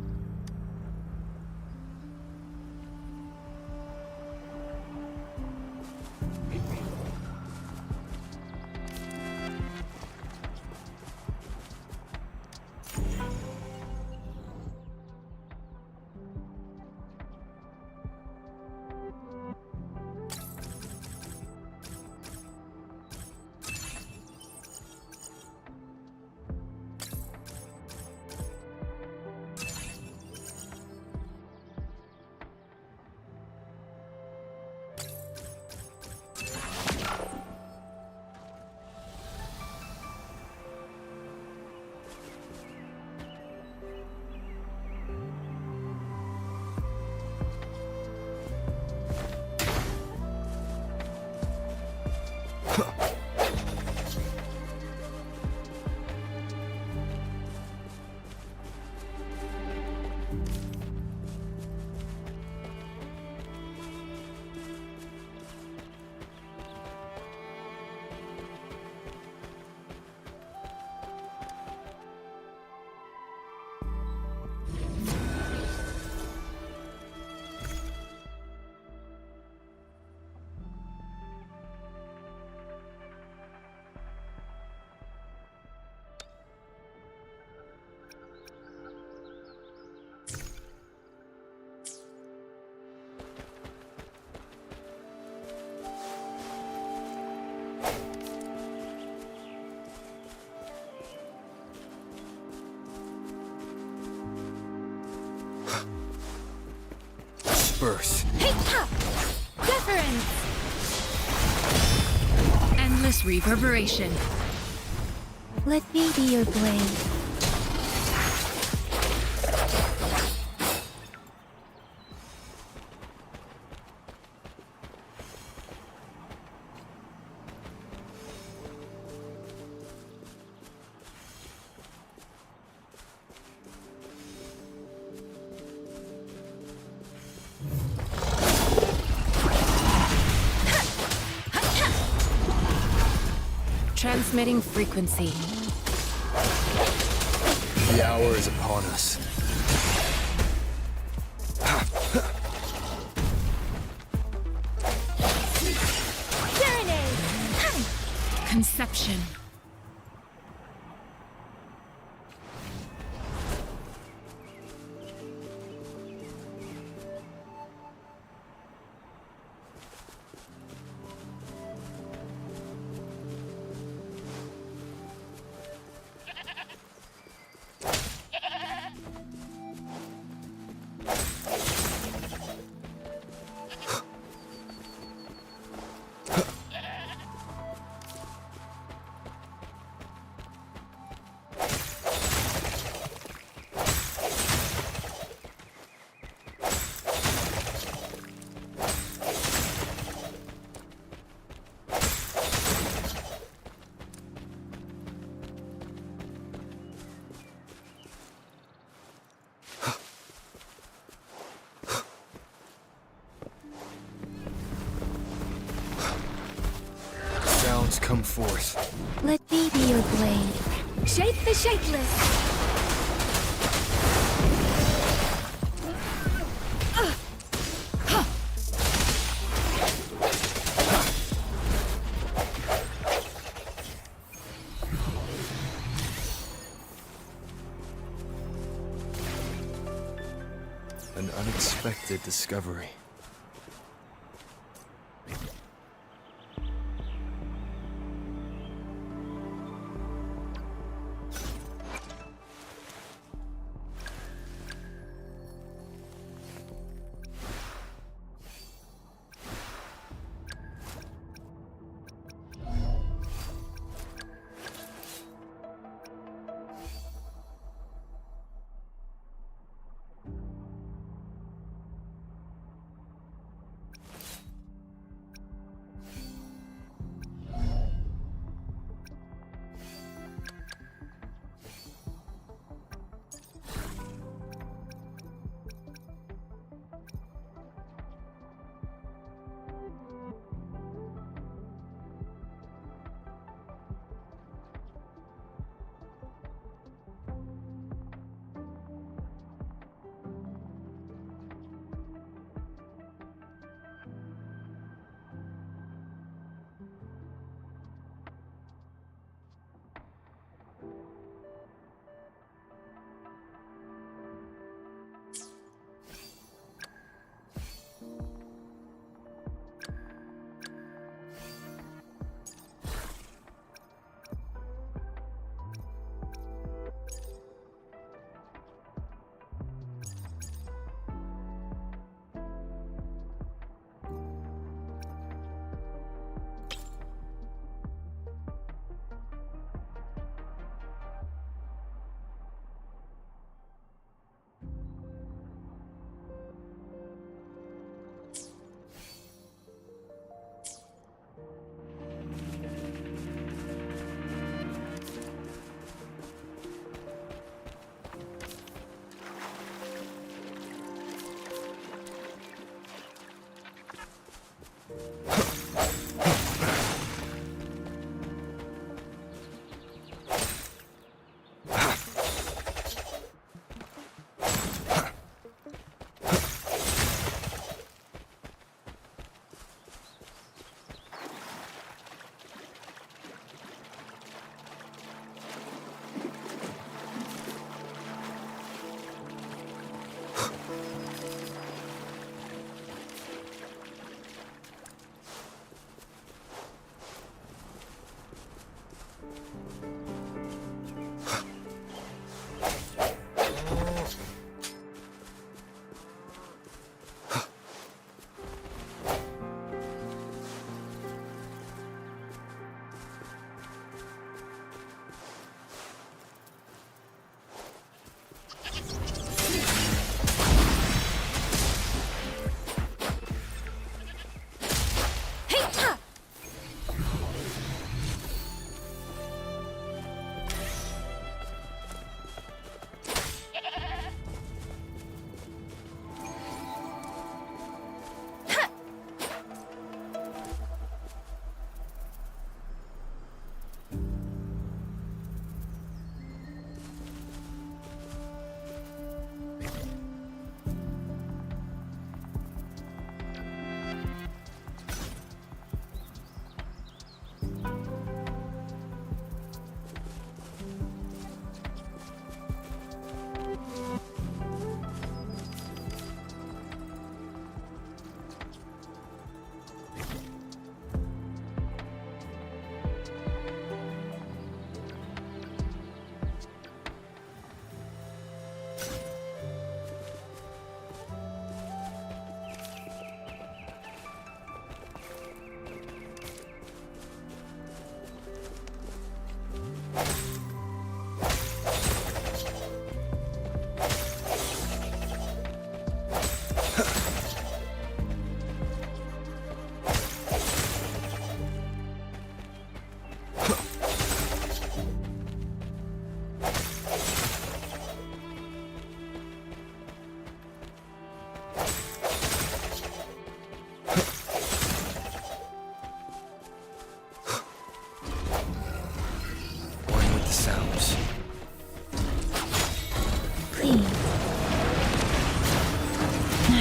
Birth. Deference! Endless reverberation. Let me be your blade. Transmitting frequency. The hour is upon us. Conception. Sounds come forth. Let me be your blade. Shape the shapeless! An unexpected discovery.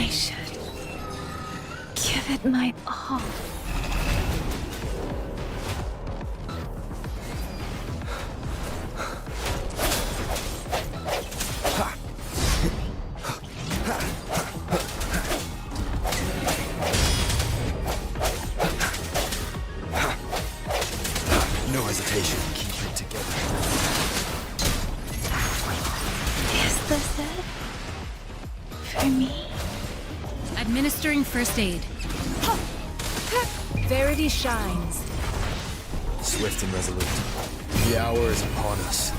I should give it my all. No hesitation. Keep it together. Is this it? For me? Administering first aid. Verity shines. Swift and resolute. The hour is upon us.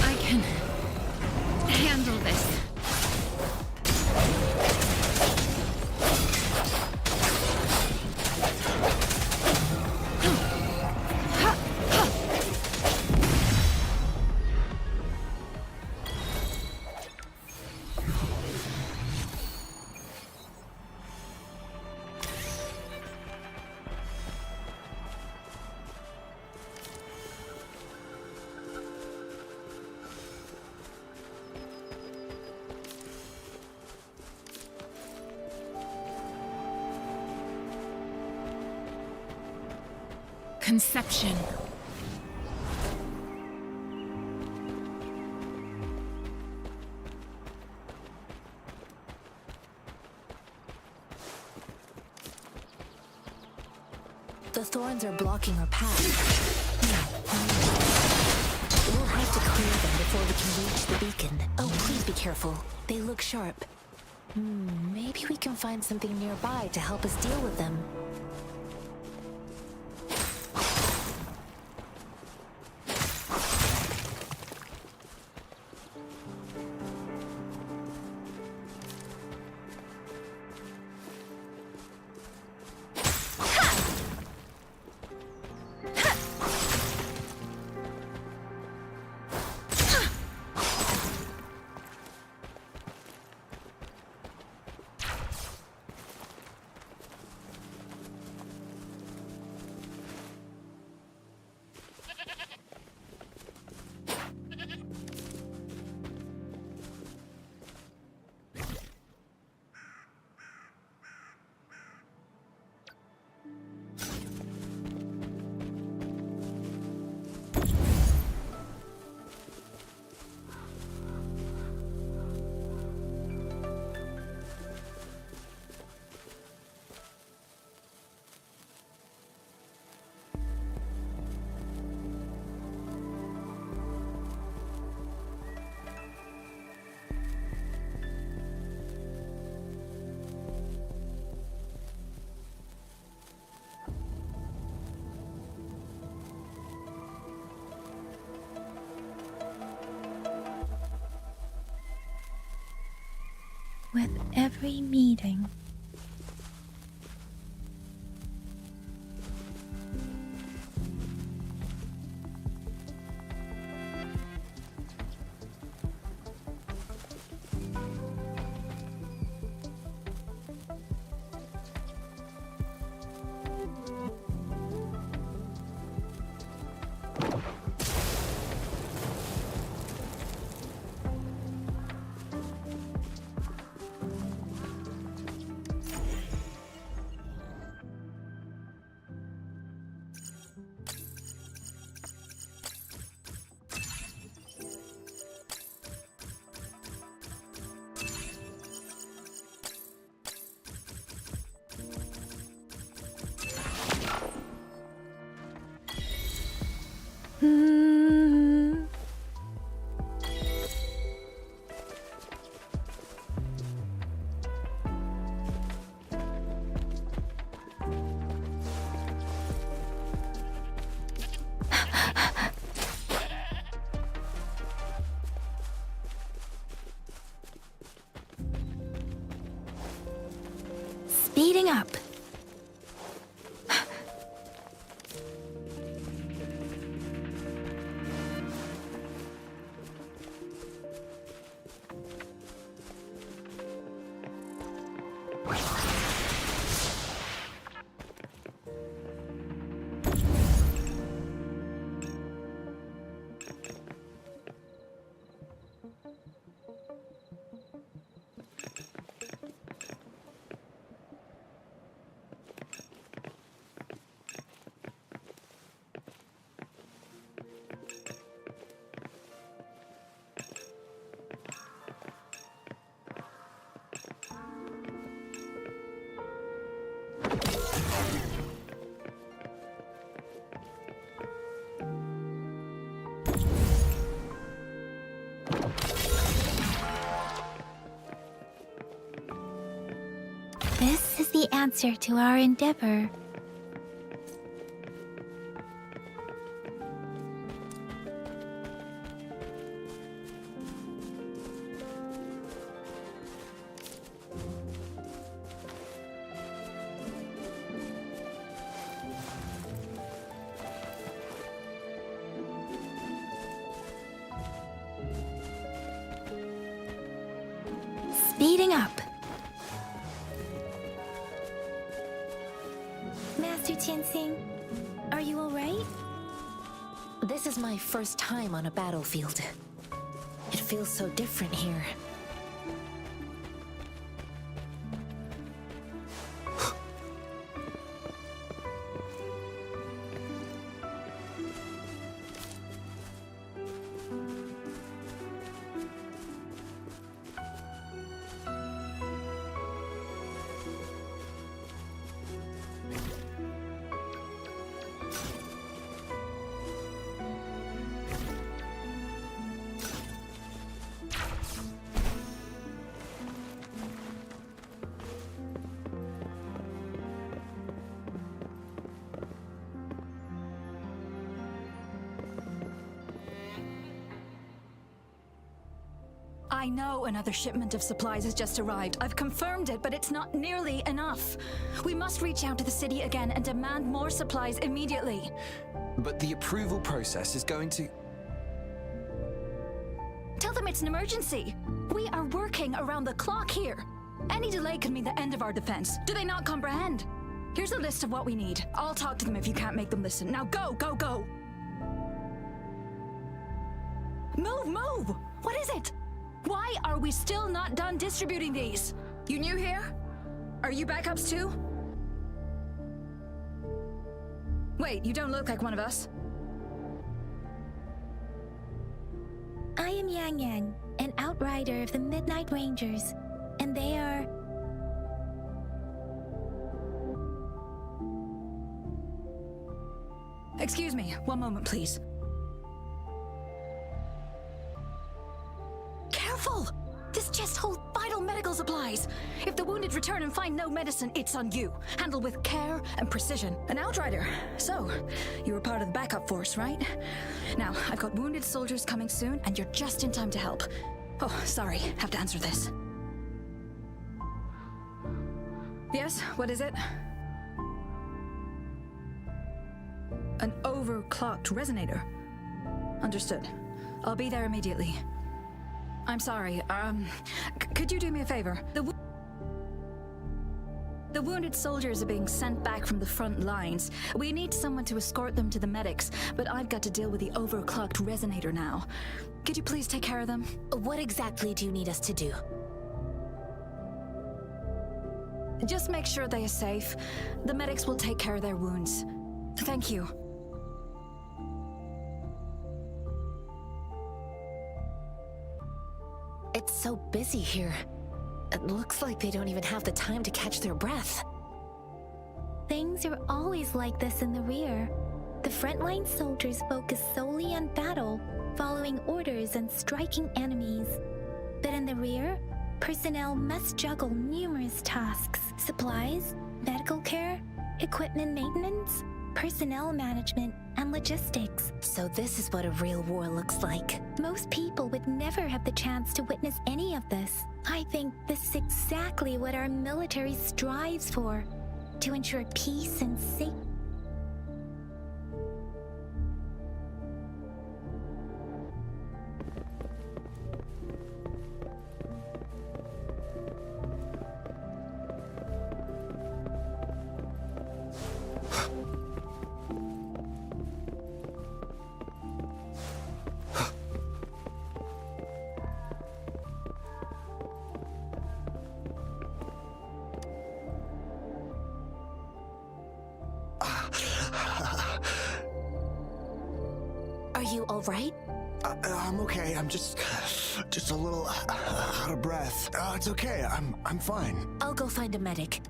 I can handle this. Conception. The thorns are blocking our path. We'll have to clear them before we can reach the beacon. Oh, please be careful. They look sharp. Maybe we can find something nearby to help us deal with them. With every meeting, speeding up. answer to our endeavor. Speeding up. Master Tianxing, are you alright? This is my first time on a battlefield. It feels so different here. I know another shipment of supplies has just arrived. I've confirmed it, but it's not nearly enough. We must reach out to the city again and demand more supplies immediately. But the approval process is going to... Tell them it's an emergency. We are working around the clock here. Any delay could mean the end of our defense. Do they not comprehend? Here's a list of what we need. I'll talk to them if you can't make them listen. Now go, go, go! Move, move! What is it? Why are we still not done distributing these? You new here? Are you backups too? Wait, you don't look like one of us. I am Yang Yang, an outrider of the Midnight Rangers, and they are... Excuse me, one moment please. Careful! This chest holds vital medical supplies. If the wounded return and find no medicine, it's on you. Handle with care and precision. An outrider. So, you were part of the backup force, right? Now, I've got wounded soldiers coming soon, and you're just in time to help. Oh, sorry, have to answer this. Yes, what is it? An overclocked resonator. Understood. I'll be there immediately. I'm sorry, could you do me a favor? The wounded soldiers are being sent back from the front lines. We need someone to escort them to the medics, but I've got to deal with the overclocked resonator now. Could you please take care of them? What exactly do you need us to do? Just make sure they are safe. The medics will take care of their wounds. Thank you. It's so busy here. It looks like they don't even have the time to catch their breath. Things are always like this in the rear. The frontline soldiers focus solely on battle, following orders and striking enemies. But in the rear, personnel must juggle numerous tasks: supplies, medical care, equipment maintenance, personnel management, and logistics. So this is what a real war looks like. Most people would never have the chance to witness any of this. I think this is exactly what our military strives for, to ensure peace and safety. Are you all right? I'm okay. I'm just a little out of breath. It's okay. I'm fine. I'll go find a medic.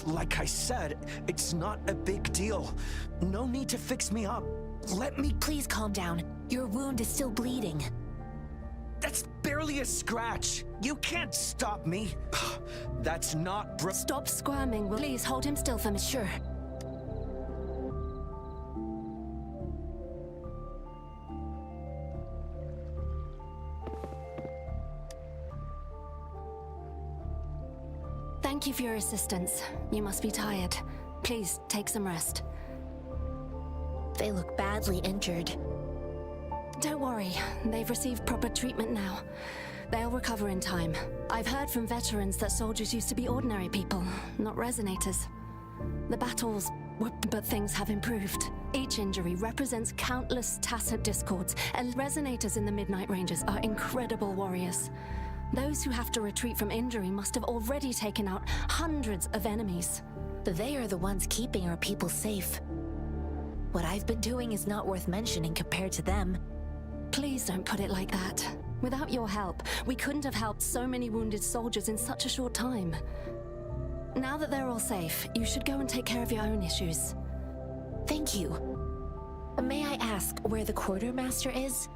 Like I said, it's not a big deal. No need to fix me up. Let me. Please calm down. Your wound is still bleeding. That's barely a scratch. You can't stop me. That's not Stop squirming. Please hold him still for me. Sure. Thank you for your assistance. You must be tired. Please take some rest. They look badly injured. Don't worry, they've received proper treatment now. They'll recover in time. I've heard from veterans that soldiers used to be ordinary people, not resonators. The battles were, but things have improved. Each injury represents countless tacit discords, and resonators in the Midnight Rangers are incredible warriors. Those who have to retreat from injury must have already taken out hundreds of enemies. They are the ones keeping our people safe. What I've been doing is not worth mentioning compared to them. Please don't put it like that. Without your help, we couldn't have helped so many wounded soldiers in such a short time. Now that they're all safe, you should go and take care of your own issues. Thank you. May I ask where the quartermaster is?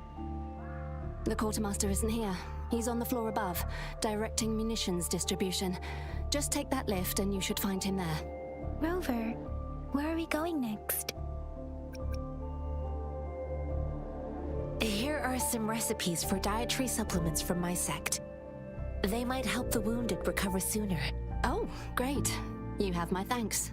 The quartermaster isn't here. He's on the floor above, directing munitions distribution. Just take that lift and you should find him there. Rover, where are we going next? Here are some recipes for dietary supplements from my sect. They might help the wounded recover sooner. Oh, great. You have my thanks.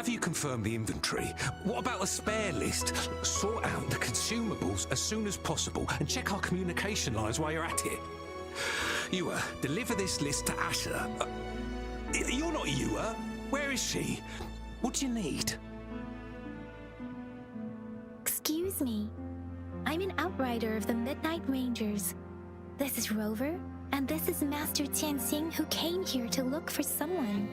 Have you confirmed the inventory? What about a spare list? Sort out the consumables as soon as possible and check our communication lines while you're at it. Yua, deliver this list to Asher. You're not Yua. Where is she? What do you need? Excuse me. I'm an outrider of the Midnight Rangers. This is Rover, and this is Master Tianxing, who came here to look for someone.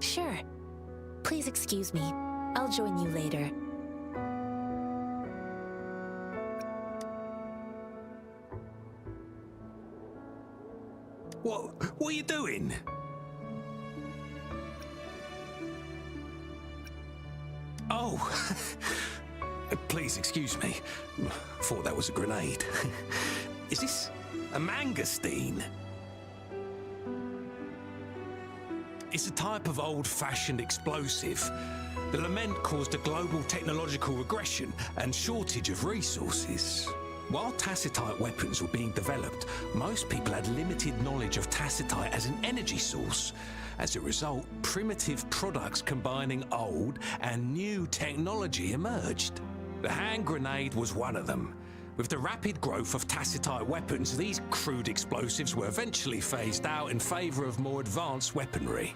Sure. Please excuse me. I'll join you later. What are you doing? Oh, please excuse me. Thought that was a grenade. Is this a mangosteen? It's a type of old-fashioned explosive. The lament caused a global technological regression and shortage of resources. While tacitite weapons were being developed, most people had limited knowledge of tacitite as an energy source. As a result, primitive products combining old and new technology emerged. The hand grenade was one of them. With the rapid growth of tacitite weapons, these crude explosives were eventually phased out in favor of more advanced weaponry.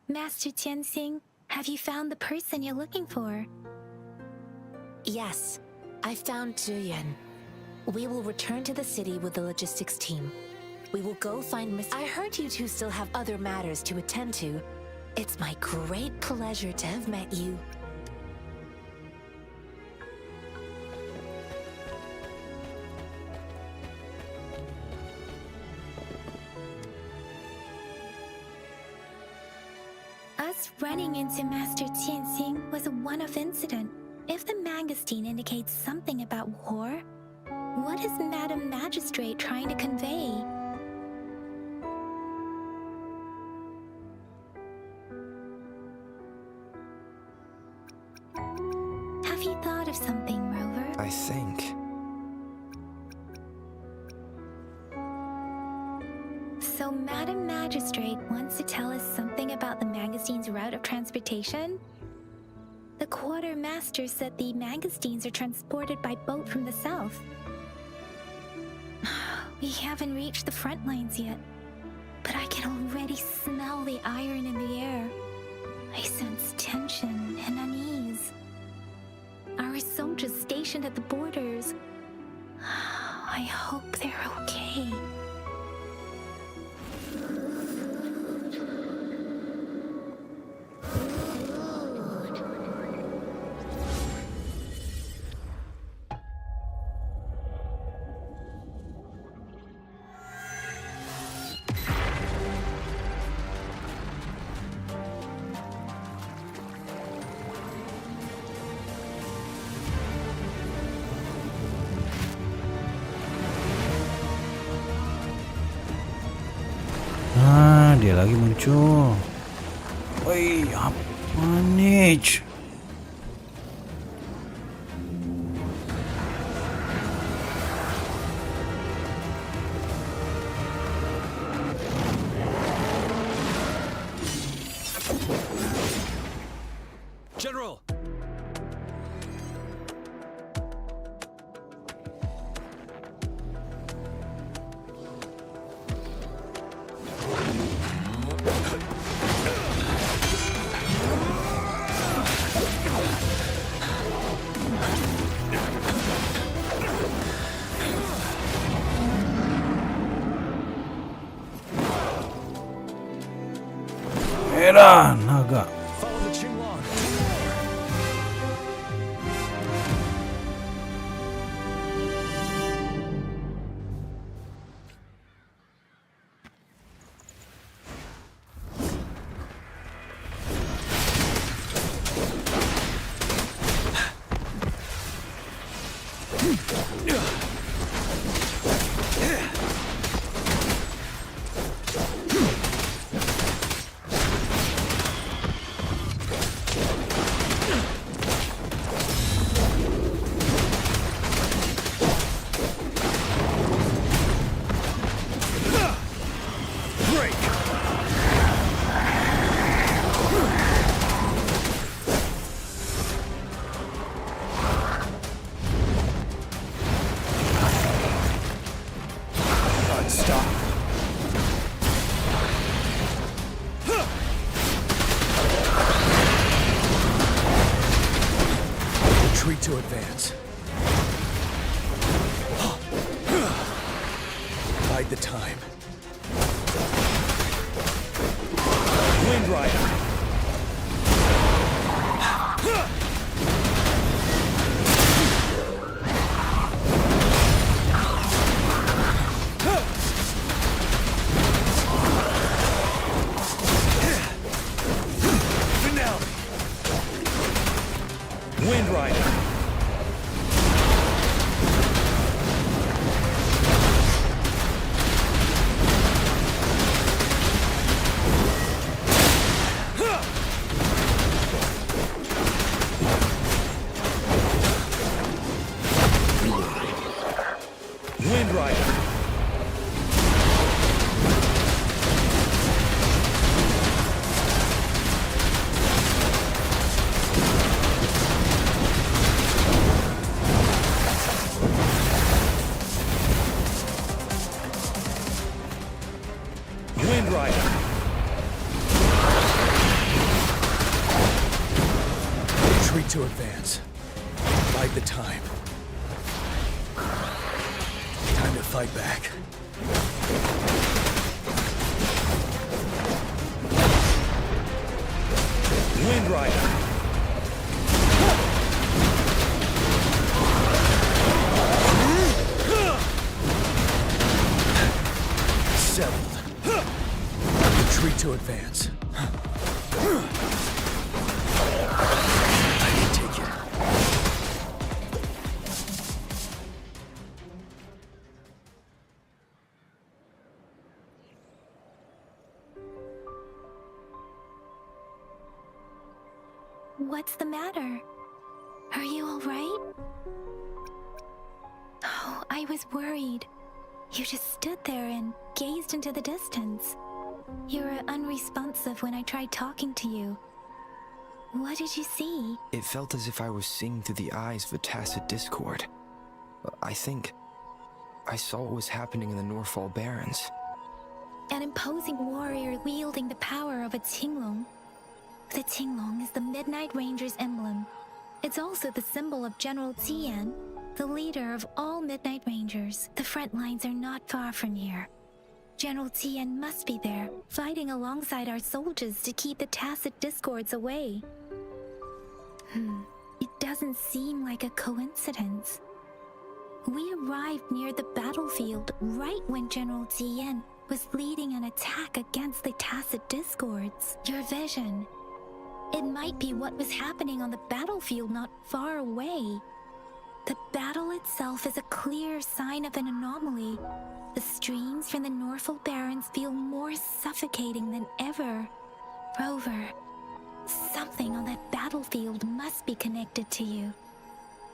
Master Tianxing, have you found the person you're looking for? Yes, I found Zhuyan. We will return to the city with the logistics team. We will go find Miss... I heard you two still have other matters to attend to. It's my great pleasure to have met you. Us running into Master Tianxing was a one-off incident. If the mangosteen indicates something about war, what is Madam Magistrate trying to convey? Have you thought of something, Rover? I think. So Madam Magistrate wants to tell us something about the mangosteens' route of transportation? The quartermaster said the mangosteens are transported by boat from the south. We haven't reached the front lines yet, but I can already smell the iron in the air. I sense tension and unease. Our soldiers stationed at the borders. I hope they're okay. dia lagi muncul. Woi, apa nih? General! Merah naga. Follow the Qinglong. Retreat to advance. Bide the time. Wind Rider. Finale. Wind Rider. Wind Rider. Wind Rider. Retreat to advance. Bide the time. Time to fight back. Wind Rider. Settled. Retreat to advance. I can take it. What's the matter? Are you all right? Oh, I was worried. You just stood there and gazed into the distance. You were unresponsive when I tried talking to you. What did you see? It felt as if I was seeing through the eyes of a tacit discord. I think I saw what was happening in the Norfall Barrens. An imposing warrior wielding the power of a Qinglong. The Qinglong is the Midnight Ranger's emblem. It's also the symbol of General Tian, the leader of all Midnight Rangers. The front lines are not far from here. General Tian must be there, fighting alongside our soldiers to keep the tacit discords away. It doesn't seem like a coincidence. We arrived near the battlefield right when General Tian was leading an attack against the tacit discords. Your vision. It might be what was happening on the battlefield not far away. The battle itself is a clear sign of an anomaly, The streams from the Norfolk Barrens feel more suffocating than ever. Rover, something on that battlefield must be connected to you,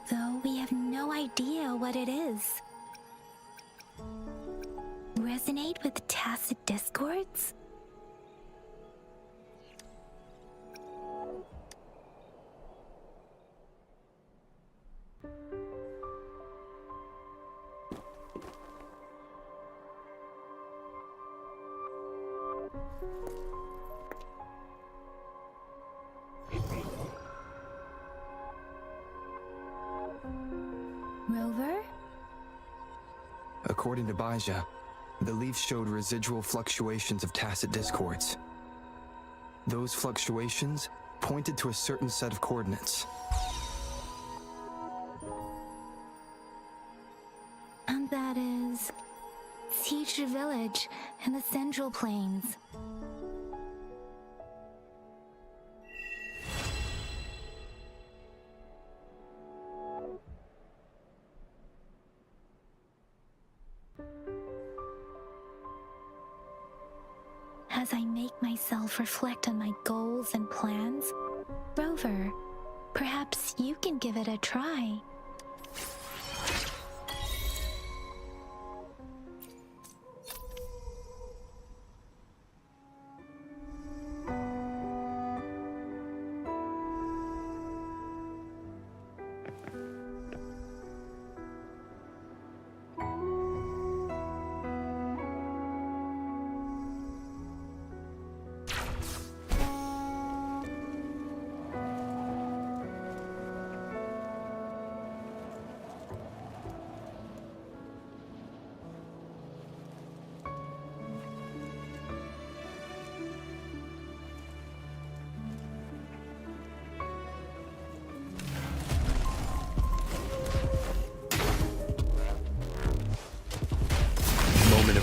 though we have no idea what it is. Resonate with tacit discords? Rover? According to Baja, the leaf showed residual fluctuations of tacit discords. Those fluctuations pointed to a certain set of coordinates. And that is Teacher Village in the Central Plains. As I make myself reflect on my goals and plans, Rover, perhaps you can give it a try.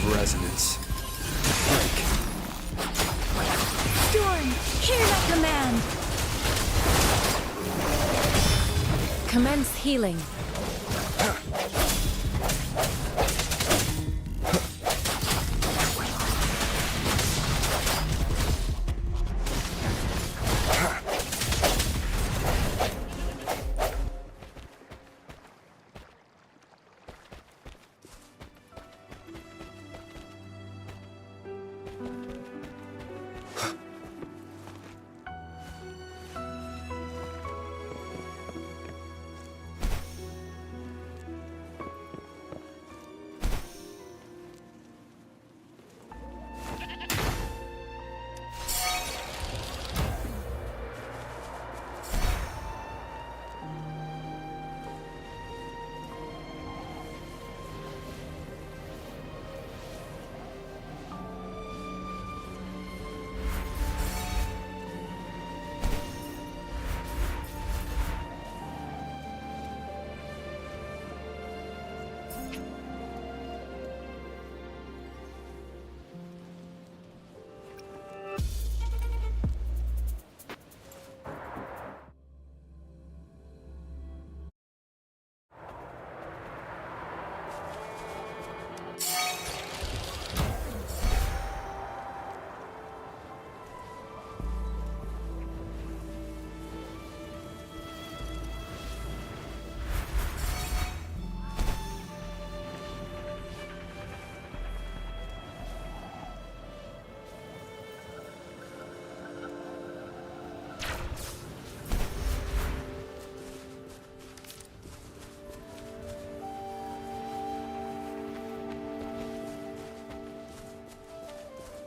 Resonance. Storm, hear my command! Commence healing.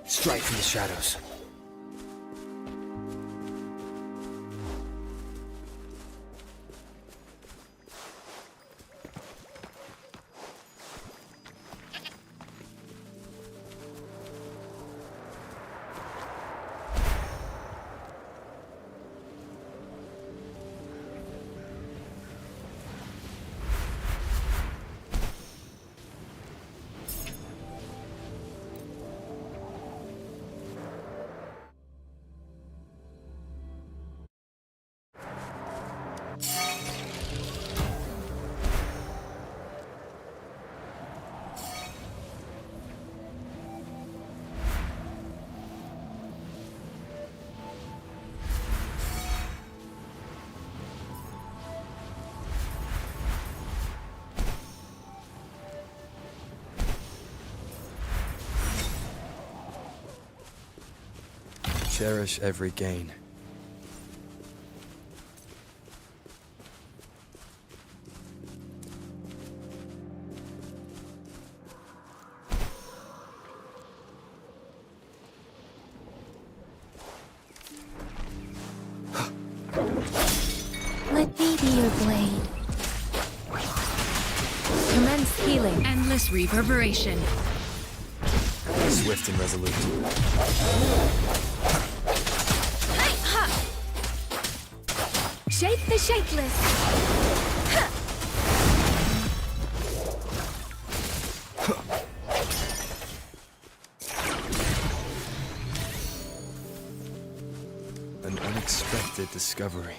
Strike from the shadows. Cherish every gain. Let me be your blade. Commence healing. Endless reverberation. Swift and resolute. Shape the shapeless. An unexpected discovery.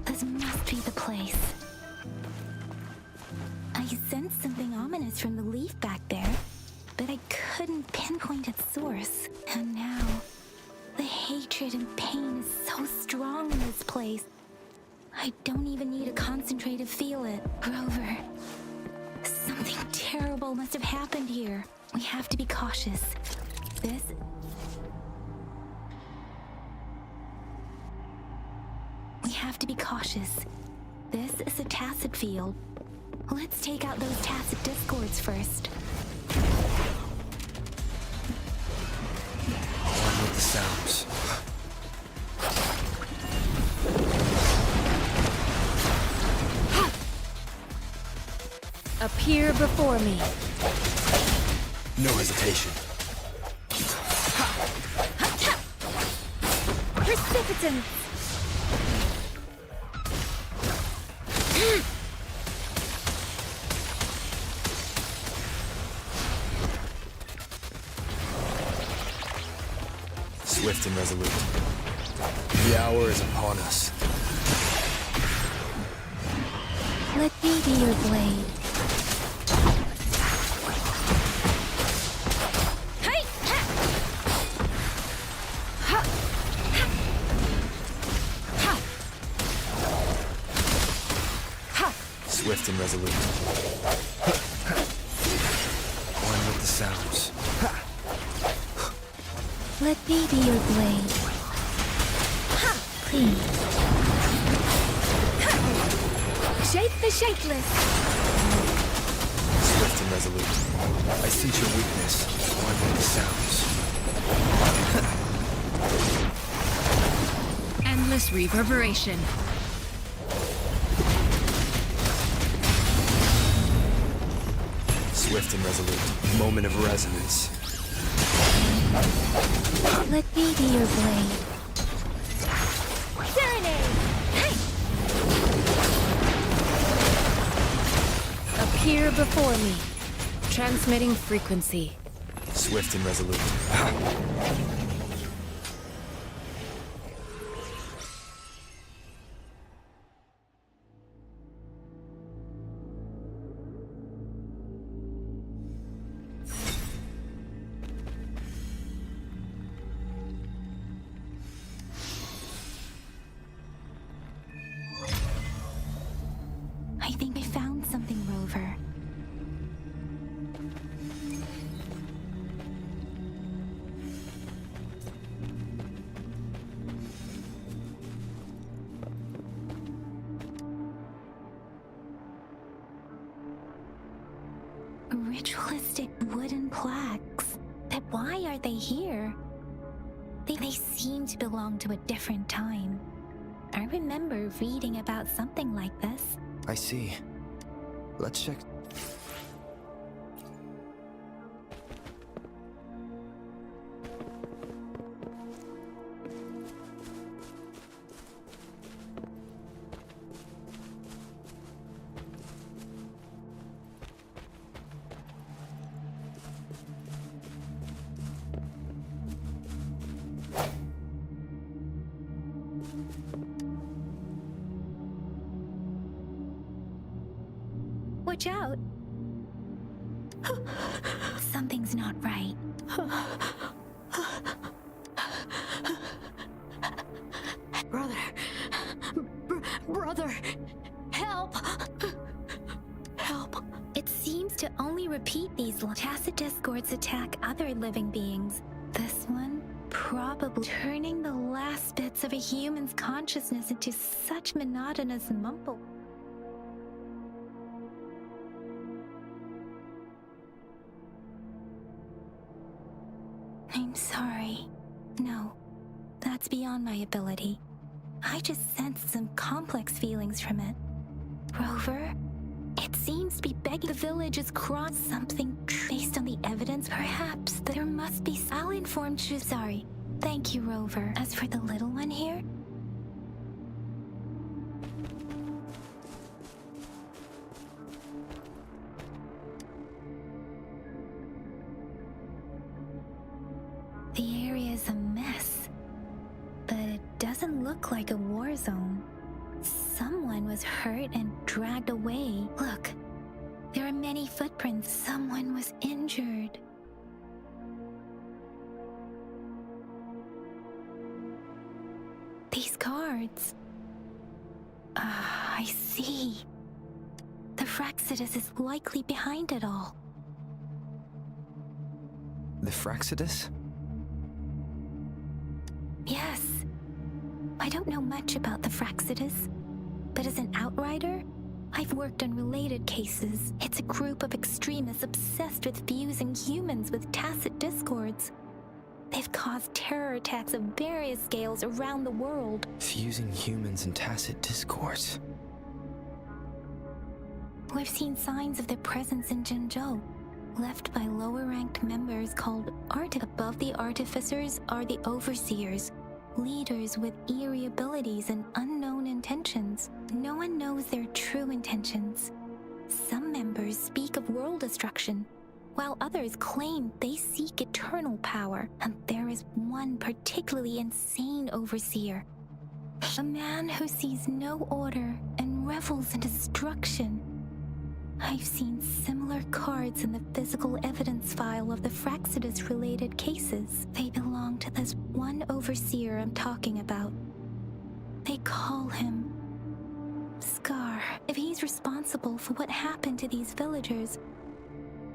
This must be the place. I sensed something ominous from the leaf back there, but I couldn't pinpoint its source. And now, the hatred and pain is so strong in this place. I don't even need to concentrate to feel it. Rover, something terrible must have happened here. We have to be cautious. We have to be cautious. This is a tacit field. Let's take out those tacit discords first. On with the sounds. Appear before me. No hesitation. Precipitance. Swift and resolute. The hour is upon us. Let me be your blade. Swift and resolute. One with the sounds. Let me be your blade. Please. Shape the shapeless. Swift and resolute. I sense your weakness. One with the sounds. Endless reverberation. Swift and resolute. Moment of resonance. Let me be your blade. Serenade! Appear before me. Transmitting frequency. Swift and resolute. I think I found something, Rover. Ritualistic wooden plaques. But why are they here? They seem to belong to a different time. I remember reading about something like this. I see. Let's check. Watch out! Something's not right. Brother! Brother! Help! Help! It seems to only repeat these tacit discords attack other living beings. This one probably turning the last bits of a human's consciousness into such monotonous mumble. I'm sorry. No, that's beyond my ability. I just sensed some complex feelings from it. Rover, it seems to be begging the village has crossed something based on the evidence. Perhaps there must be. I'll inform you. Sorry. Thank you, Rover. As for the little one here, the area is a mess, but it doesn't look like a war zone. Someone was hurt and dragged away. Look, there are many footprints. Someone was injured. These cards. I see. The Fraxidus is likely behind it all. The Fraxidus? Yes. I don't know much about the Fraxidus, but as an outrider, I've worked on related cases. It's a group of extremists obsessed with fusing humans with tacit discords. They've caused terror attacks of various scales around the world. Fusing humans and tacit discords. We've seen signs of their presence in Jinzhou, left by lower-ranked members called Above the artificers are the overseers, leaders with eerie abilities and unknown intentions. No one knows their true intentions. Some members speak of world destruction, while others claim they seek eternal power. And there is one particularly insane overseer, a man who sees no order and revels in destruction. I've seen similar cards in the physical evidence file of the Fraxidus-related cases. They belong to this one overseer I'm talking about. They call him Scar. If he's responsible for what happened to these villagers,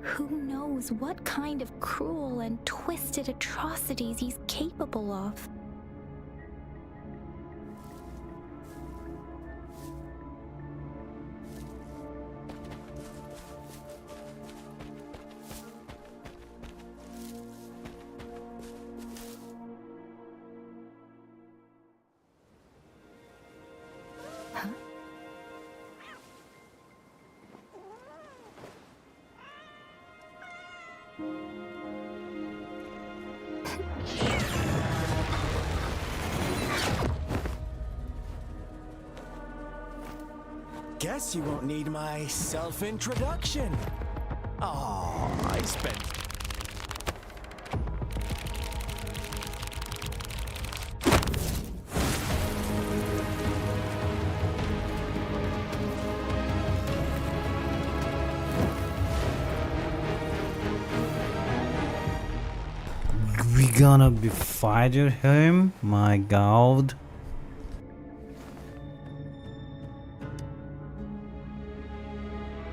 who knows what kind of cruel and twisted atrocities he's capable of? Guess you won't need my self-introduction. Oh, I spent... We gonna be fighting him? My god.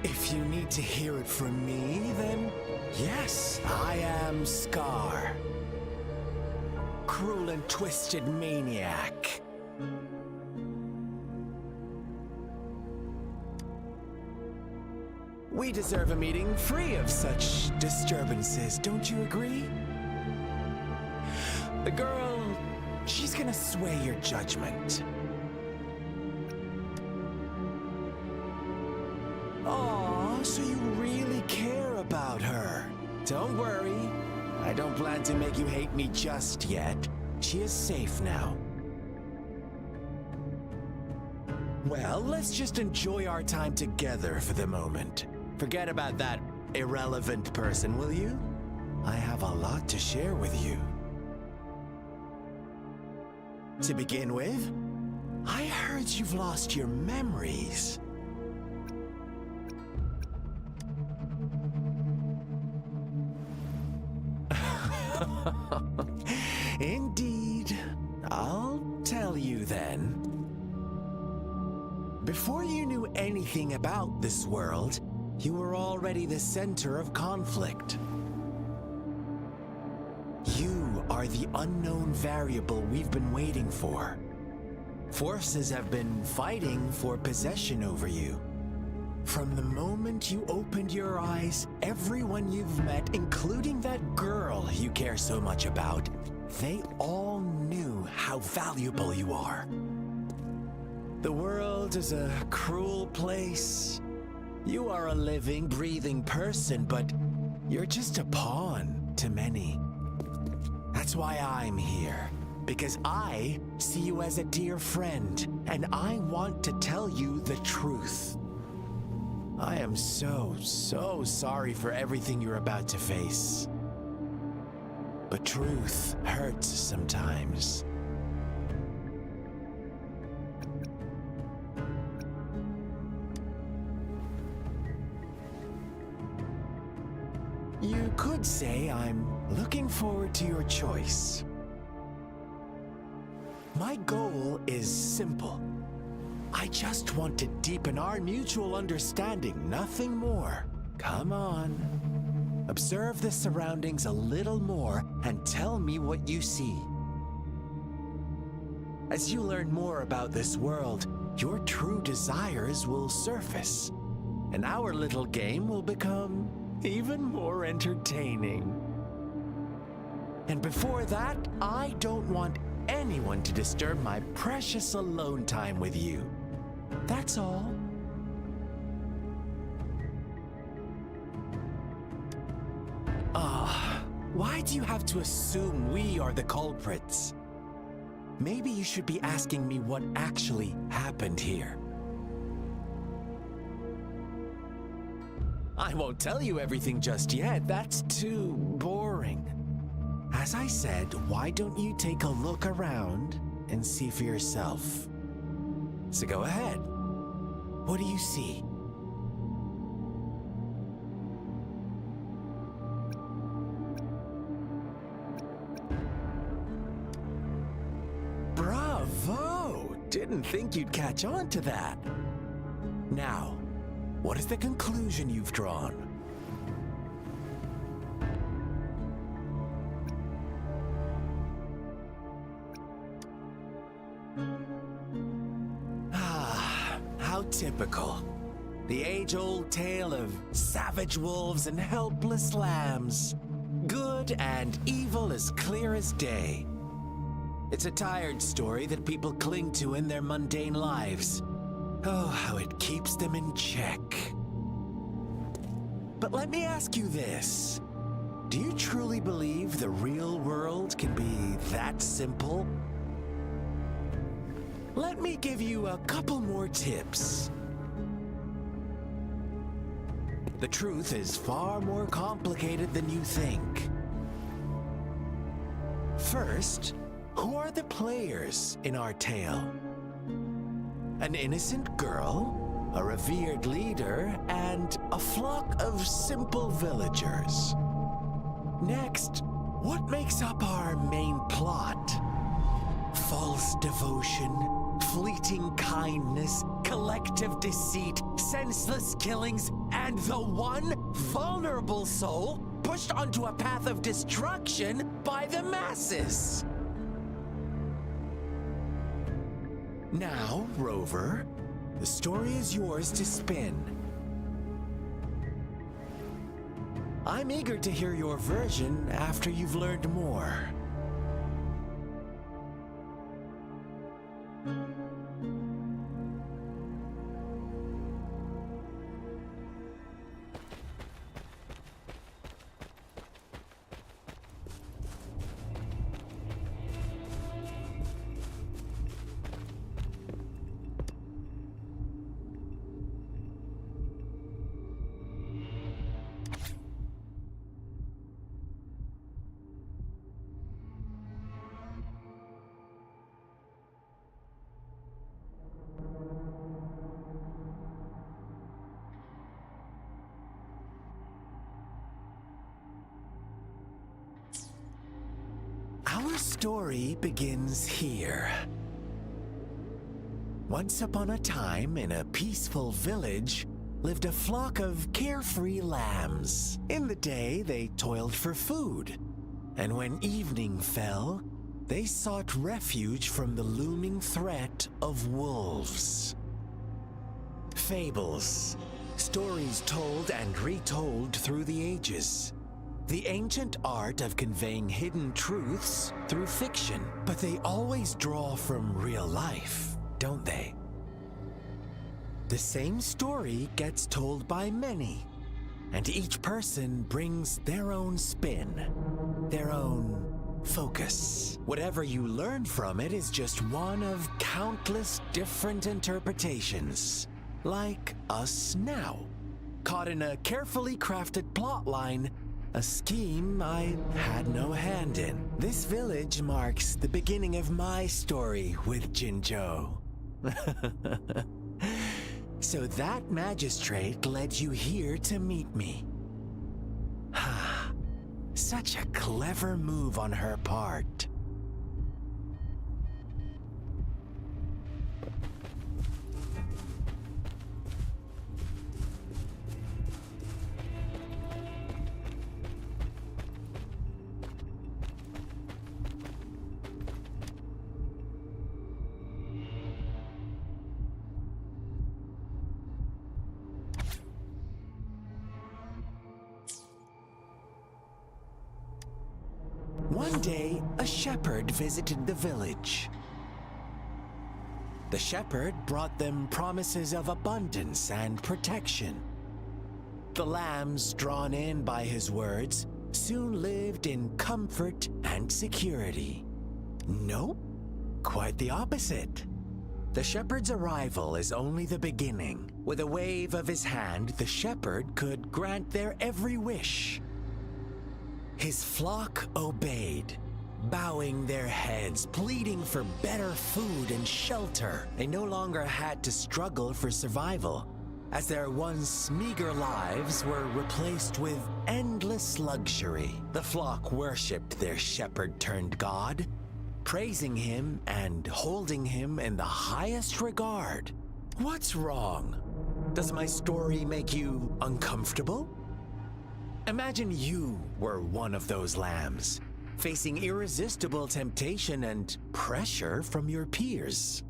If you need to hear it from me, then yes, I am Scar. Cruel and twisted maniac. We deserve a meeting free of such disturbances, don't you agree? The girl, she's gonna sway your judgment. Aw, so you really care about her. Don't worry, I don't plan to make you hate me just yet. She is safe now. Well, let's just enjoy our time together for the moment. Forget about that irrelevant person, will you? I have a lot to share with you. To begin with, I heard you've lost your memories. Indeed. I'll tell you then. Before you knew anything about this world, you were already the center of conflict. You are the unknown variable we've been waiting for. Forces have been fighting for possession over you. From the moment you opened your eyes, everyone you've met, including that girl you care so much about, they all knew how valuable you are. The world is a cruel place. You are a living, breathing person, but you're just a pawn to many. That's why I'm here, because I see you as a dear friend, and I want to tell you the truth. I am so sorry for everything you're about to face. But truth hurts sometimes. You could say I'm looking forward to your choice. My goal is simple. I just want to deepen our mutual understanding, nothing more. Come on. Observe the surroundings a little more and tell me what you see. As you learn more about this world, your true desires will surface, and our little game will become even more entertaining. And before that, I don't want anyone to disturb my precious alone time with you. That's all. Why do you have to assume we are the culprits? Maybe you should be asking me what actually happened here. I won't tell you everything just yet. That's too boring. As I said, why don't you take a look around and see for yourself? So go ahead. What do you see? Bravo! Didn't think you'd catch on to that. Now, what is the conclusion you've drawn? How typical. The age-old tale of savage wolves and helpless lambs. Good and evil as clear as day. It's a tired story that people cling to in their mundane lives. Oh, how it keeps them in check. But let me ask you this. Do you truly believe the real world can be that simple? Let me give you a couple more tips. The truth is far more complicated than you think. First, who are the players in our tale? An innocent girl, a revered leader, and a flock of simple villagers. Next, what makes up our main plot? False devotion, fleeting kindness, collective deceit, senseless killings, and the one vulnerable soul pushed onto a path of destruction by the masses. Now, Rover, the story is yours to spin. I'm eager to hear your version after you've learned more. Our story begins here. Once upon a time, in a peaceful village, lived a flock of carefree lambs. In the day, they toiled for food, and when evening fell, they sought refuge from the looming threat of wolves. Fables, stories told and retold through the ages. The ancient art of conveying hidden truths through fiction, but they always draw from real life, don't they? The same story gets told by many, and each person brings their own spin, their own focus. Whatever you learn from it is just one of countless different interpretations, like us now, caught in a carefully crafted plotline, a scheme I had no hand in. This village marks the beginning of my story with Jinzhou. So that magistrate led you here to meet me. Such a clever move on her part. One day, a shepherd visited the village. The shepherd brought them promises of abundance and protection. The lambs, drawn in by his words, soon lived in comfort and security. Nope, quite the opposite. The shepherd's arrival is only the beginning. With a wave of his hand, the shepherd could grant their every wish. His flock obeyed, bowing their heads, pleading for better food and shelter. They no longer had to struggle for survival, as their once meager lives were replaced with endless luxury. The flock worshipped their shepherd-turned-god, praising him and holding him in the highest regard. What's wrong? Does my story make you uncomfortable? Imagine you were one of those lambs, facing irresistible temptation and pressure from your peers.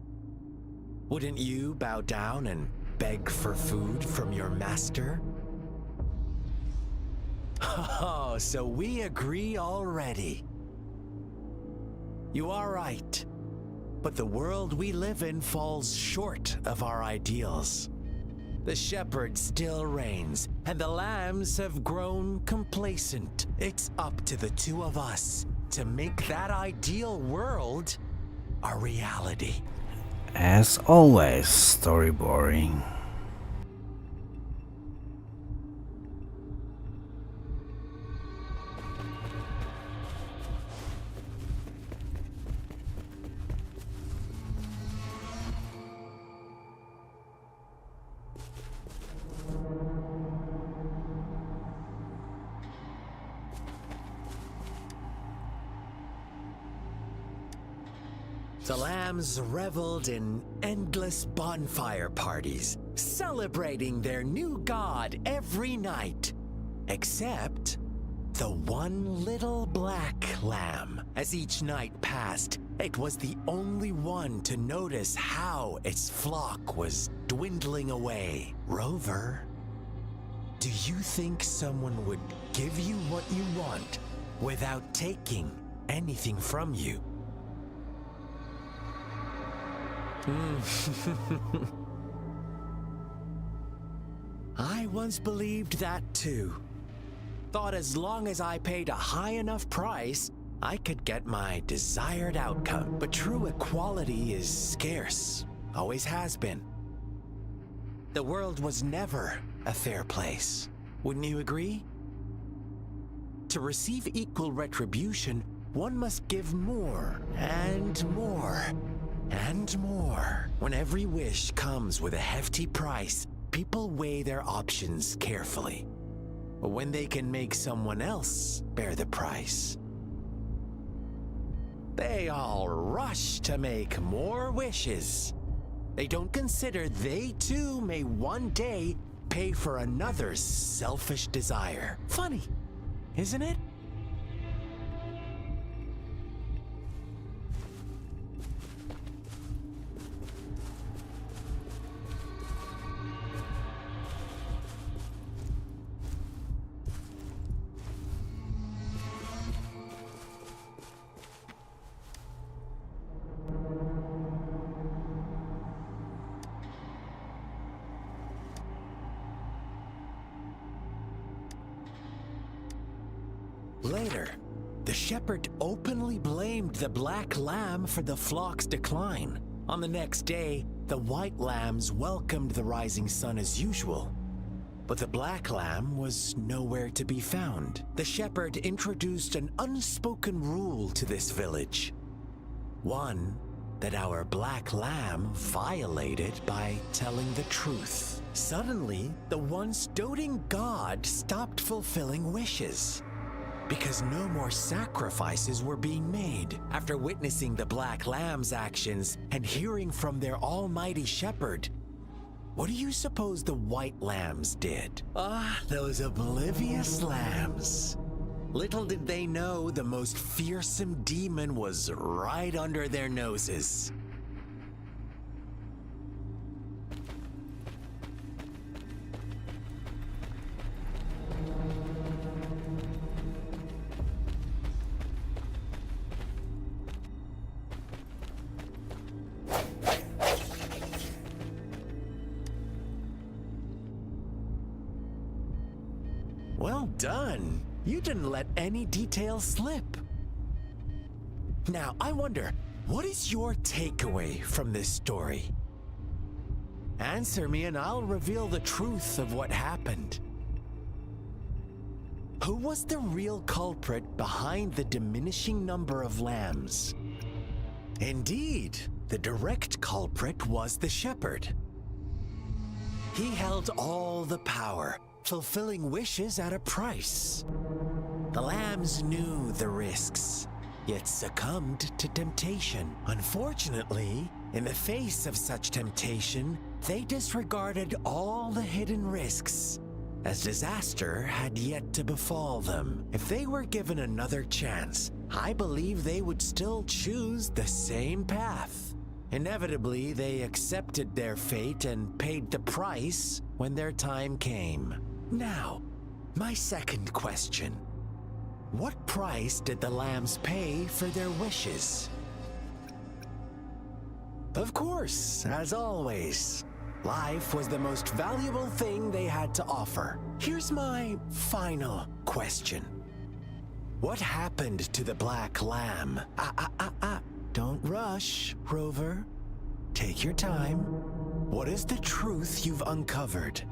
Wouldn't you bow down and beg for food from your master? Oh, so we agree already. You are right, but the world we live in falls short of our ideals. The shepherd still reigns, and the lambs have grown complacent. It's up to the two of us to make that ideal world a reality. As always, story boring. The lambs reveled in endless bonfire parties, celebrating their new god every night. Except the one little black lamb. As each night passed, it was the only one to notice how its flock was dwindling away. Rover, do you think someone would give you what you want without taking anything from you? I once believed that too. Thought as long as I paid a high enough price, I could get my desired outcome. But true equality is scarce, always has been. The world was never a fair place. Wouldn't you agree? To receive equal retribution, one must give more and more and more. When every wish comes with a hefty price, people weigh their options carefully. When they can make someone else bear the price, they all rush to make more wishes. They don't consider they too may one day pay for another's selfish desire. Funny, isn't it? Later, the shepherd openly blamed the black lamb for the flock's decline. On the next day, the white lambs welcomed the rising sun as usual. But the black lamb was nowhere to be found. The shepherd introduced an unspoken rule to this village. One that our black lamb violated by telling the truth. Suddenly, the once doting god stopped fulfilling wishes, because no more sacrifices were being made. After witnessing the black lamb's actions and hearing from their almighty shepherd, what do you suppose the white lambs did? Ah, those oblivious lambs. Little did they know the most fearsome demon was right under their noses. Well done. You didn't let any details slip. Now, I wonder, what is your takeaway from this story? Answer me and I'll reveal the truth of what happened. Who was the real culprit behind the diminishing number of lambs? Indeed, the direct culprit was the shepherd. He held all the power, fulfilling wishes at a price. The lambs knew the risks, yet succumbed to temptation. Unfortunately, in the face of such temptation, they disregarded all the hidden risks, as disaster had yet to befall them. If they were given another chance, I believe they would still choose the same path. Inevitably, they accepted their fate and paid the price when their time came. Now, my second question. What price did the lambs pay for their wishes? Of course, as always, life was the most valuable thing they had to offer. Here's my final question. What happened to the black lamb? Don't rush, Rover. Take your time. What is the truth you've uncovered?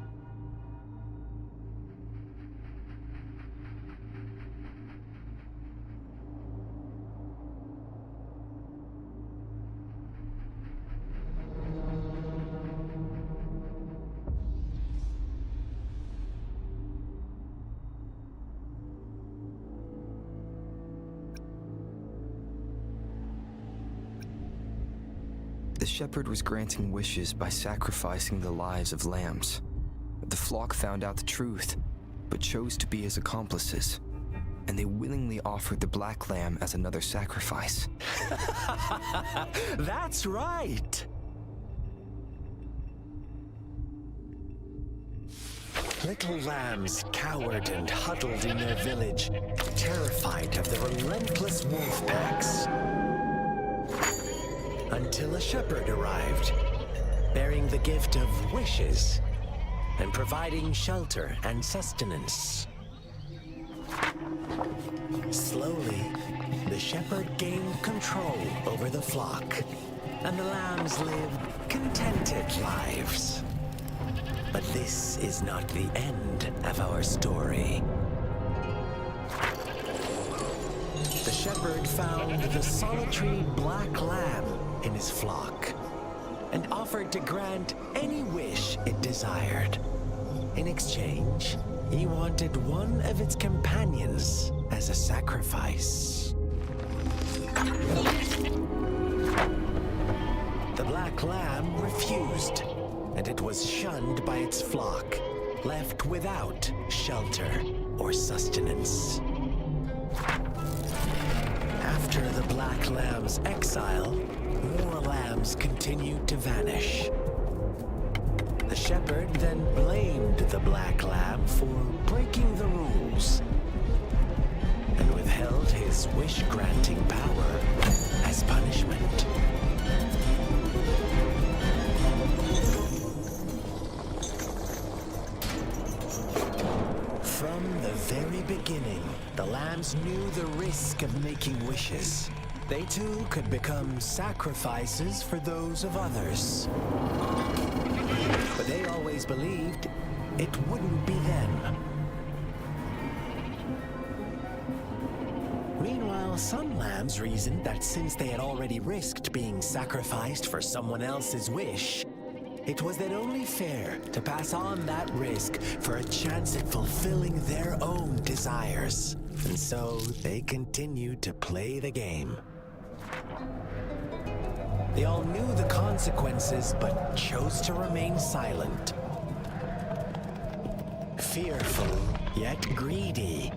The shepherd was granting wishes by sacrificing the lives of lambs. The flock found out the truth, but chose to be his accomplices, and they willingly offered the black lamb as another sacrifice. That's right! Little lambs cowered and huddled in their village, terrified of the relentless wolf packs. Until a shepherd arrived, bearing the gift of wishes and providing shelter and sustenance. Slowly, the shepherd gained control over the flock, and the lambs lived contented lives. But this is not the end of our story. The shepherd found the solitary black lamb in his flock and offered to grant any wish it desired. In exchange, he wanted one of its companions as a sacrifice. The black lamb refused, and it was shunned by its flock, left without shelter or sustenance. After the black lamb's exile, more lambs continued to vanish. The shepherd then blamed the black lamb for breaking the rules and withheld his wish-granting power as punishment. From the very beginning, the lambs knew the risk of making wishes. They too could become sacrifices for those of others. But they always believed it wouldn't be them. Meanwhile, some lambs reasoned that since they had already risked being sacrificed for someone else's wish, it was then only fair to pass on that risk for a chance at fulfilling their own desires. And so they continued to play the game. They all knew the consequences, but chose to remain silent. Fearful, yet greedy,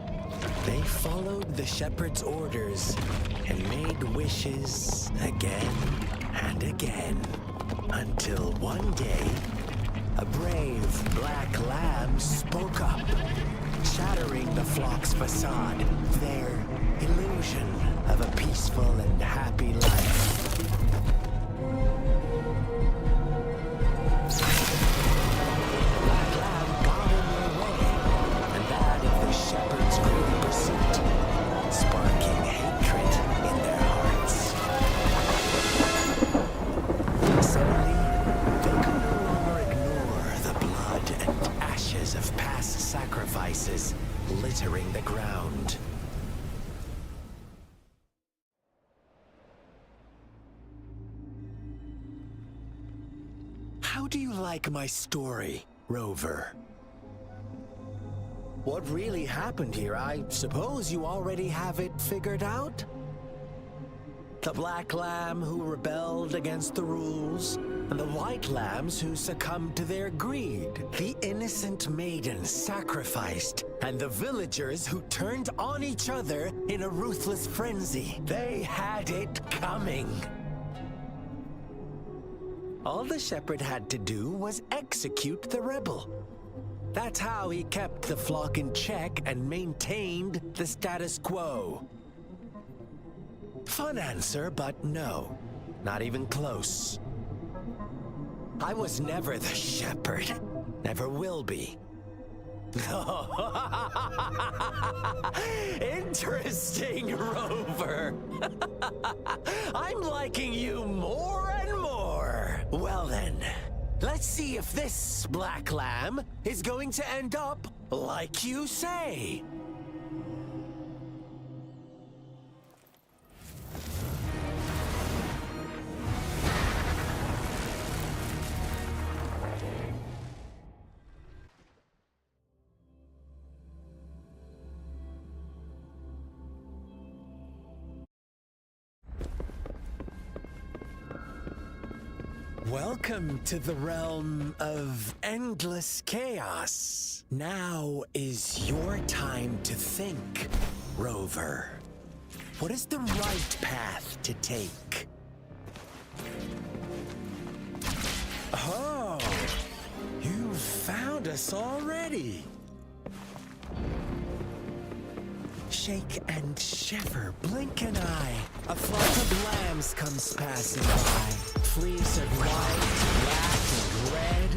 they followed the shepherd's orders and made wishes again and again. Until one day, a brave black lamb spoke up, shattering the flock's facade, their illusion of a peaceful and happy life. Black lamb got in their way, and that of the shepherd's great pursuit, sparking hatred in their hearts. Suddenly, they could no longer ignore the blood and ashes of past sacrifices littering the ground. How do you like my story, Rover? What really happened here? I suppose you already have it figured out? The black lamb who rebelled against the rules, and the white lambs who succumbed to their greed. The innocent maiden sacrificed, and the villagers who turned on each other in a ruthless frenzy. They had it coming. All the shepherd had to do was execute the rebel. That's how he kept the flock in check and maintained the status quo. Fun answer, but no, not even close. I was never the shepherd, never will be. Interesting, Rover. I'm liking you more and more. Well then, let's see if this black lamb is going to end up like you say. Welcome to the realm of endless chaos. Now is your time to think, Rover. What is the right path to take? Oh, you found us already. Shake and shiver, blink an eye. A flock of lambs comes passing by. Fleece of white, black, and red.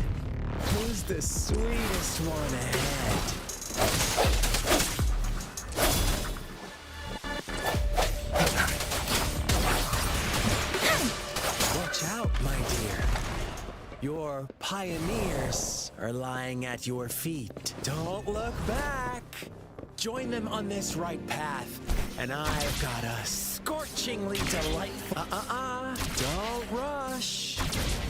Who's the sweetest one ahead? Watch out, my dear. Your pioneers are lying at your feet. Don't look back. Join them on this right path, and I've got a scorchingly delightful... Don't rush.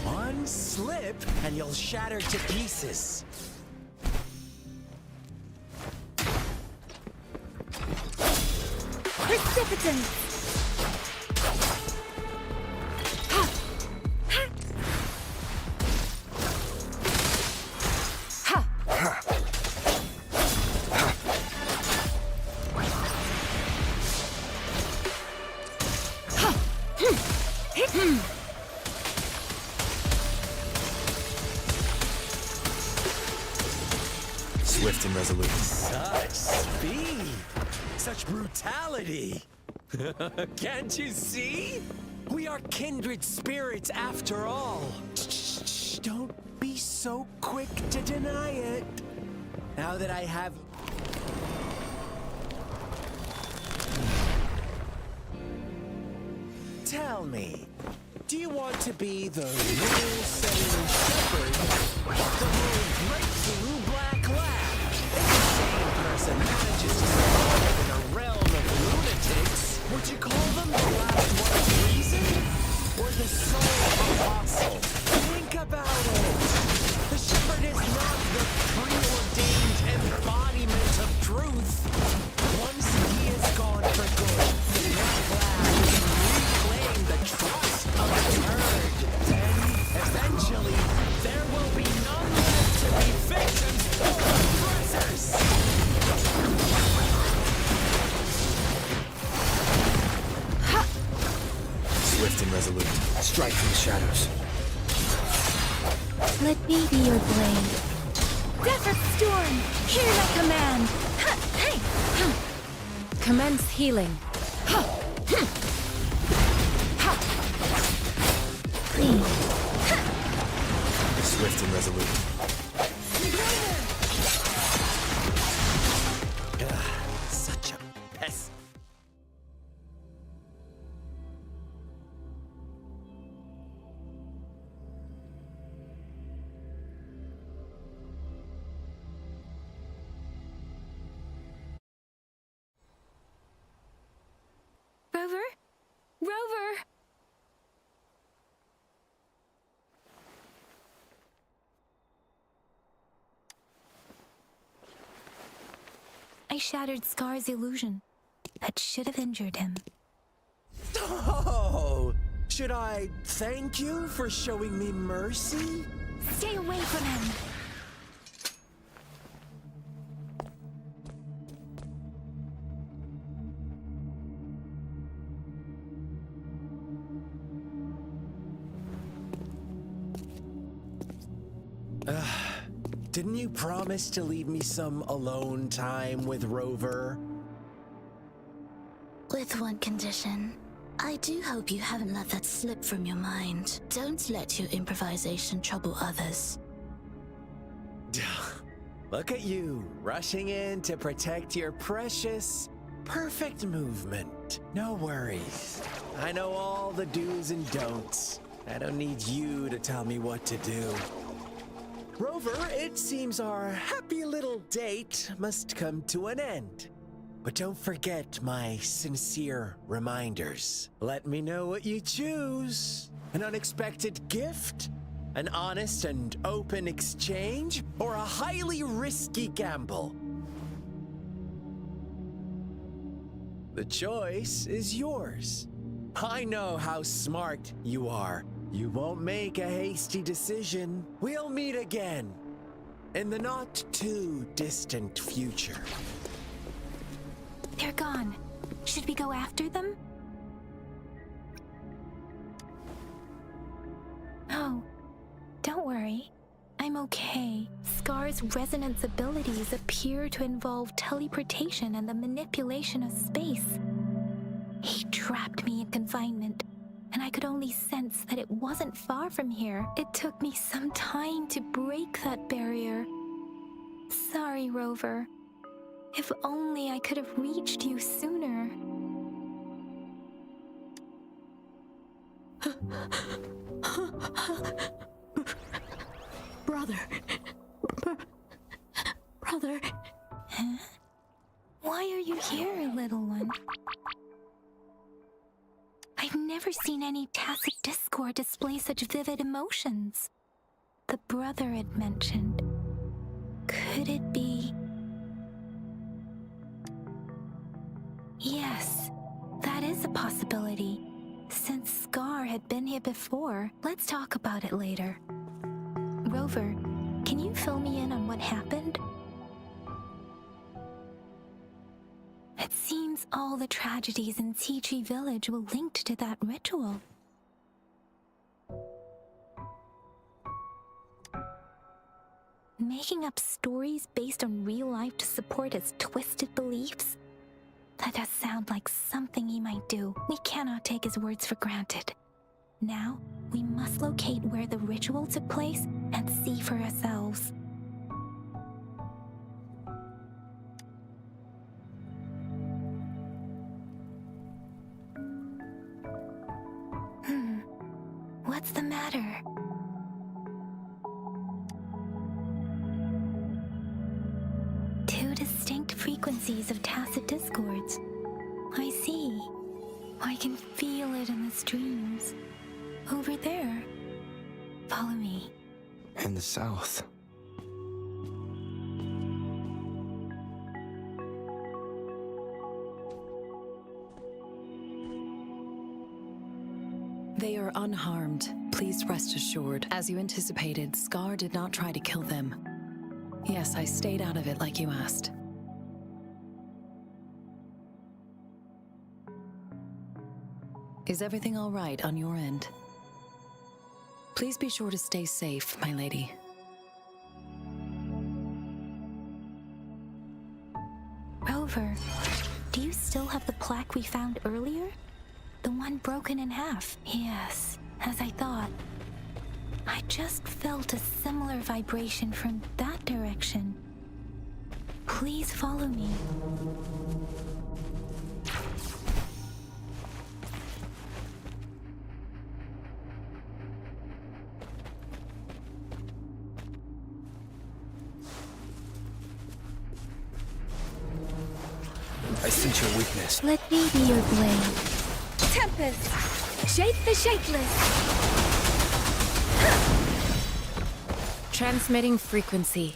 One slip, and you'll shatter to pieces. Precipitance! Swift and resolute. Such speed! Such brutality! Can't you see? We are kindred spirits after all. Shh, don't be so quick to deny it. Now that I have... Tell me, do you want to be the rule-setting shepherd, the rule-breaking black lab? If the same person manages to survive in a realm of lunatics, would you call them the last one of reason? Or the sole apostle? Think about it. The shepherd is not the preordained embodiment of truth. Once he is gone for good, the black lab can reclaim the trust of the herd. Then, eventually, there will be none left to be victims or oppressors. Swift and resolute. Strike from the shadows. Let me be your blade. Desert Storm! Hear my command! Commence healing. Swift and resolute. Such a pest. Rover? Rover! I shattered Scar's illusion. That should have injured him. Oh! Should I thank you for showing me mercy? Stay away from him! Didn't you promise to leave me some alone time with Rover? With one condition. I do hope you haven't let that slip from your mind. Don't let your improvisation trouble others. Look at you, rushing in to protect your precious, perfect movement. No worries. I know all the do's and don'ts. I don't need you to tell me what to do. Rover, it seems our happy little date must come to an end. But don't forget my sincere reminders. Let me know what you choose. An unexpected gift? An honest and open exchange? Or a highly risky gamble? The choice is yours. I know how smart you are. You won't make a hasty decision. We'll meet again in the not too distant future. They're gone. Should we go after them? Oh, don't worry. I'm okay. Scar's resonance abilities appear to involve teleportation and the manipulation of space. He trapped me in confinement, and I could only sense that it wasn't far from here. It took me some time to break that barrier. Sorry, Rover. If only I could have reached you sooner. Brother. Brother. Huh? Why are you here, little one? I've never seen any tacit discord display such vivid emotions. The brother it mentioned. Could it be? Yes, that is a possibility. Since Scar had been here before, let's talk about it later. Rover, can you fill me in on what happened? It seems all the tragedies in Tea Village were linked to that ritual. Making up stories based on real life to support his twisted beliefs? That does sound like something he might do. We cannot take his words for granted. Now, we must locate where the ritual took place and see for ourselves. What's the matter? Two distinct frequencies of tacit discords. I see. I can feel it in the streams. Over there. Follow me. In the south. They are unharmed. Please rest assured. As you anticipated, Scar did not try to kill them. Yes, I stayed out of it like you asked. Is everything all right on your end? Please be sure to stay safe, my lady. Rover, do you still have the plaque we found earlier? The one broken in half? Yes, as I thought. I just felt a similar vibration from that direction. Please follow me. I sense your weakness. Let me be your blade. Tempest! Shake the shakeless! Transmitting frequency.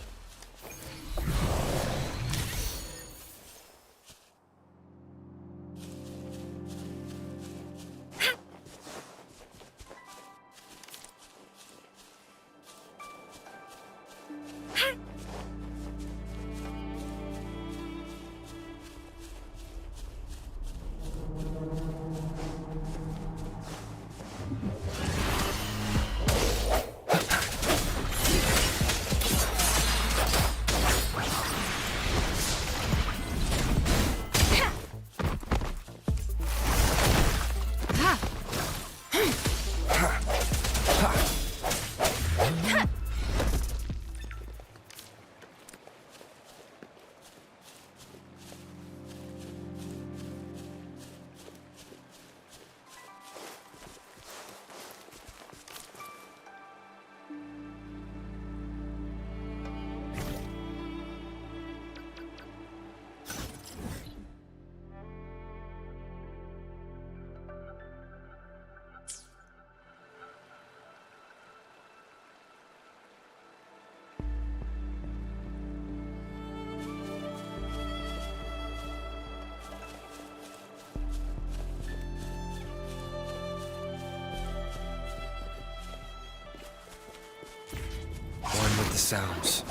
the sounds.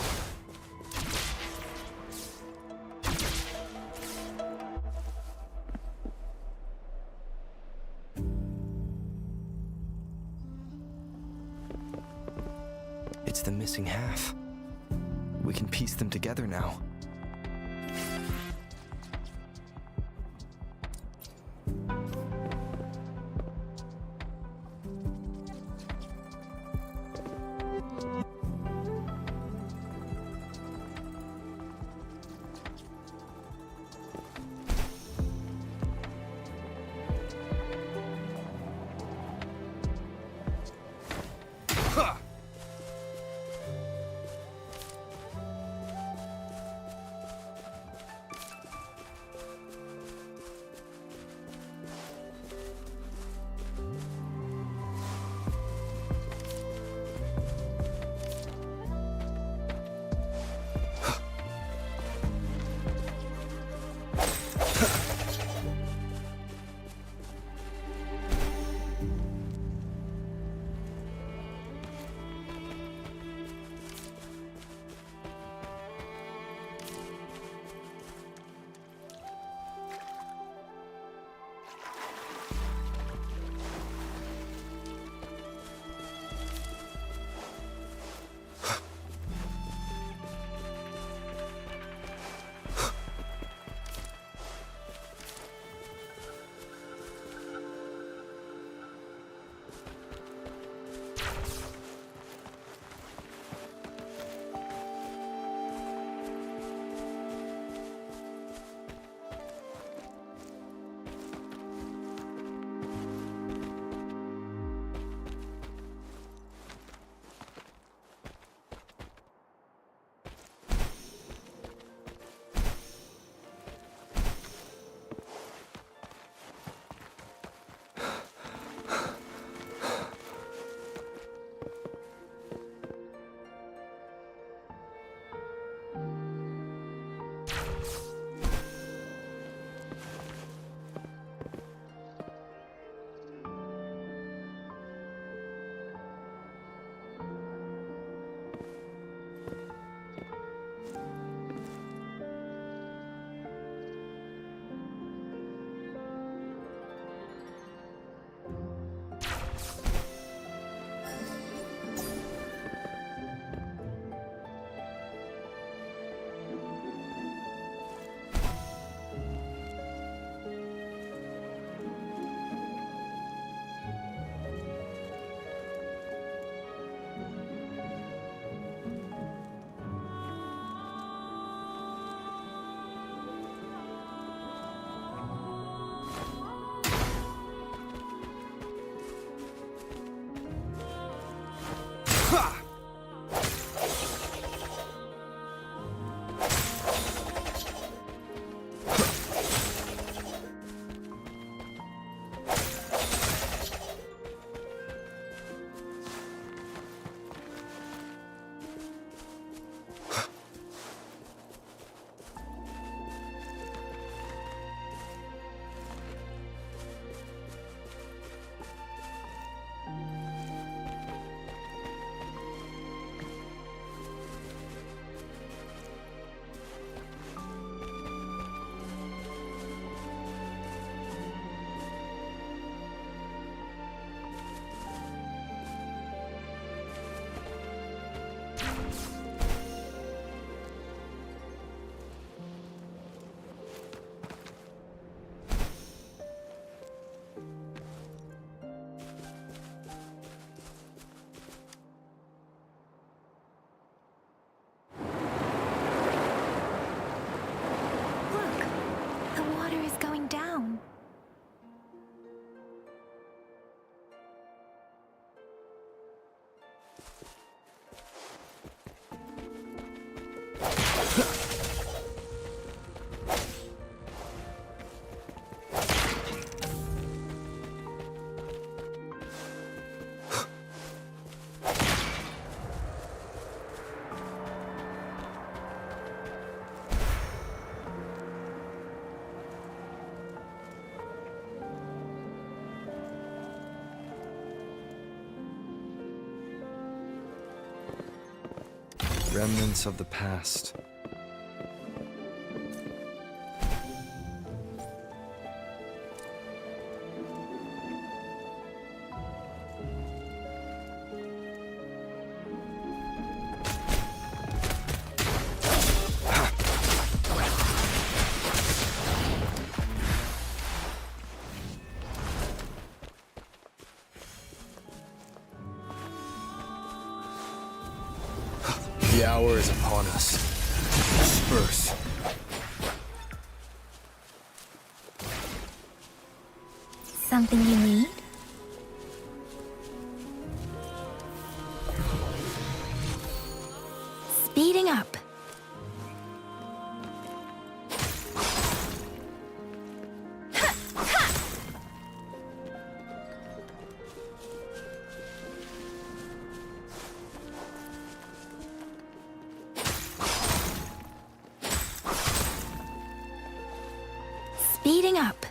It's the missing half. We can piece them together now. Remnants of the past. The hour is upon us. Disperse. Something you need? Speeding up. Speeding up.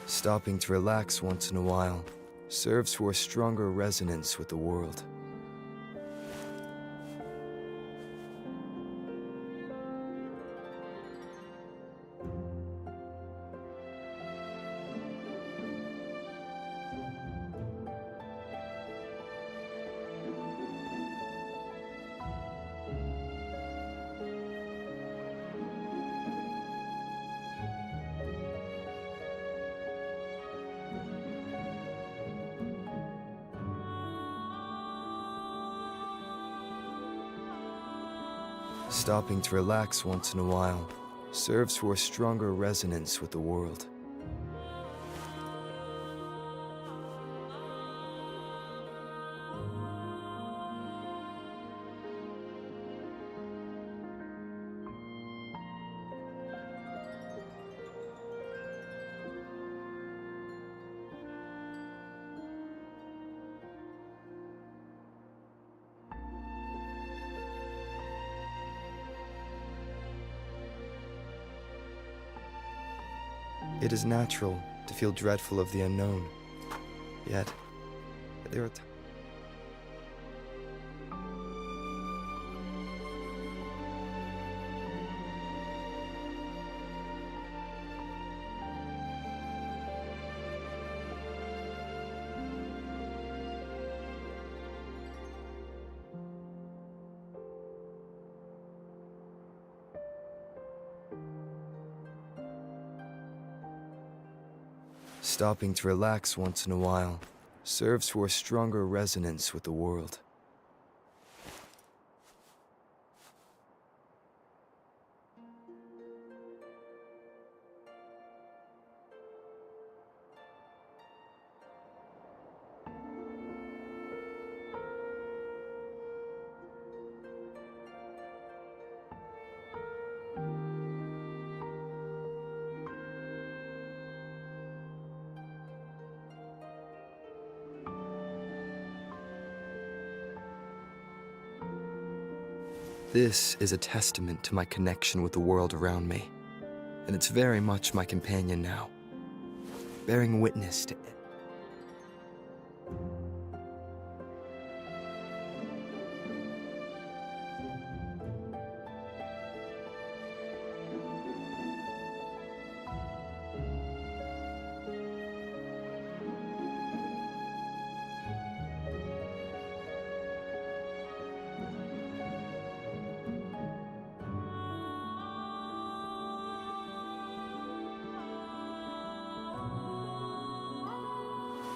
Stopping to relax once in a while serves for a stronger resonance with the world. Stopping to relax once in a while serves for a stronger resonance with the world. It is natural to feel dreadful of the unknown. Yet, there are Stopping to relax once in a while serves for a stronger resonance with the world. This is a testament to my connection with the world around me, and it's very much my companion now, bearing witness to it.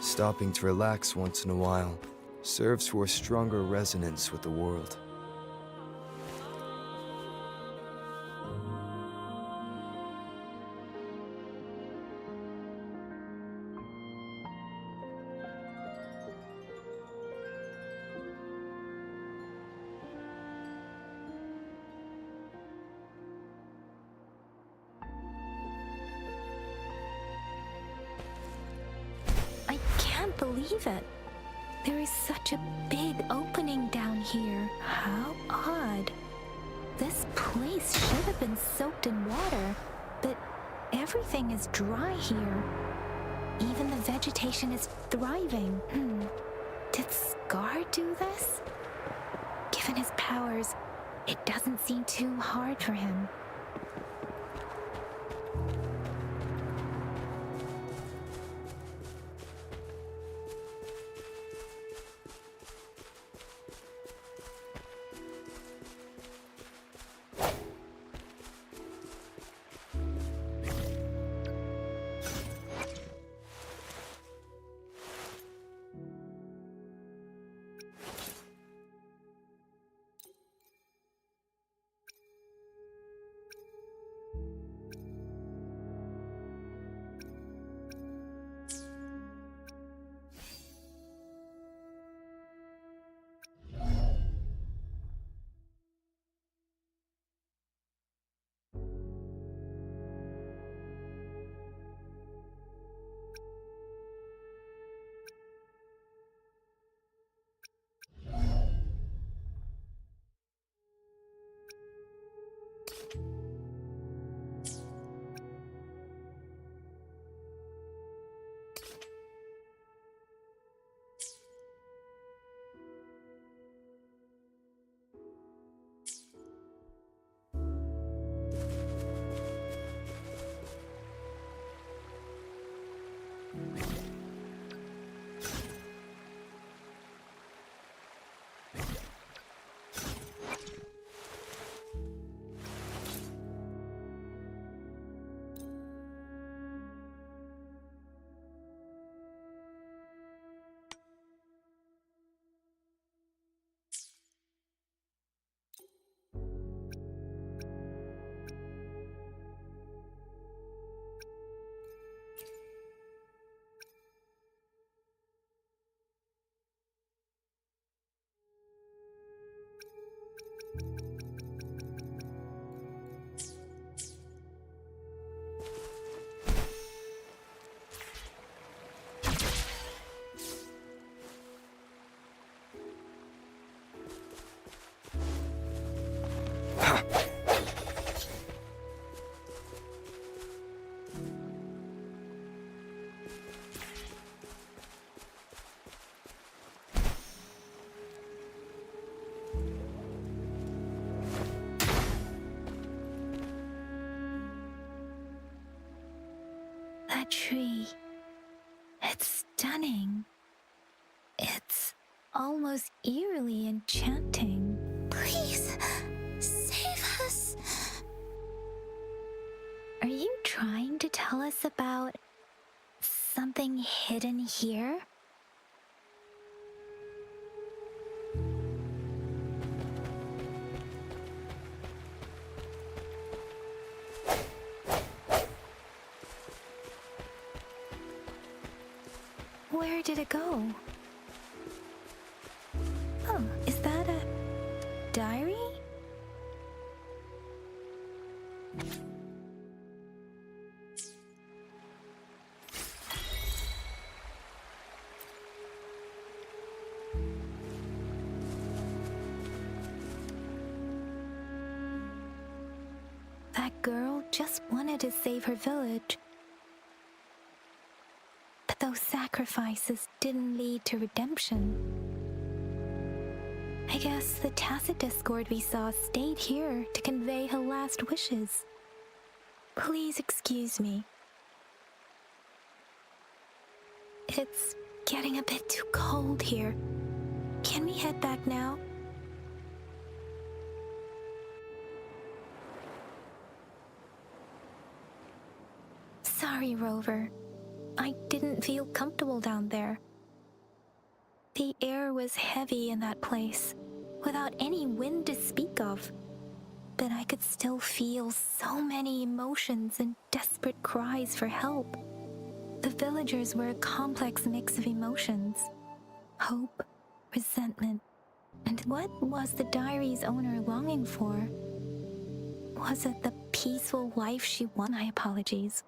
Stopping to relax once in a while serves for a stronger resonance with the world. I can't believe it. There is such a big opening down here. How odd. This place should have been soaked in water, but everything is dry here. Even the vegetation is thriving. Did Scar do this? Given his powers, it doesn't seem too hard for him. That tree. It's stunning. It's almost eerily enchanting. Please, save us. Are you trying to tell us about something hidden here? Where did it go? Oh, is that a diary? That girl just wanted to save her village. But those sacrifices didn't lead to redemption. I guess the tacit discord we saw stayed here to convey her last wishes. Please excuse me. It's getting a bit too cold here. Can we head back now? Sorry, Rover. I didn't feel comfortable down there. The air was heavy in that place, without any wind to speak of. But I could still feel so many emotions and desperate cries for help. The villagers were a complex mix of emotions: hope, resentment, and what was the diary's owner longing for? Was it the peaceful life she wanted? My apologies.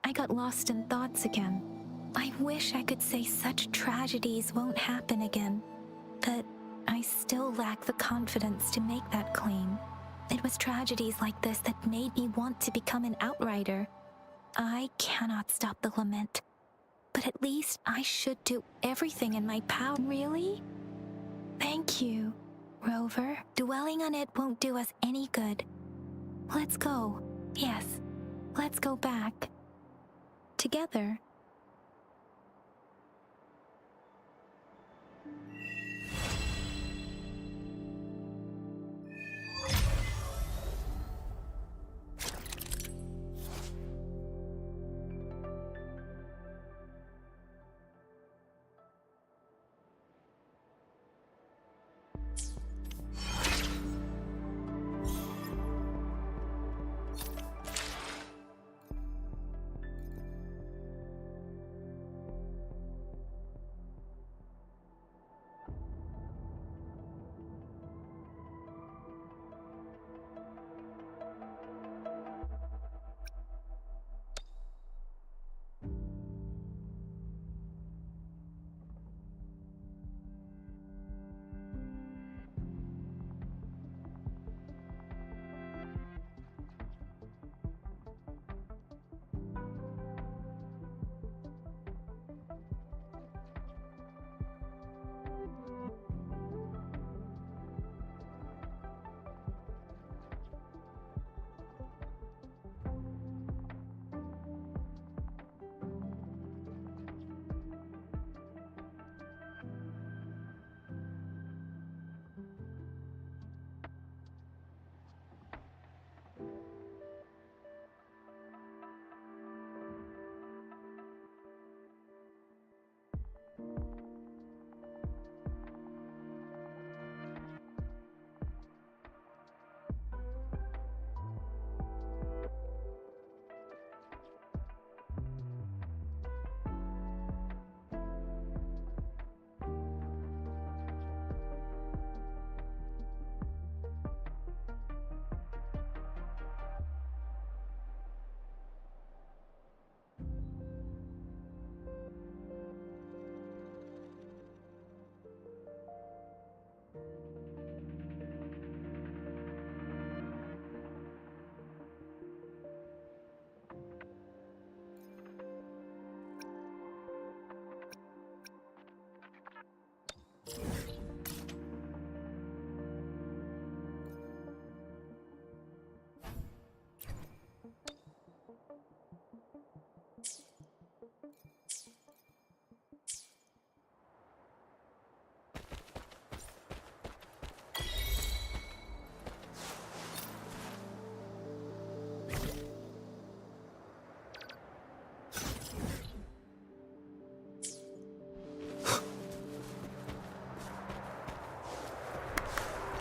I got lost in thoughts again. I wish I could say such tragedies won't happen again, but I still lack the confidence to make that claim. It was tragedies like this that made me want to become an outrider. I cannot stop the lament, but at least I should do everything in my power. Really? Thank you, Rover. Dwelling on it won't do us any good. Let's go. Yes, let's go back. Together.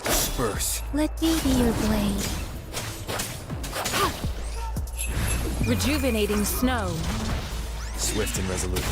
Disperse. Let me be your blade. Rejuvenating snow. Swift and resolute.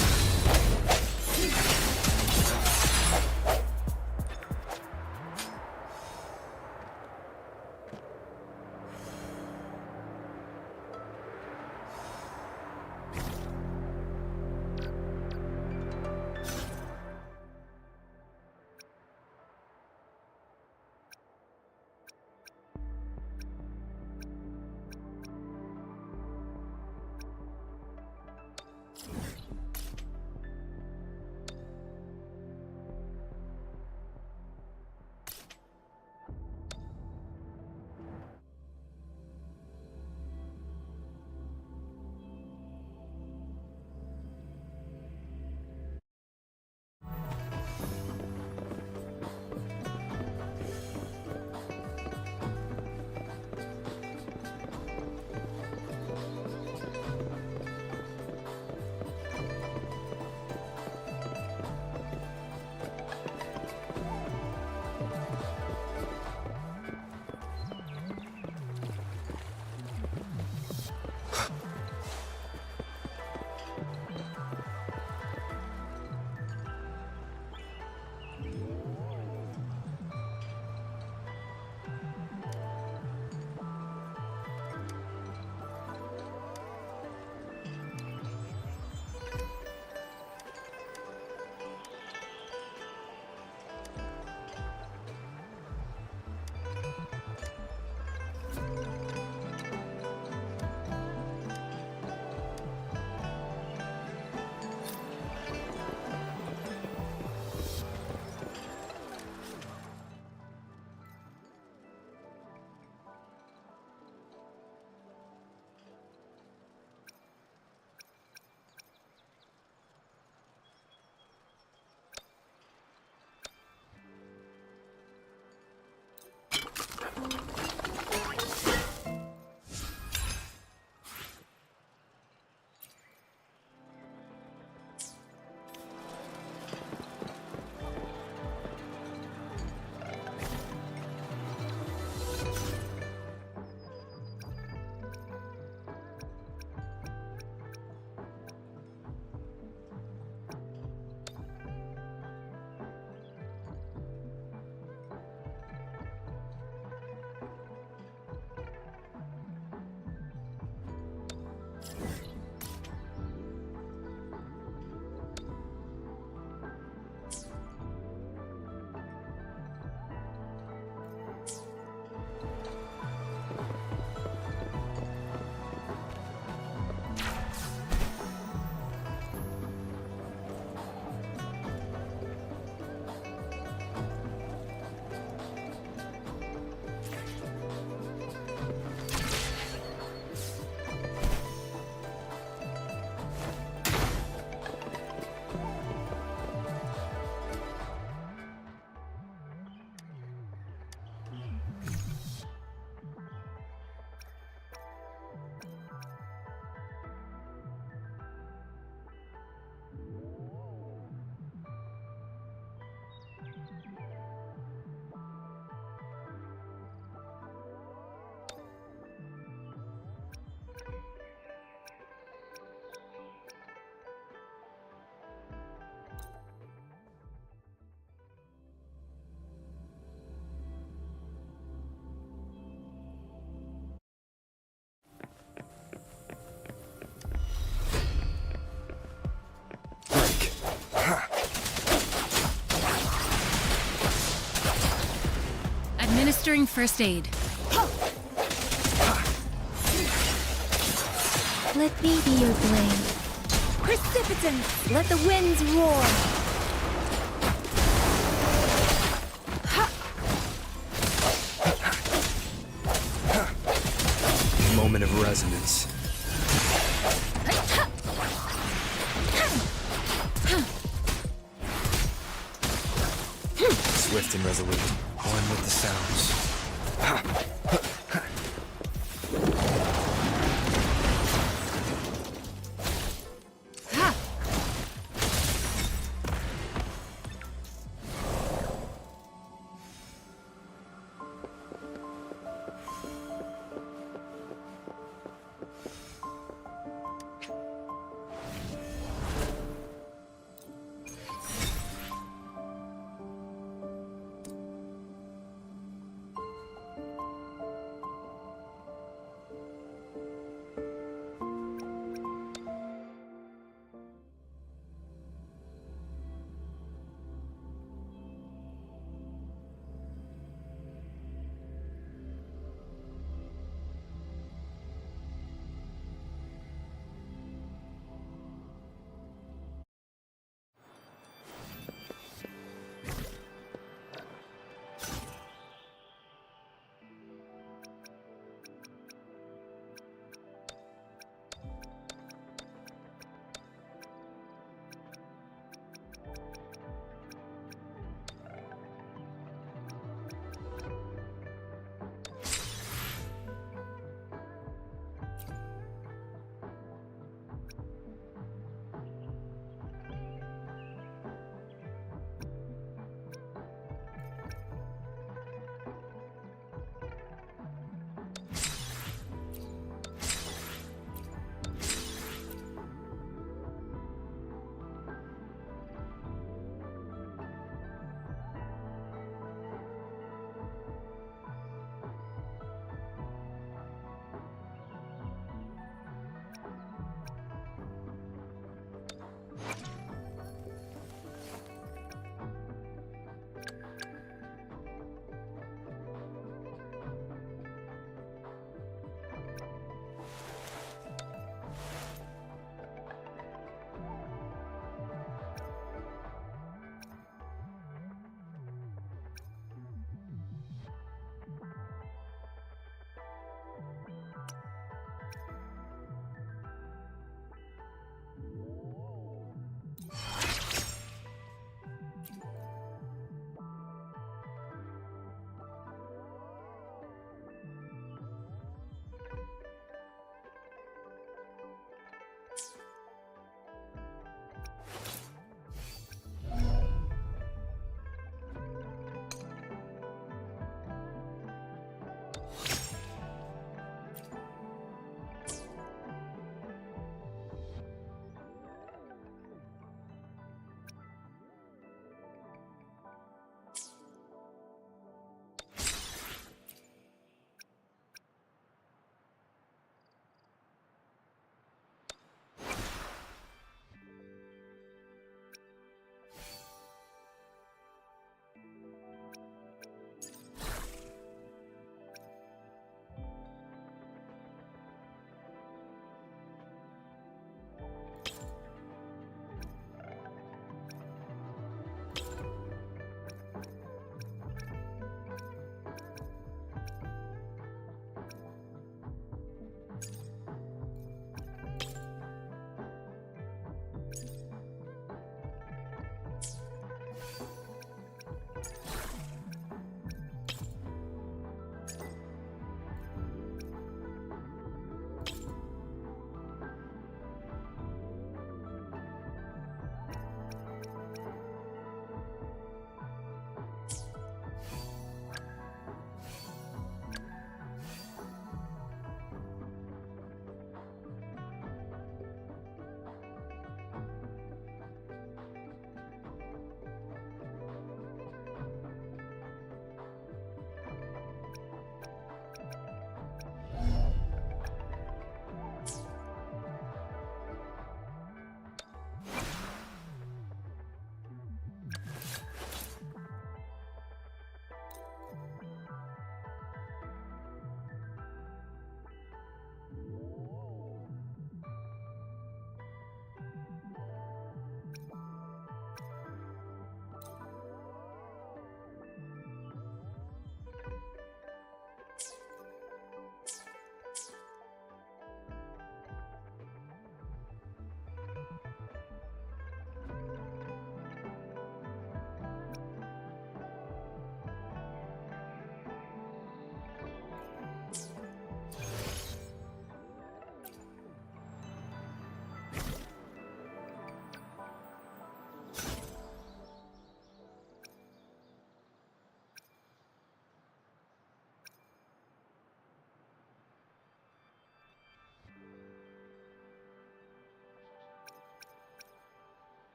Administering first aid. Let me be your blade. Precipitance! Let the winds roar! Moment of resonance. Swift and resolute, one with the sounds.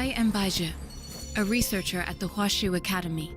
I am Baizhi, a researcher at the Huashu Academy.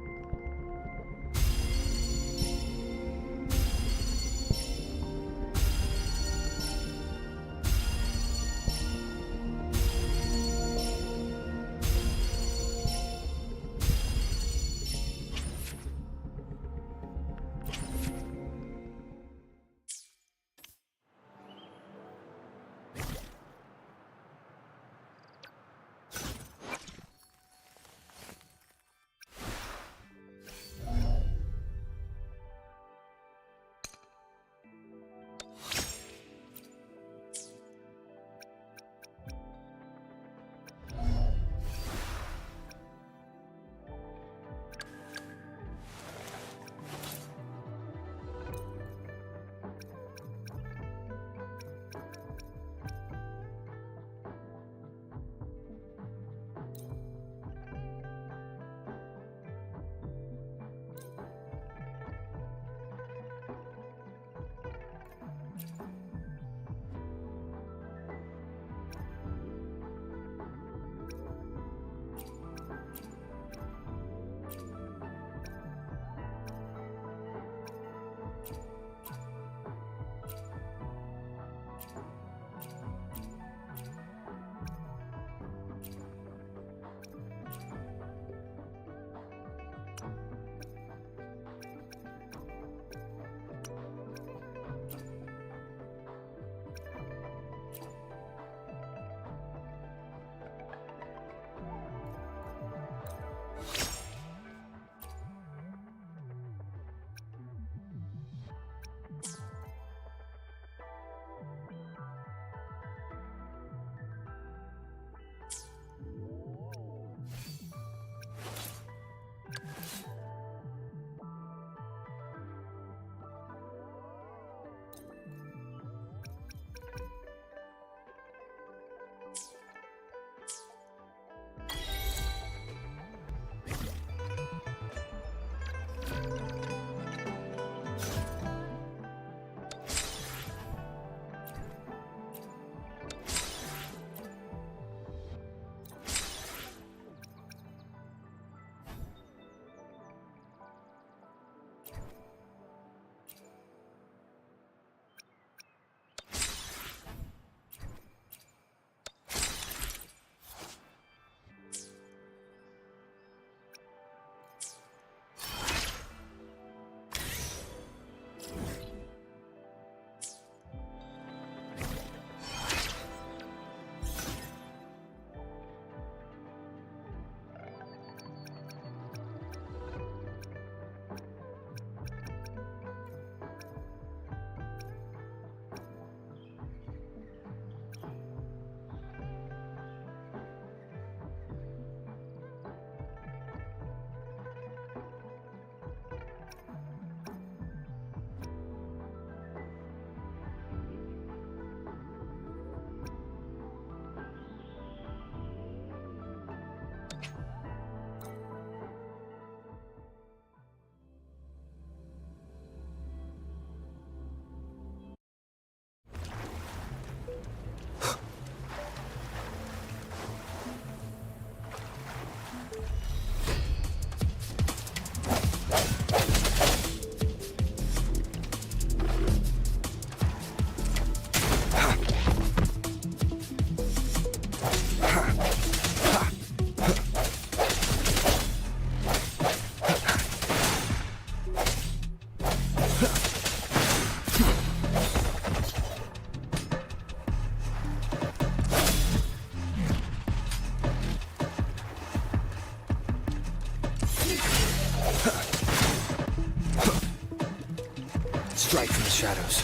Strike from the shadows.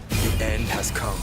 The end has come.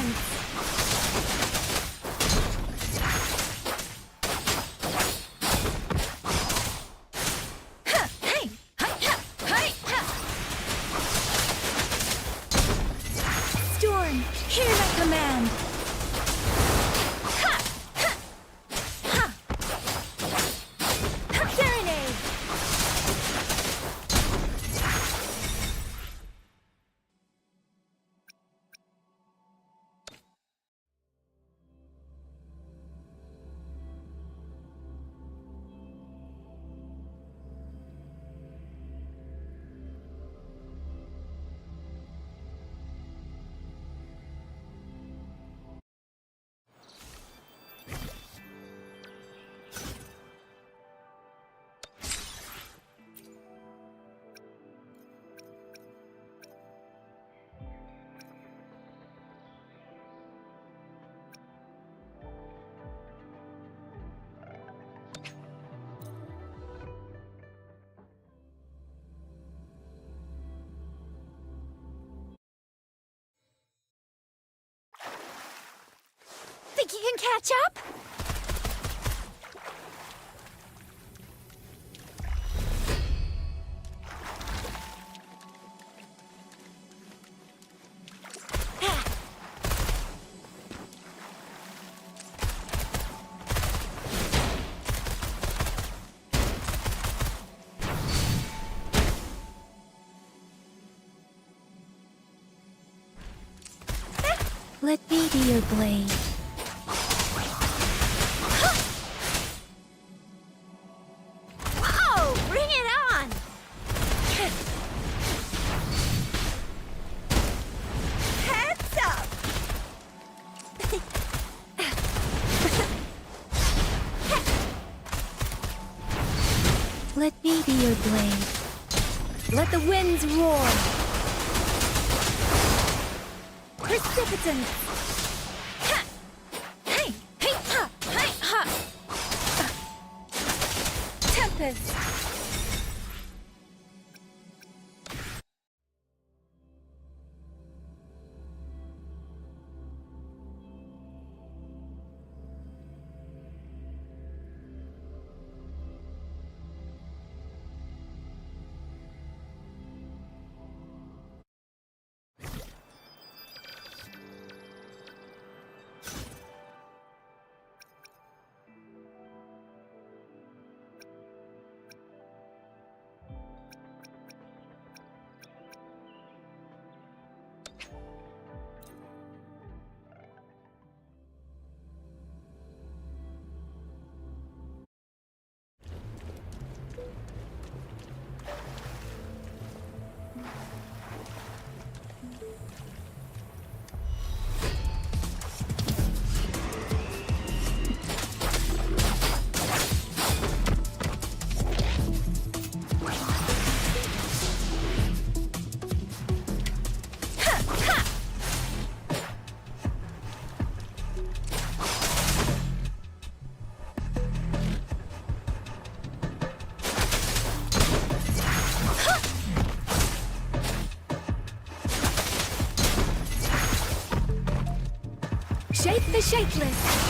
precipitants! Storm, hear my command! Serenade! Think you can catch up? Let me be your blade. Whoa! Bring it on! Heads up! Let me be your blade. Let the winds roar. Precipitants! Ha! Hey! Hey! Ha! Hey! Ha! Tempest! Shake the shapeless!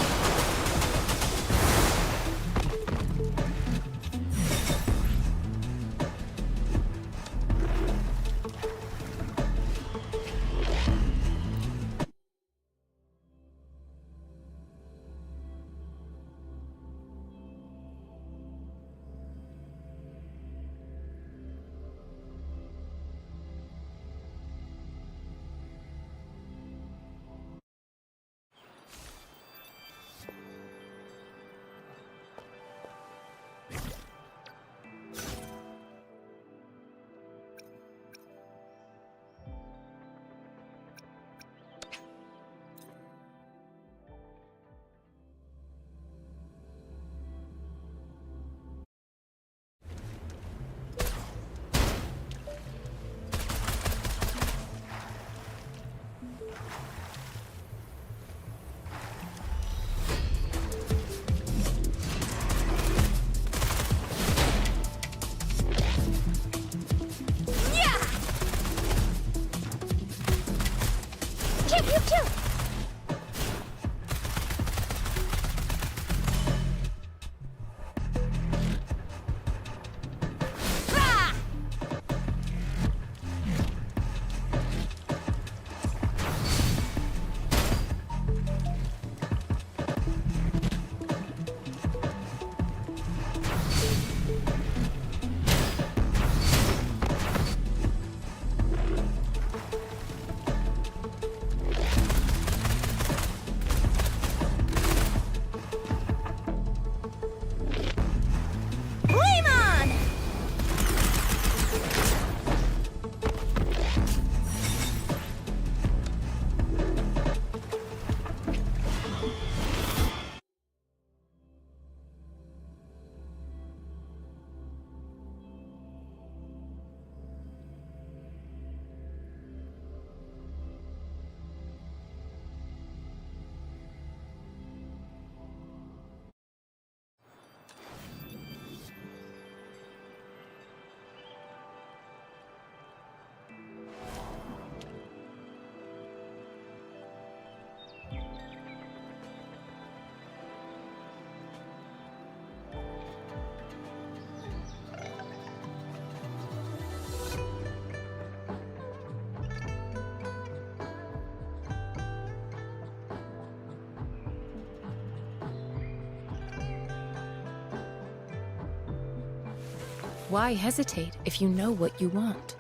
Why hesitate if you know what you want?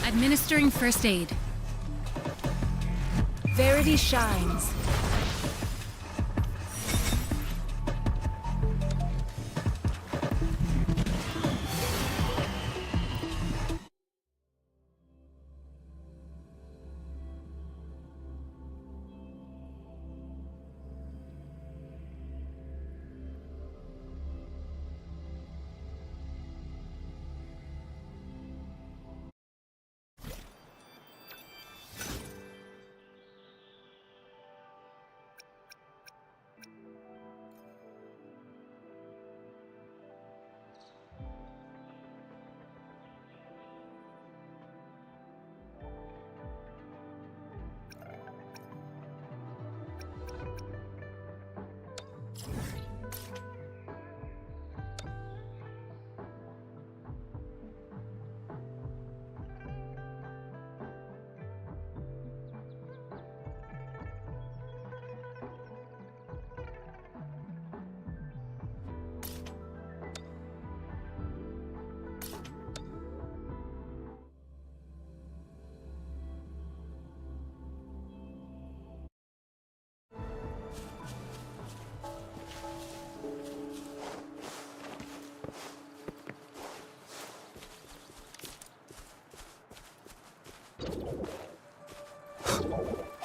Administering first aid. Verity shines.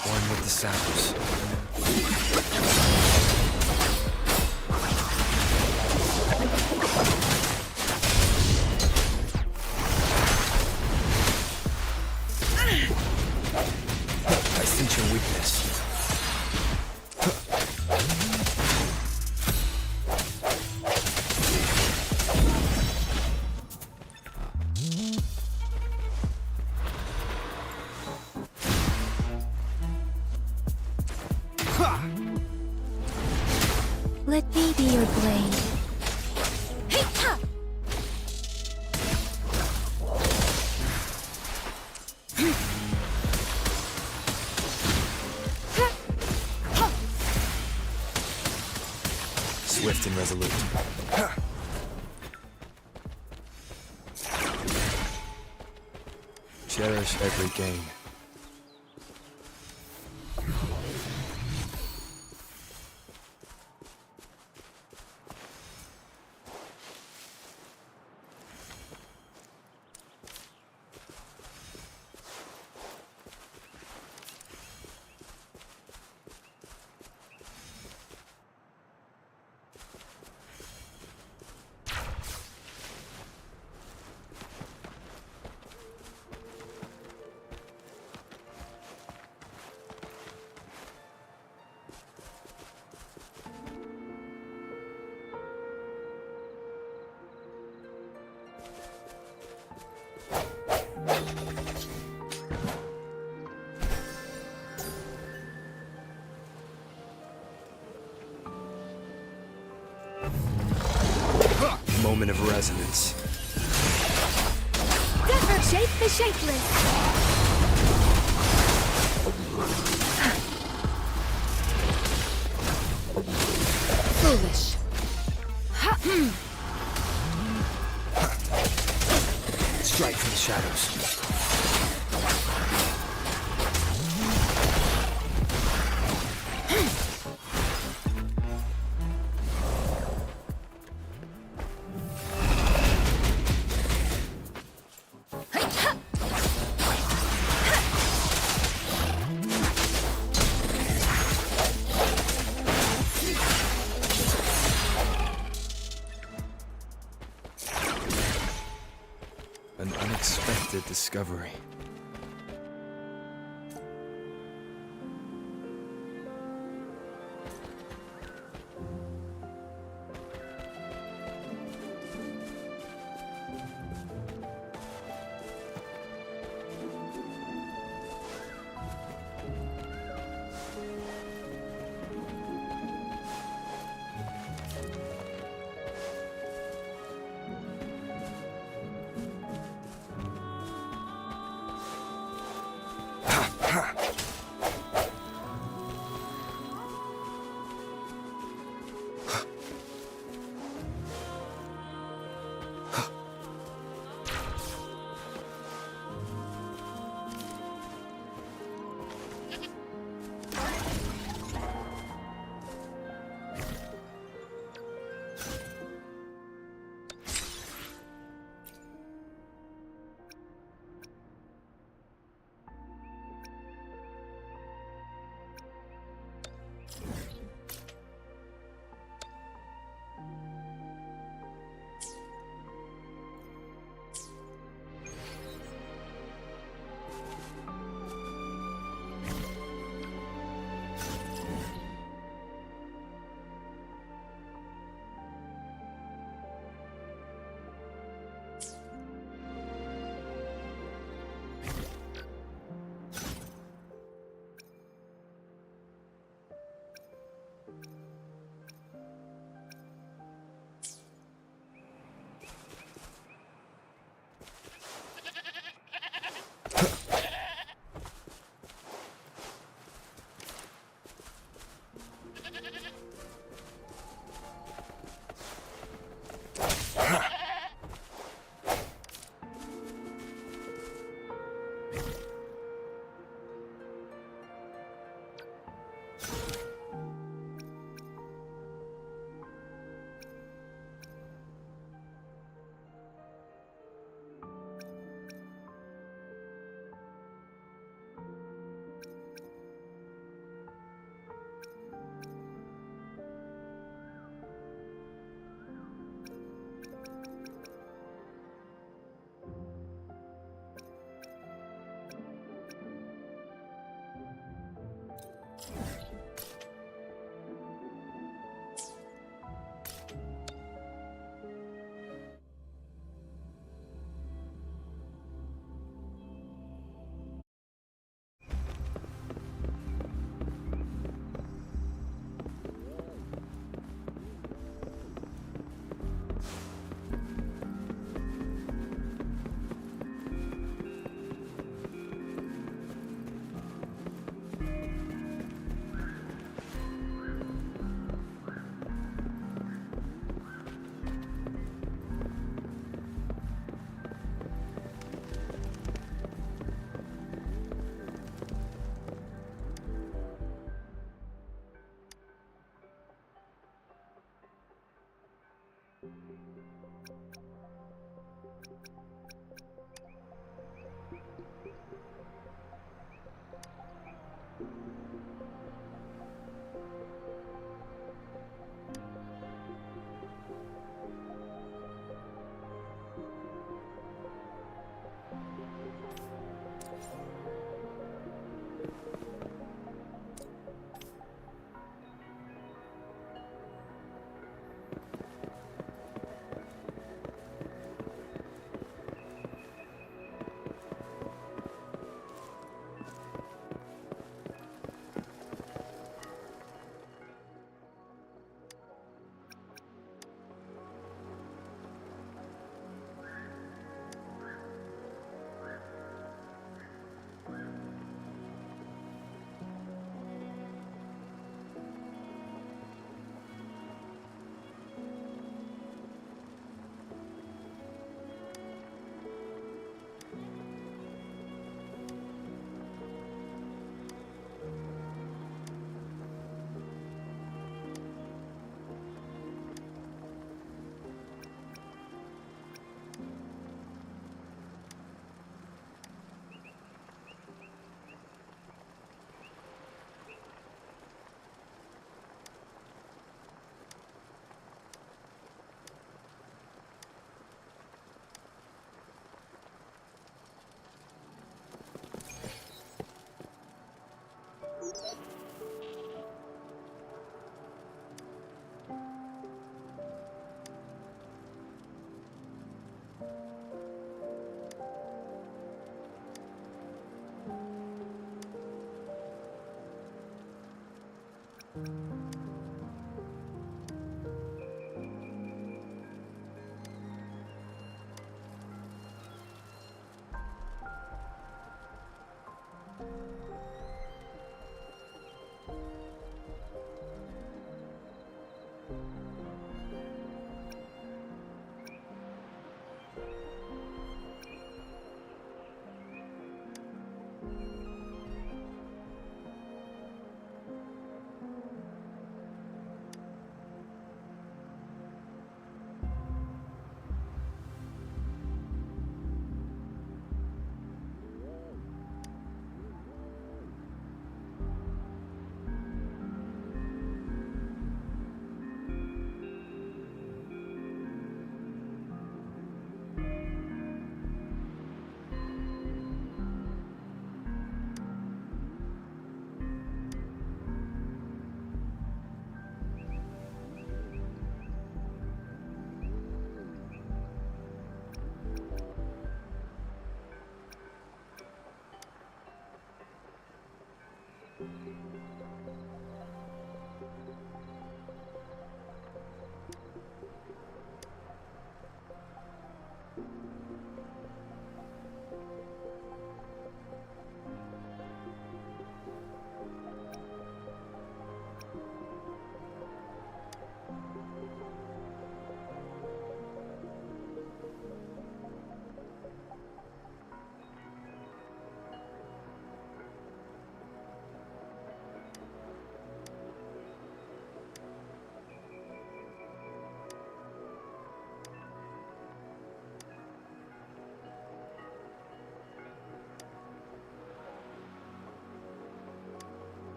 One with the sappers. I sense your weakness. Let me be your blade. Swift and resolute. Cherish every gain. Moment of resonance. Never shape the shapeless. Foolish. Strike from the shadows. unexpected discovery.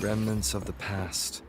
Remnants of the past.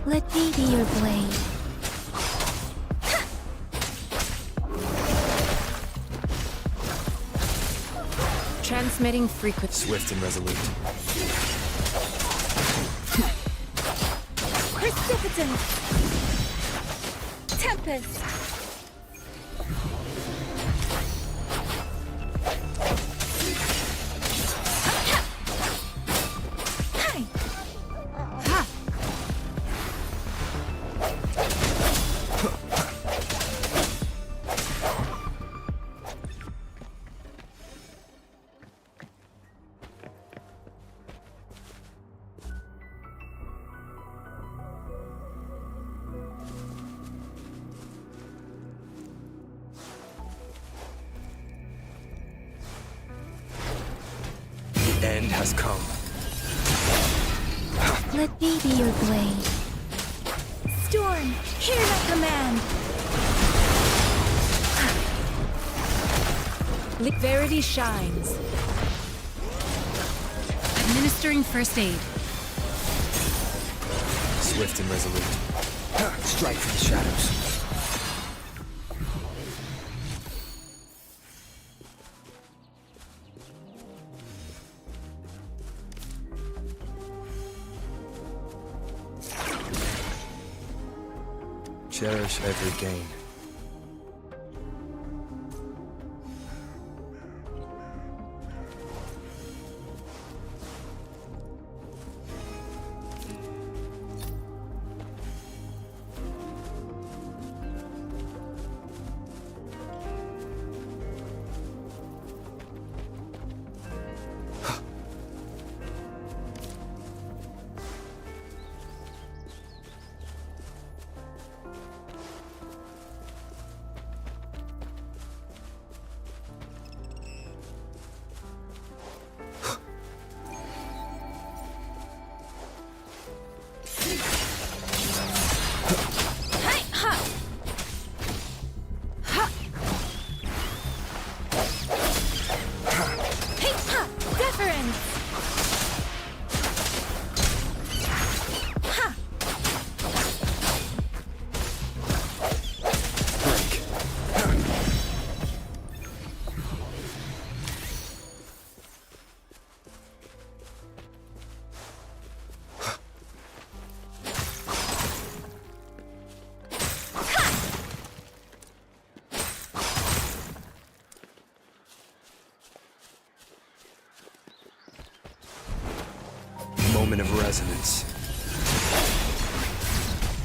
Let me be your blade. Transmitting frequency. Swift and resolute. Precipitant! Tempest! End has come. Let me be your blade. Storm, hear my command! Verity shines. Administering first aid. Swift and resolute. Strike from the shadows. cherish every gain. Moment of resonance.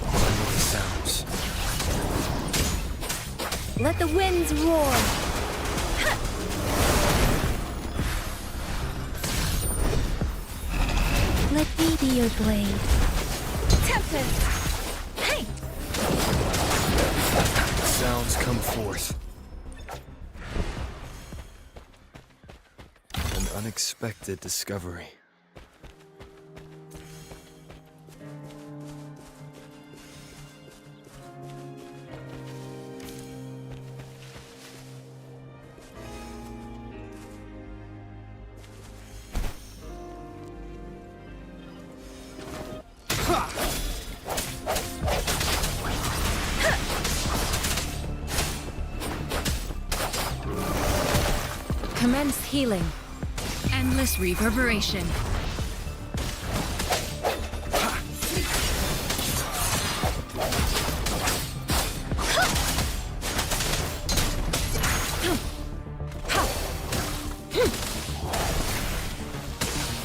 One with the sounds. Let the winds roar. Let me be your blade. Tempest! Hey! Sounds come forth. An unexpected discovery. Commence healing. Endless reverberation.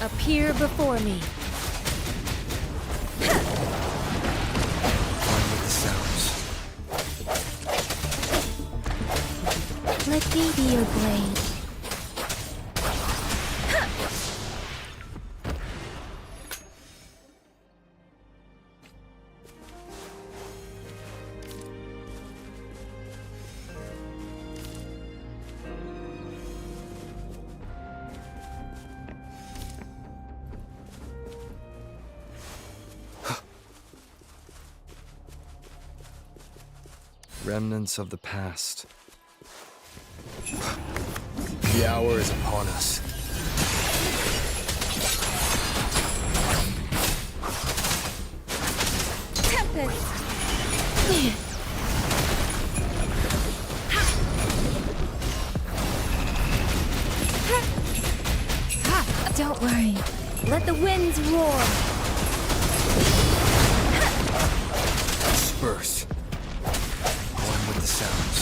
Appear before me. One with the sounds. Let me be your blade. Remnants of the past. The hour is upon us. Tempest! Don't worry. Let the winds roar. Disperse. One with the sounds.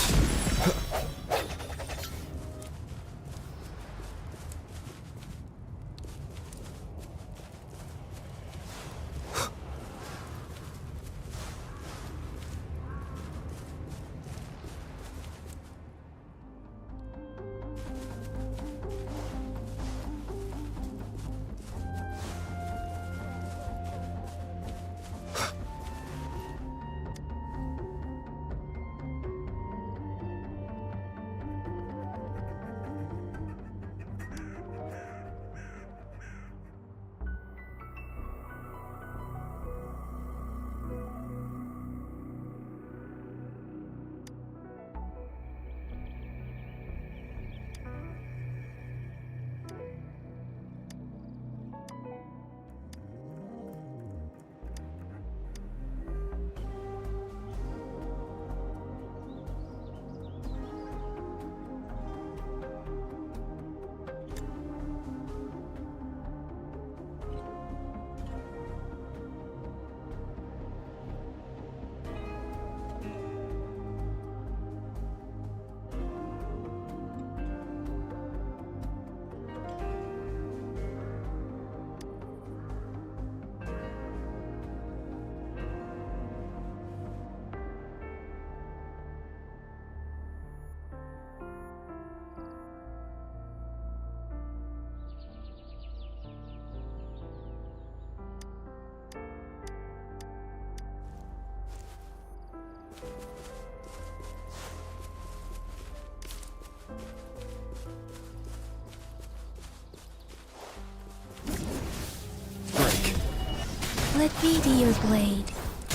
Let me be your blade.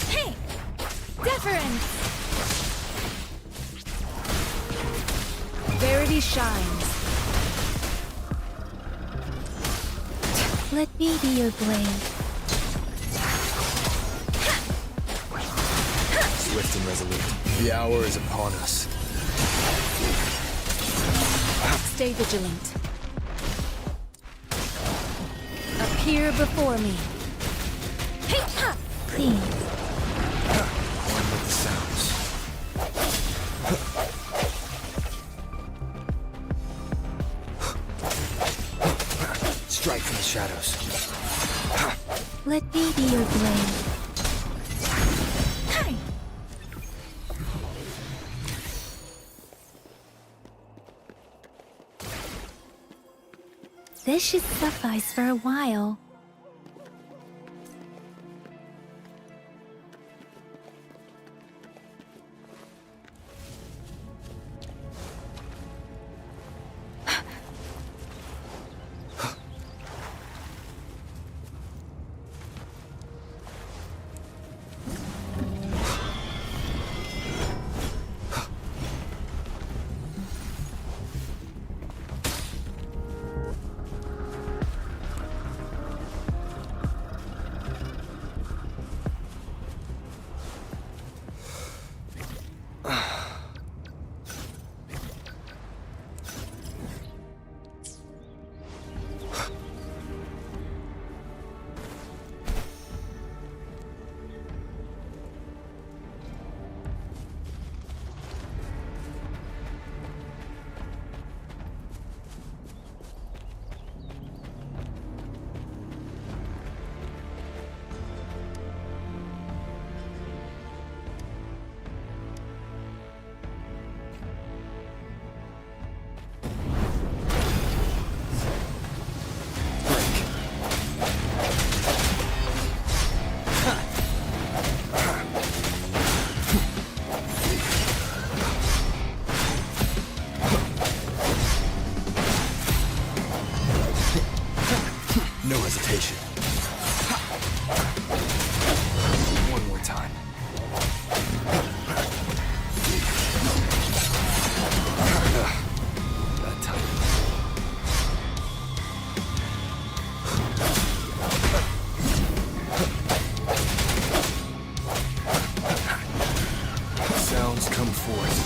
Hey! Deference! Verity shines. Let me be your blade. Swift and resolute. The hour is upon us. Stay vigilant. Appear before me. Hey, ha! Please. One with the sounds. Strike from the shadows. Let me be your blade. Hey! This should suffice for a while. No hesitation. One more time. That time. Sounds come forth.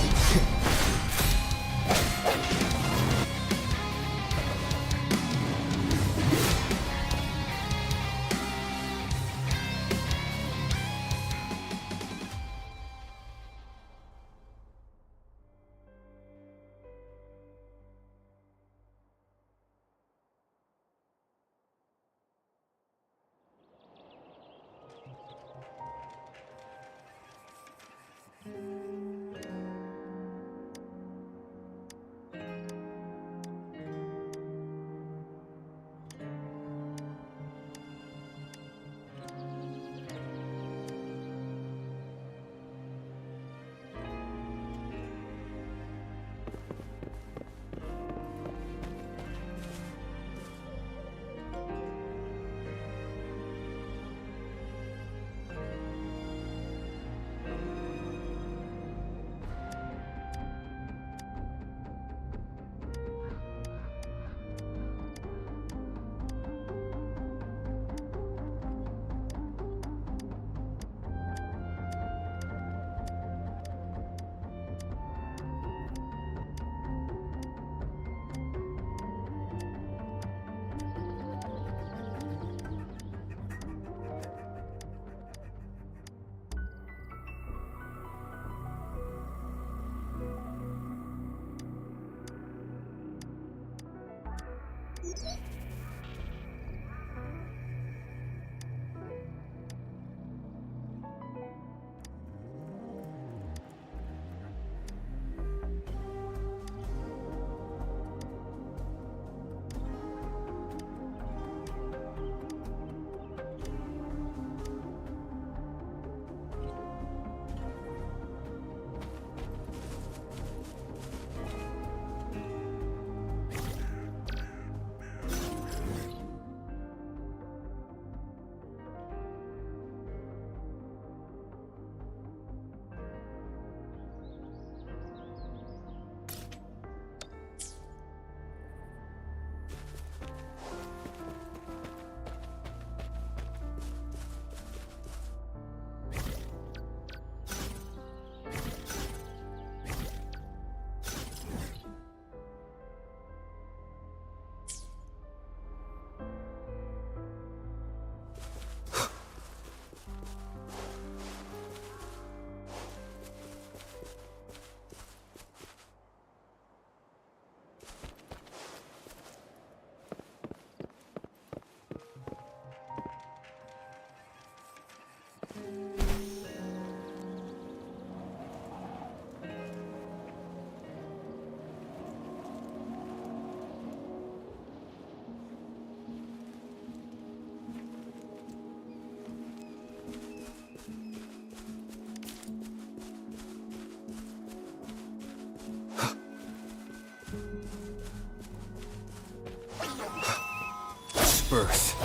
Disperse.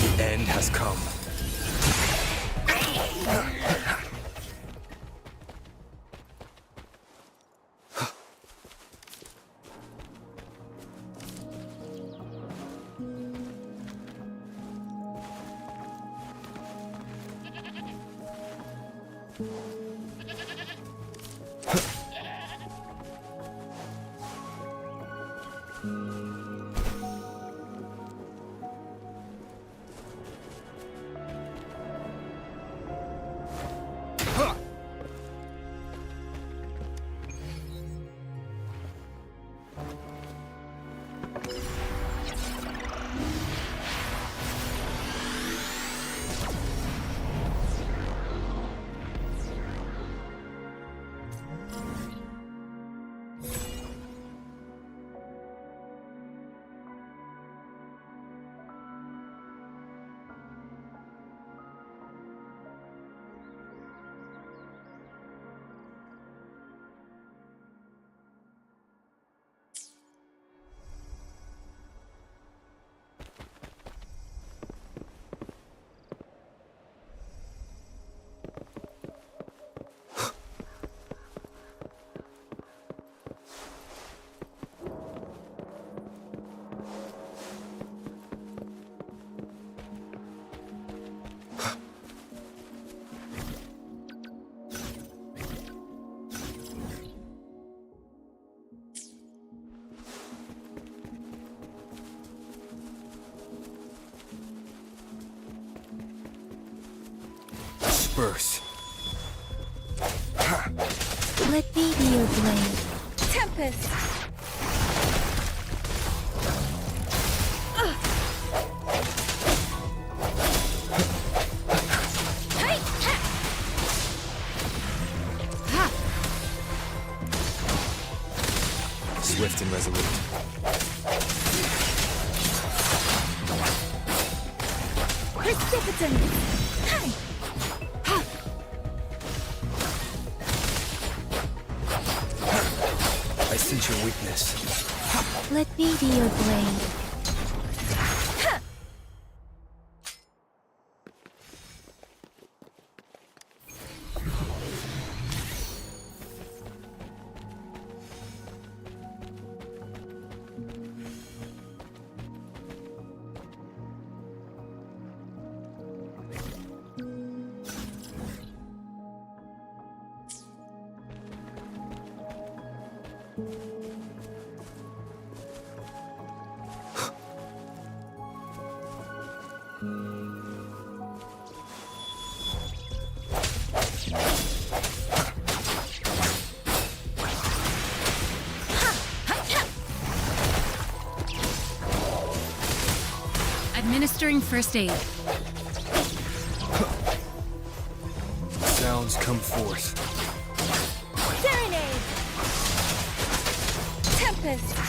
The end has come. Disperse. Let me be your blade. Tempest! Swift and resolute. Precipitant! Hi! I sense your weakness. Let me be your blade. Administering first aid. Sounds come forth. Serenade! Tempest!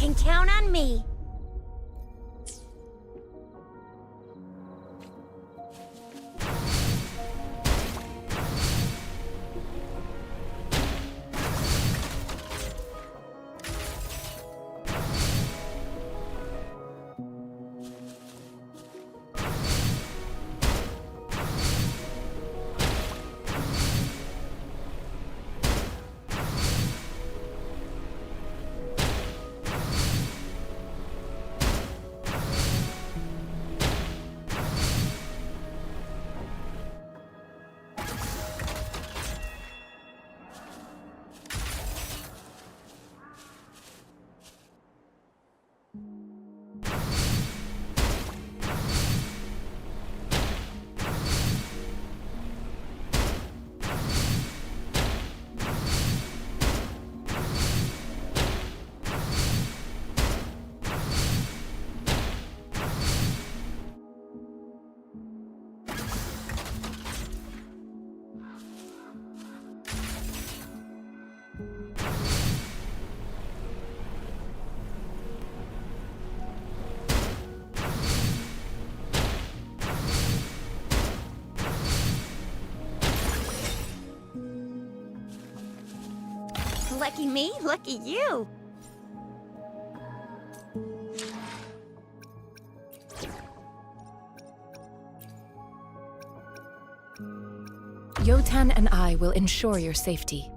can count on me. Lucky me, lucky you. Yotan and I will ensure your safety.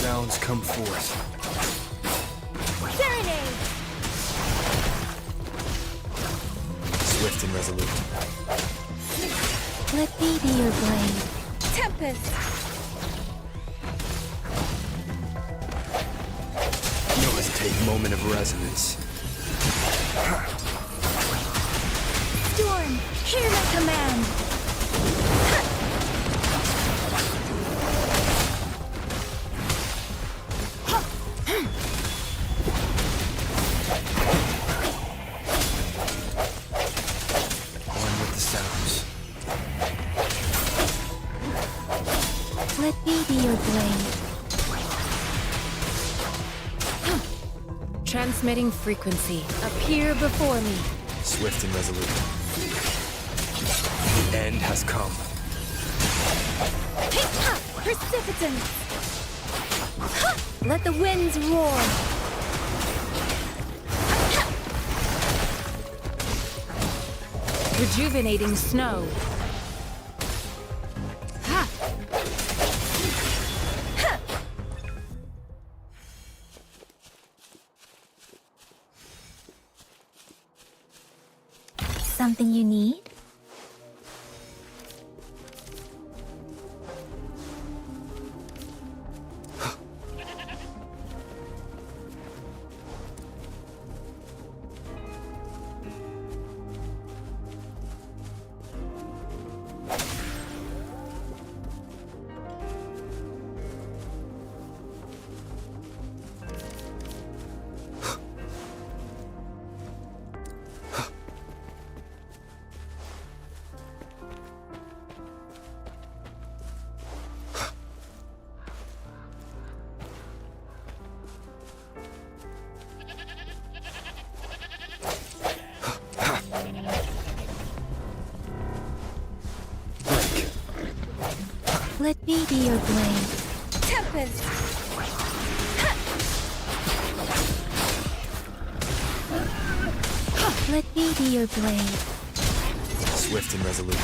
Sounds come forth. Serenade! Swift and resolute. Let me be your blade. Tempest! No hesitate moment of resonance. Storm, hear my command! One with the sounds. Let me be your blade. Transmitting frequency. Appear before me. Swift and resolute. The end has come. Precipitant! Let the winds roar! Rejuvenating snow. Something you need? Let me be your blade. Tempest! Let me be your blade. Swift and resolute.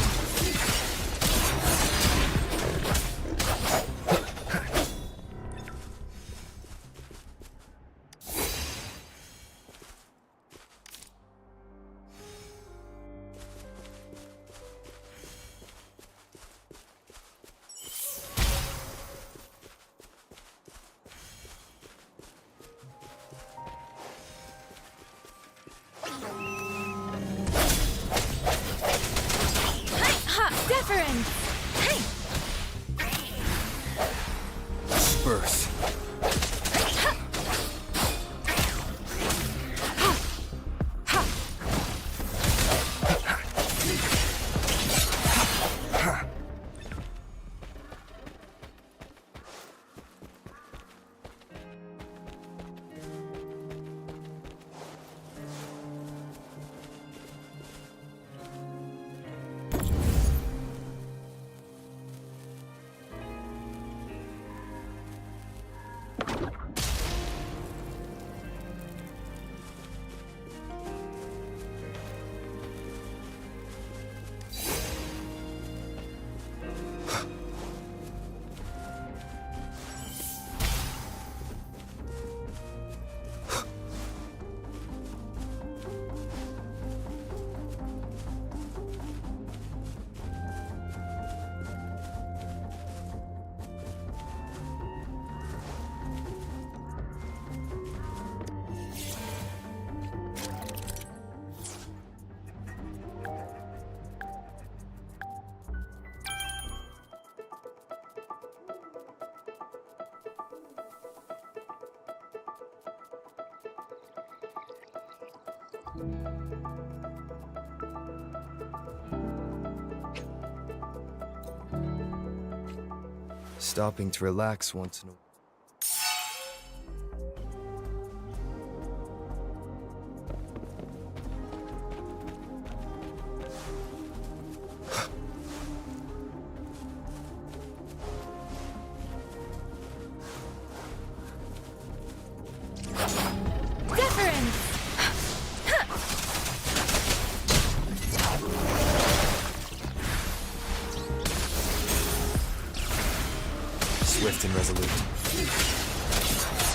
Stopping to relax once in a while. Swift and resolute.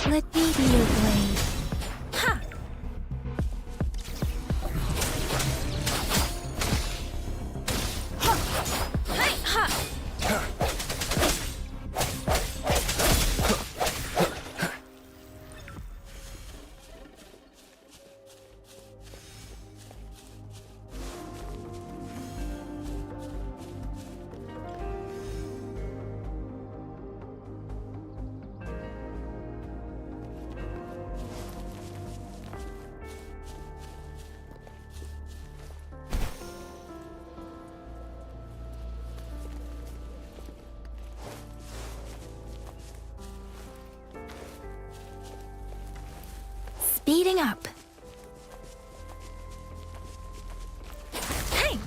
Let me be your blade. Ha! Ha! Hey! Ha! Speeding up. Hey!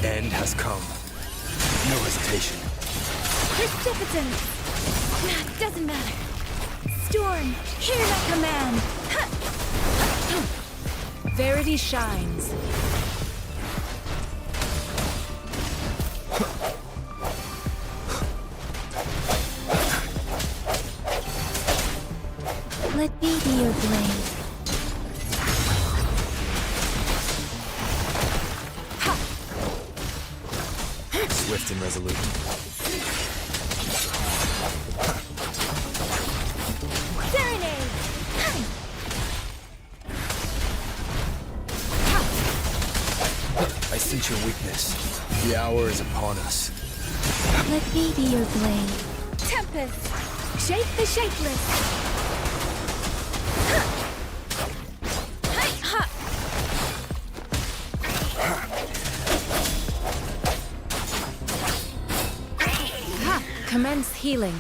The end has come. No hesitation. Precipitant! Doesn't matter. Storm, hear my command! Ha! Verity shines. Let me be your blade. Swift and resolute. Serenade! I sense your weakness. The hour is upon us. Let me be your blade. Tempest! Shape the shapeless! Commence healing.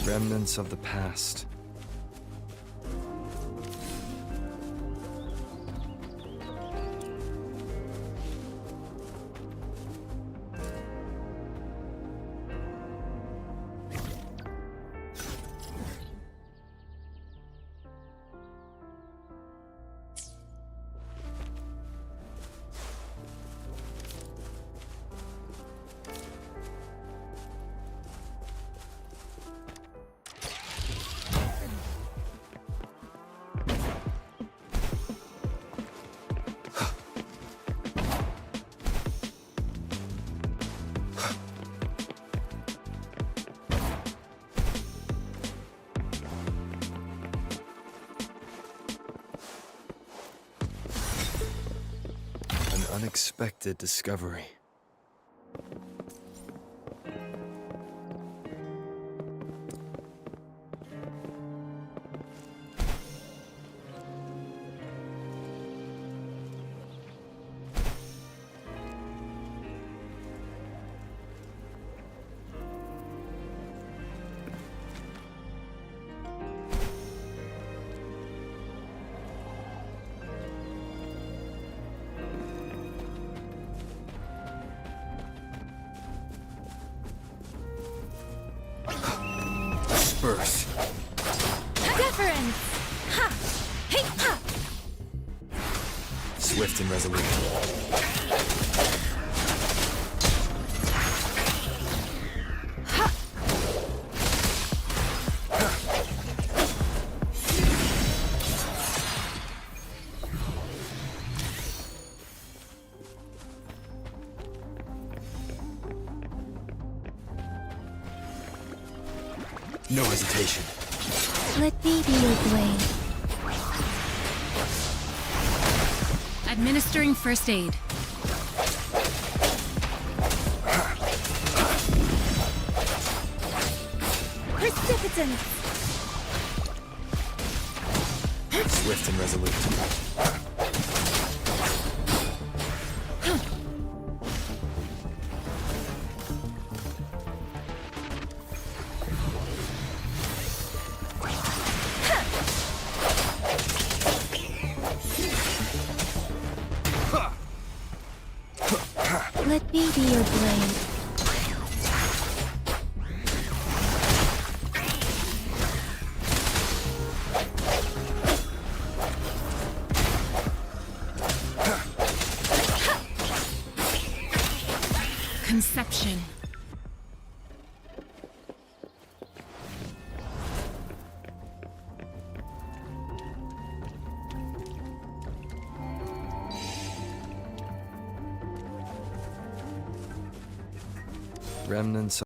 Remnants of the past. Unexpected discovery. Birth. Deference! Ha! Hey, ha! Swift and resolute. No hesitation. Let me be your blade. Administering first aid. Precipitance! Swift and resolute. Let me be your blade. Conception. Remnants